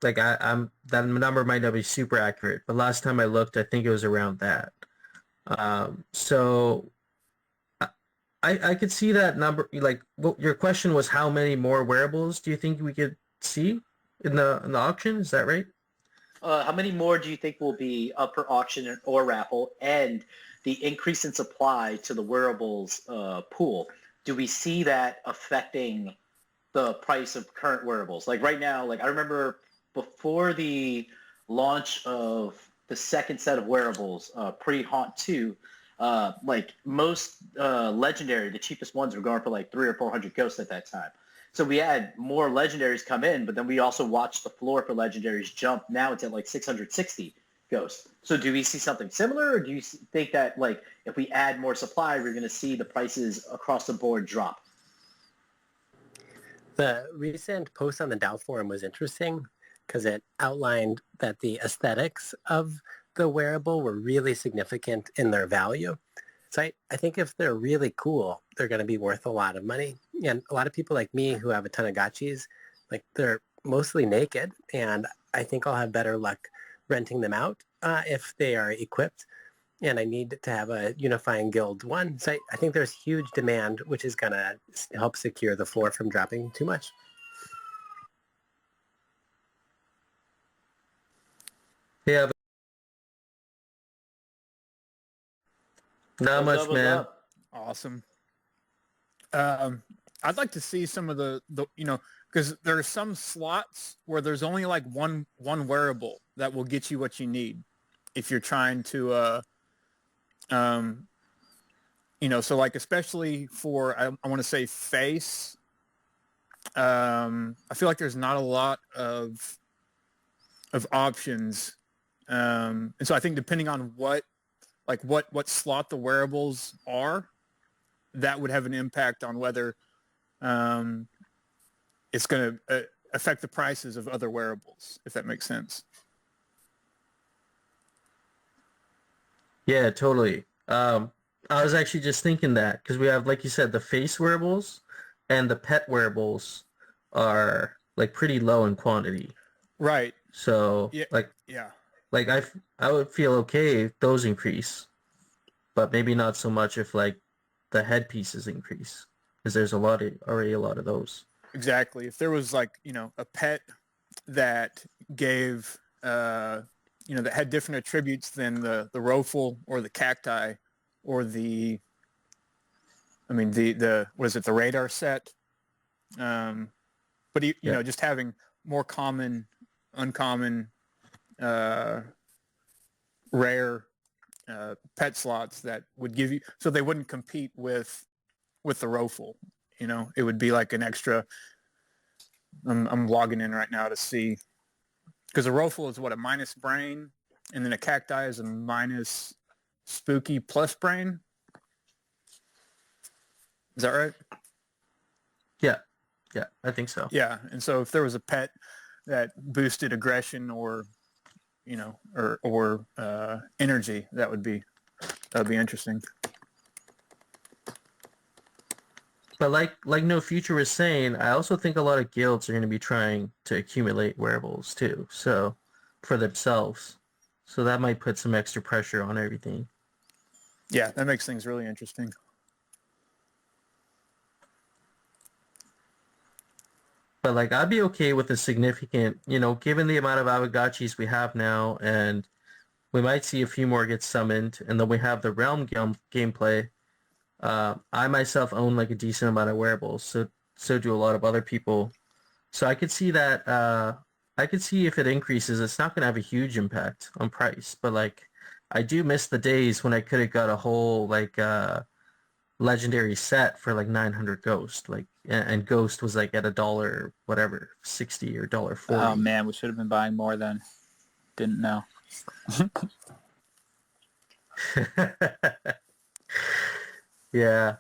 A: like I'm that number might not be super accurate, but last time I looked, I think it was around that. So I could see that number. Like, what your question was, how many more wearables do you think we could see in the auction? Is that right?
B: How many more do you think will be up for auction or raffle? And the increase in supply to the wearables pool, do we see that affecting the price of current wearables? Like right now, like I remember before the launch of the second set of wearables, pre-Haunt 2, like most legendary, the cheapest ones were going for like 300 or 400 ghosts at that time. So we had more legendaries come in, but then we also watched the floor for legendaries jump. Now it's at like 660 ghosts. So do we see something similar, or do you think that like if we add more supply, we're going to see the prices across the board drop?
D: The recent post on the DAO forum was interesting because it outlined that the aesthetics of the wearable were really significant in their value. So I think if they're really cool, they're going to be worth a lot of money. And a lot of people like me who have a ton of gotchis, like they're mostly naked, and I think I'll have better luck renting them out if they are equipped. And I need to have a unifying guild one. So I think there's huge demand, which is going to help secure the floor from dropping too much.
A: Yeah, not
B: What's
A: much,
B: up, what's
A: man.
B: up?
F: Awesome. I'd like to see some of the because there are some slots where there's only like one wearable that will get you what you need if you're trying to so like especially for I want to say face. I feel like there's not a lot of options, and so I think depending on what slot the wearables are, that would have an impact on whether it's going to affect the prices of other wearables, if that makes sense.
A: Yeah, totally. I was actually just thinking that because we have, like you said, the face wearables and the pet wearables are like pretty low in quantity.
F: Right.
A: So
F: Yeah.
A: like
F: Yeah.
A: like I would feel okay if those increase, but maybe not so much if like the headpieces increase, because there's already a lot of those.
F: Exactly. If there was like, a pet that gave, that had different attributes than the rofel or the cacti or the was it the radar set? But just having more common, uncommon, rare pet slots that would give you, so they wouldn't compete with the rofel. It would be like an extra. I'm logging in right now to see, because a rofel is what, a minus brain, and then a cacti is a minus spooky plus brain. Is that right?
A: Yeah, I think so.
F: Yeah, and so if there was a pet that boosted aggression or energy, that would be interesting.
A: But like No Future was saying, I also think a lot of guilds are going to be trying to accumulate wearables too, so for themselves. So that might put some extra pressure on everything.
F: Yeah, that makes things really interesting.
A: But like I'd be okay with a significant, given the amount of Aavegtochis we have now, and we might see a few more get summoned, and then we have the realm gameplay. I myself own like a decent amount of wearables, so do a lot of other people. So I could see that. I could see if it increases, it's not going to have a huge impact on price. But like, I do miss the days when I could have got a whole like legendary set for like 900 ghost. Like, and ghost was like at $1 whatever 60 or $1.40.
E: Oh man, we should have been buying more then. Didn't know.
A: Yeah.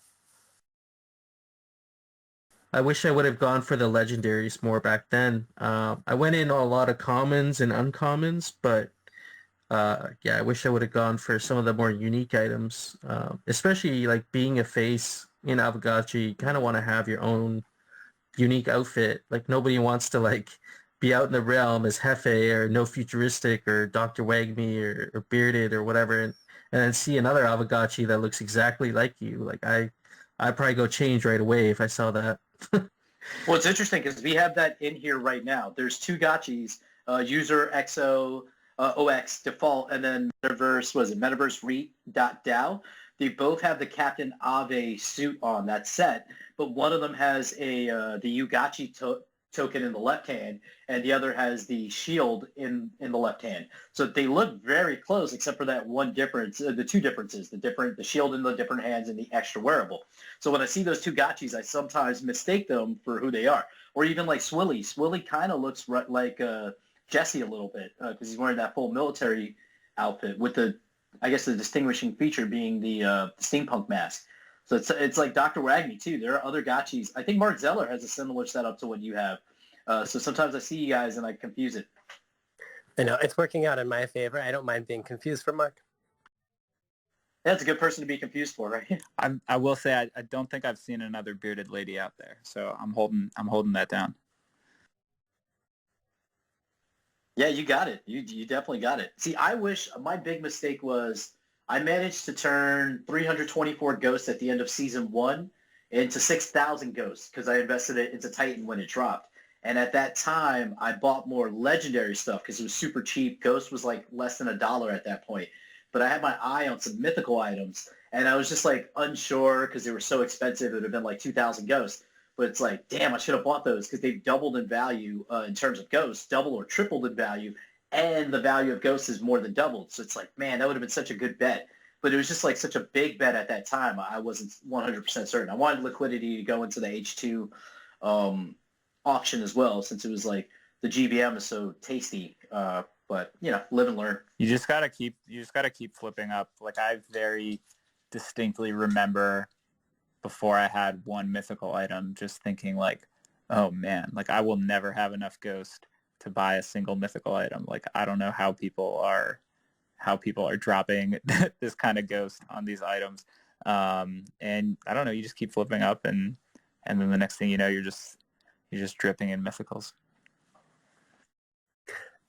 A: I wish I would have gone for the legendaries more back then. I went in on a lot of commons and uncommons, but yeah, I wish I would have gone for some of the more unique items. Especially like being a face in Aavegtochi, you kind of want to have your own unique outfit. Like nobody wants to like be out in the realm as Hefe or No Futuristic or Dr. Wagme or Bearded or whatever, and then see another Aavegtochi that looks exactly like you. Like I'd probably go change right away if I saw that.
B: Well, it's interesting because we have that in here right now. There's two gotchis, user XO OX default, and then Metaverse Re.DAO. They both have the Captain Ave suit on that set, but one of them has the Ugotchi token in the left hand, and the other has the shield in the left hand. So they look very close, except for that one difference, the two differences, the shield in the different hands and the extra wearable. So when I see those two gotchis, I sometimes mistake them for who they are. Or even like Swilly. Swilly kind of looks like Jesse a little bit because he's wearing that full military outfit with the distinguishing feature being the steampunk mask. So it's like Dr. Wagme too. There are other gotchis. I think Mark Zeller has a similar setup to what you have. So sometimes I see you guys and I confuse it.
D: I know it's working out in my favor. I don't mind being confused for Mark.
B: That's a good person to be confused for, right?
E: I will say I don't think I've seen another bearded lady out there, so I'm holding that down.
B: Yeah, you got it. You definitely got it. See, I wish my big mistake was I managed to turn 324 ghosts at the end of season 1 into 6,000 ghosts because I invested it into Titan when it dropped. And at that time, I bought more legendary stuff because it was super cheap. Ghost was like less than $1 at that point. But I had my eye on some mythical items, and I was just like unsure because they were so expensive. It would have been like 2,000 ghosts. But it's like, damn, I should have bought those because they've doubled in value in terms of ghosts, doubled or tripled in value, and the value of ghosts is more than doubled. So it's like, man, that would have been such a good bet. But it was just like such a big bet at that time. I wasn't 100% certain. I wanted liquidity to go into the H2 auction as well, since it was like the GBM is so tasty. But live and learn.
E: You just gotta keep flipping up. Like I very distinctly remember before I had one mythical item, just thinking like, oh man, like I will never have enough ghost to buy a single mythical item. Like I don't know how people are dropping this kind of ghost on these items. And I don't know, you just keep flipping up and then the next thing you know, you're just dripping in mythicals.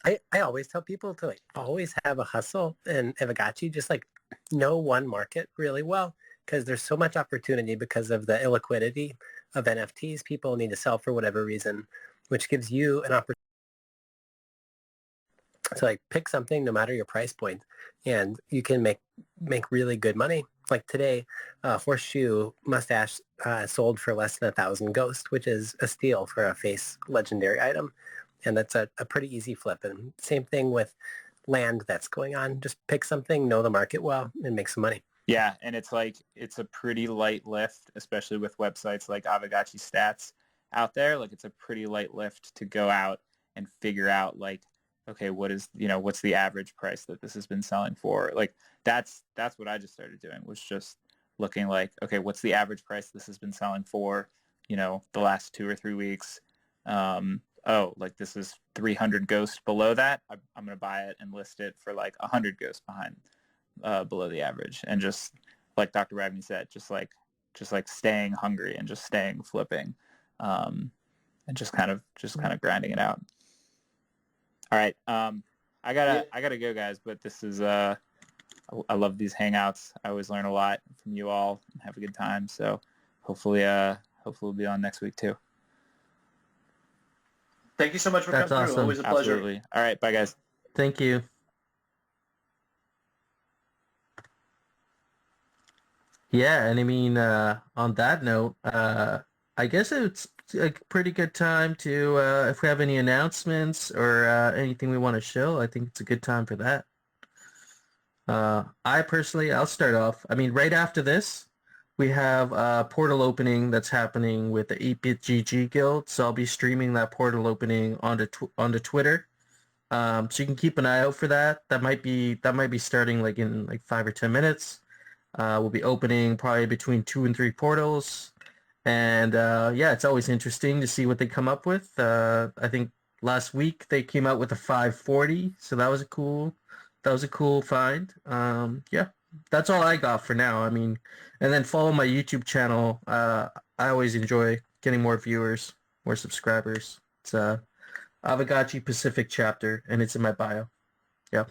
D: I always tell people to like always have a hustle and Aavegtochi, just like know one market really well because there's so much opportunity because of the illiquidity of NFTs. People need to sell for whatever reason, which gives you an opportunity to like pick something no matter your price point, and you can make really good money. Like today, Horseshoe Mustache sold for less than 1,000 ghost, which is a steal for a face legendary item. And that's a pretty easy flip. And same thing with land that's going on. Just pick something, know the market well, and make some money.
E: Yeah, and it's a pretty light lift, especially with websites like Aavegtochi Stats out there. Like it's a pretty light lift to go out and figure out like, okay, what's the average price that this has been selling for? Like that's what I just started doing, was just looking like, okay, what's the average price this has been selling for, the last 2 or 3 weeks. Oh, like this is 300 ghosts below that. I'm going to buy it and list it for like 100 ghosts behind below the average. And just like Dr. Wagme said, just like staying hungry and just staying flipping and just kind of grinding it out. All right. I gotta go, guys, but this is I love these hangouts. I always learn a lot from you all and have a good time. So hopefully we'll be on next week too.
B: Thank you so much for
A: That's
B: coming through.
A: awesome.
B: Always a pleasure.
E: Absolutely. All right. Bye, guys.
A: Thank you. Yeah, and I mean, on that note, I guess it's a pretty good time to, if we have any announcements or anything we want to show, I think it's a good time for that. I personally, I'll start off. I mean, right after this, we have a portal opening that's happening with the 8-Bit GG Guild, so I'll be streaming that portal opening onto Twitter. So you can keep an eye out for that. That might be starting like in like 5 or 10 minutes. We'll be opening probably between 2 and 3 portals. And yeah, it's always interesting to see what they come up with. I think last week they came out with a 540, so that was a cool find. Yeah, that's all I got for now. I mean, and then follow my YouTube channel. I always enjoy getting more viewers, more subscribers. It's Aavegtochi Pacific chapter, and it's in my bio. Yeah.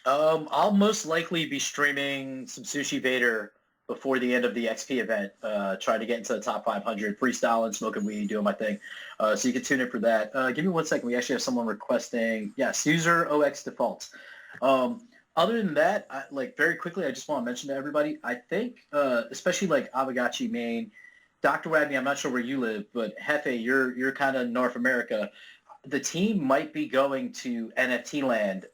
B: I'll most likely be streaming some Sushi Vader before the end of the XP event, trying to get into the top 500, freestyling, smoking weed, doing my thing. So you can tune in for that. Give me 1 second. We actually have someone requesting, yes, user OX defaults. Other than that, like very quickly, I just want to mention to everybody, I think, especially like Aavegtochi main, Dr. Wagner, I'm not sure where you live, but Hefe, you're kind of North America. The team might be going to NFT land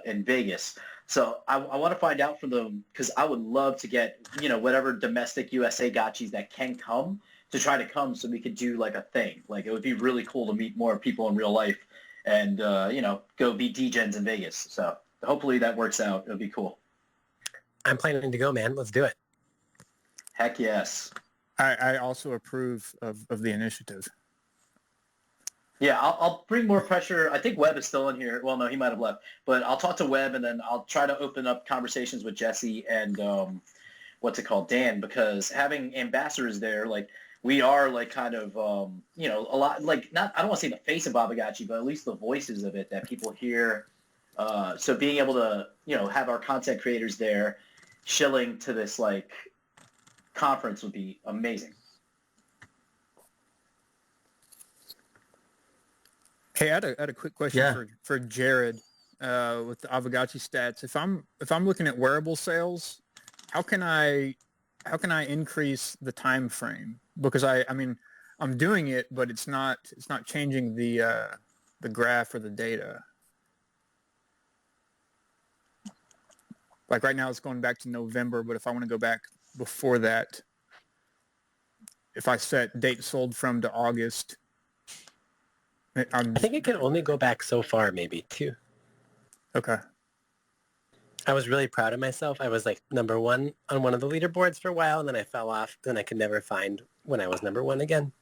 B: in Vegas. So I want to find out from them because I would love to get, whatever domestic USA gotchis that can come to try to come so we could do like a thing. Like it would be really cool to meet more people in real life and, go be DJs in Vegas. So hopefully that works out. It'll be cool.
D: I'm planning to go, man. Let's do it.
B: Heck yes.
F: I also approve of the initiative.
B: Yeah, I'll bring more pressure. I think Webb is still in here. Well, no, he might have left. But I'll talk to Webb, and then I'll try to open up conversations with Jesse and Dan, because having ambassadors there, like we are like kind of a lot like not I don't want to say the face of Aavegtochi, but at least the voices of it that people hear. So being able to have our content creators there, shilling to this like conference would be amazing.
F: Hey, I had a quick question
A: Yeah.
F: for Jared with the Aavegtochi stats. If I'm looking at wearable sales, how can I increase the time frame? Because I mean I'm doing it, but it's not changing the graph or the data. Like right now it's going back to November, but if I want to go back before that, if I set date sold from to August,
D: I think it can only go back so far, maybe, too.
F: Okay.
D: I was really proud of myself. I was like number 1 on one of the leaderboards for a while, and then I fell off. Then I could never find when I was number 1 again.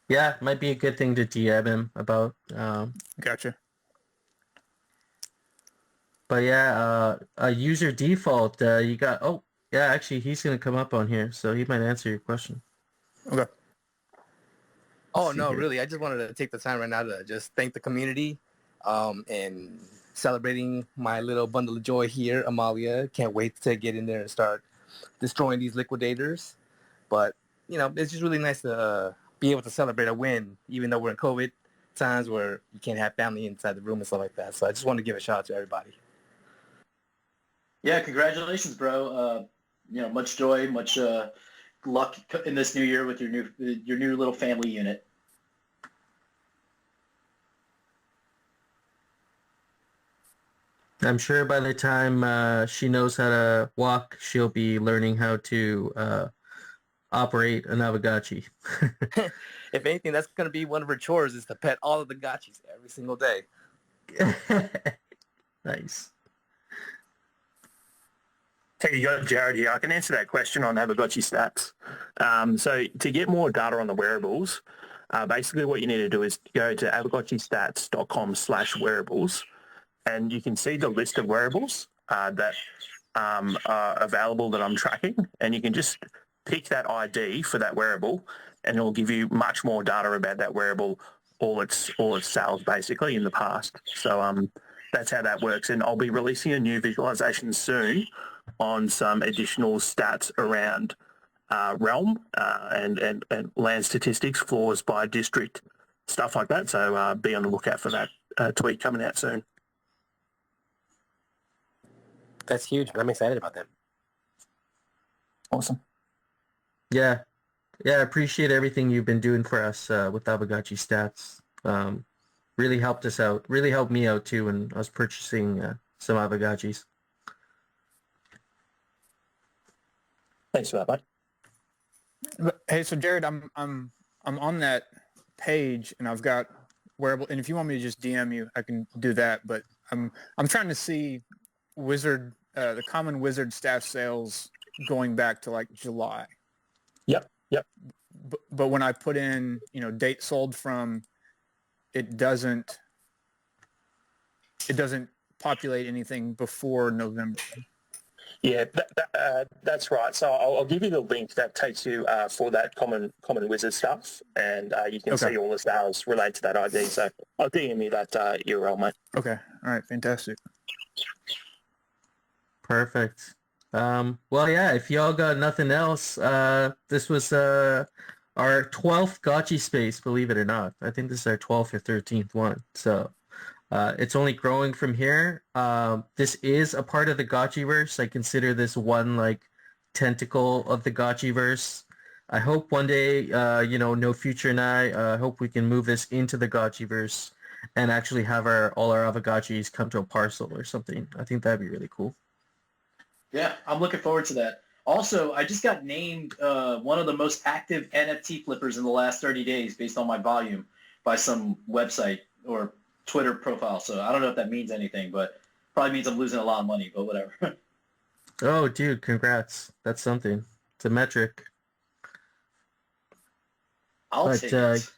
A: Yeah, it might be a good thing to DM him about.
F: Gotcha.
A: But yeah, a user default, you got, oh, yeah, actually, he's going to come up on here, so he might answer your question.
F: Okay.
G: Oh,
A: See
G: no,
A: here.
G: really. I just wanted to take the time right now to just thank the community and celebrating my little bundle of joy here, Amalia. Can't wait to get in there and start destroying these liquidators. But, it's just really nice to be able to celebrate a win, even though we're in COVID times where you can't have family inside the room and stuff like that. So I just want to give a shout out to everybody.
B: Yeah, congratulations, bro. Much joy, much luck in this new year with your new little family unit.
A: I'm sure by the time she knows how to walk, she'll be learning how to operate an Aavegtochi.
G: If anything, that's going to be one of her chores is to pet all of the gotchis every single day.
A: Nice.
H: Hey, you got Jared here. I can answer that question on Aavegtochi stats. So to get more data on the wearables, basically what you need to do is go to aavegtochistats.com/wearables, and you can see the list of wearables that are available that I'm tracking, and you can just pick that ID for that wearable, and it'll give you much more data about that wearable, all its sales basically in the past. So that's how that works, and I'll be releasing a new visualization soon on some additional stats around realm and land statistics, floors by district, stuff like that. So be on the lookout for that tweet coming out soon.
D: That's huge. I'm excited about that.
H: Awesome.
A: Yeah. Yeah, I appreciate everything you've been doing for us with Aavegtochi stats. Really helped us out. Really helped me out too when I was purchasing some Aavegtochis.
H: Thanks for that, mate.
F: But, hey, so Jared, I'm on that page and I've got wearable. And if you want me to just DM you, I can do that. But I'm trying to see the common wizard staff sales going back to like July.
H: Yep.
F: But when I put in, date sold from, it doesn't populate anything before November.
H: Yeah, that's right. So I'll give you the link that takes you for that common wizard stuff, and you can see all the sales related to that ID. So I'll DM you that URL, mate.
F: Okay. All right. Fantastic.
A: Perfect. Well, yeah, if y'all got nothing else, this was our 12th GotchiSpace, believe it or not. I think this is our 12th or 13th one. So it's only growing from here. This is a part of the Gotchiverse. I consider this one like tentacle of the Gotchiverse. I hope one day, No Future and I hope we can move this into the Gotchiverse and actually have all our Aavegtochis come to a parcel or something. I think that'd be really cool.
B: Yeah, I'm looking forward to that. Also, I just got named one of the most active NFT flippers in the last 30 days based on my volume by some website or Twitter profile. So I don't know if that means anything, but probably means I'm losing a lot of money, but whatever.
A: Oh, dude, congrats. That's something. It's a metric.
B: I'll take it.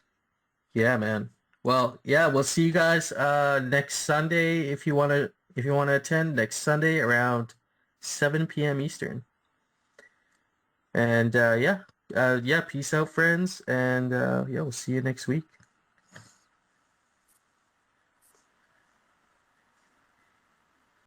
A: Yeah, man. Well, yeah, we'll see you guys next Sunday if you want to attend next Sunday around 7 p.m. Eastern. And yeah, peace out, friends, and yeah, we'll see you next week.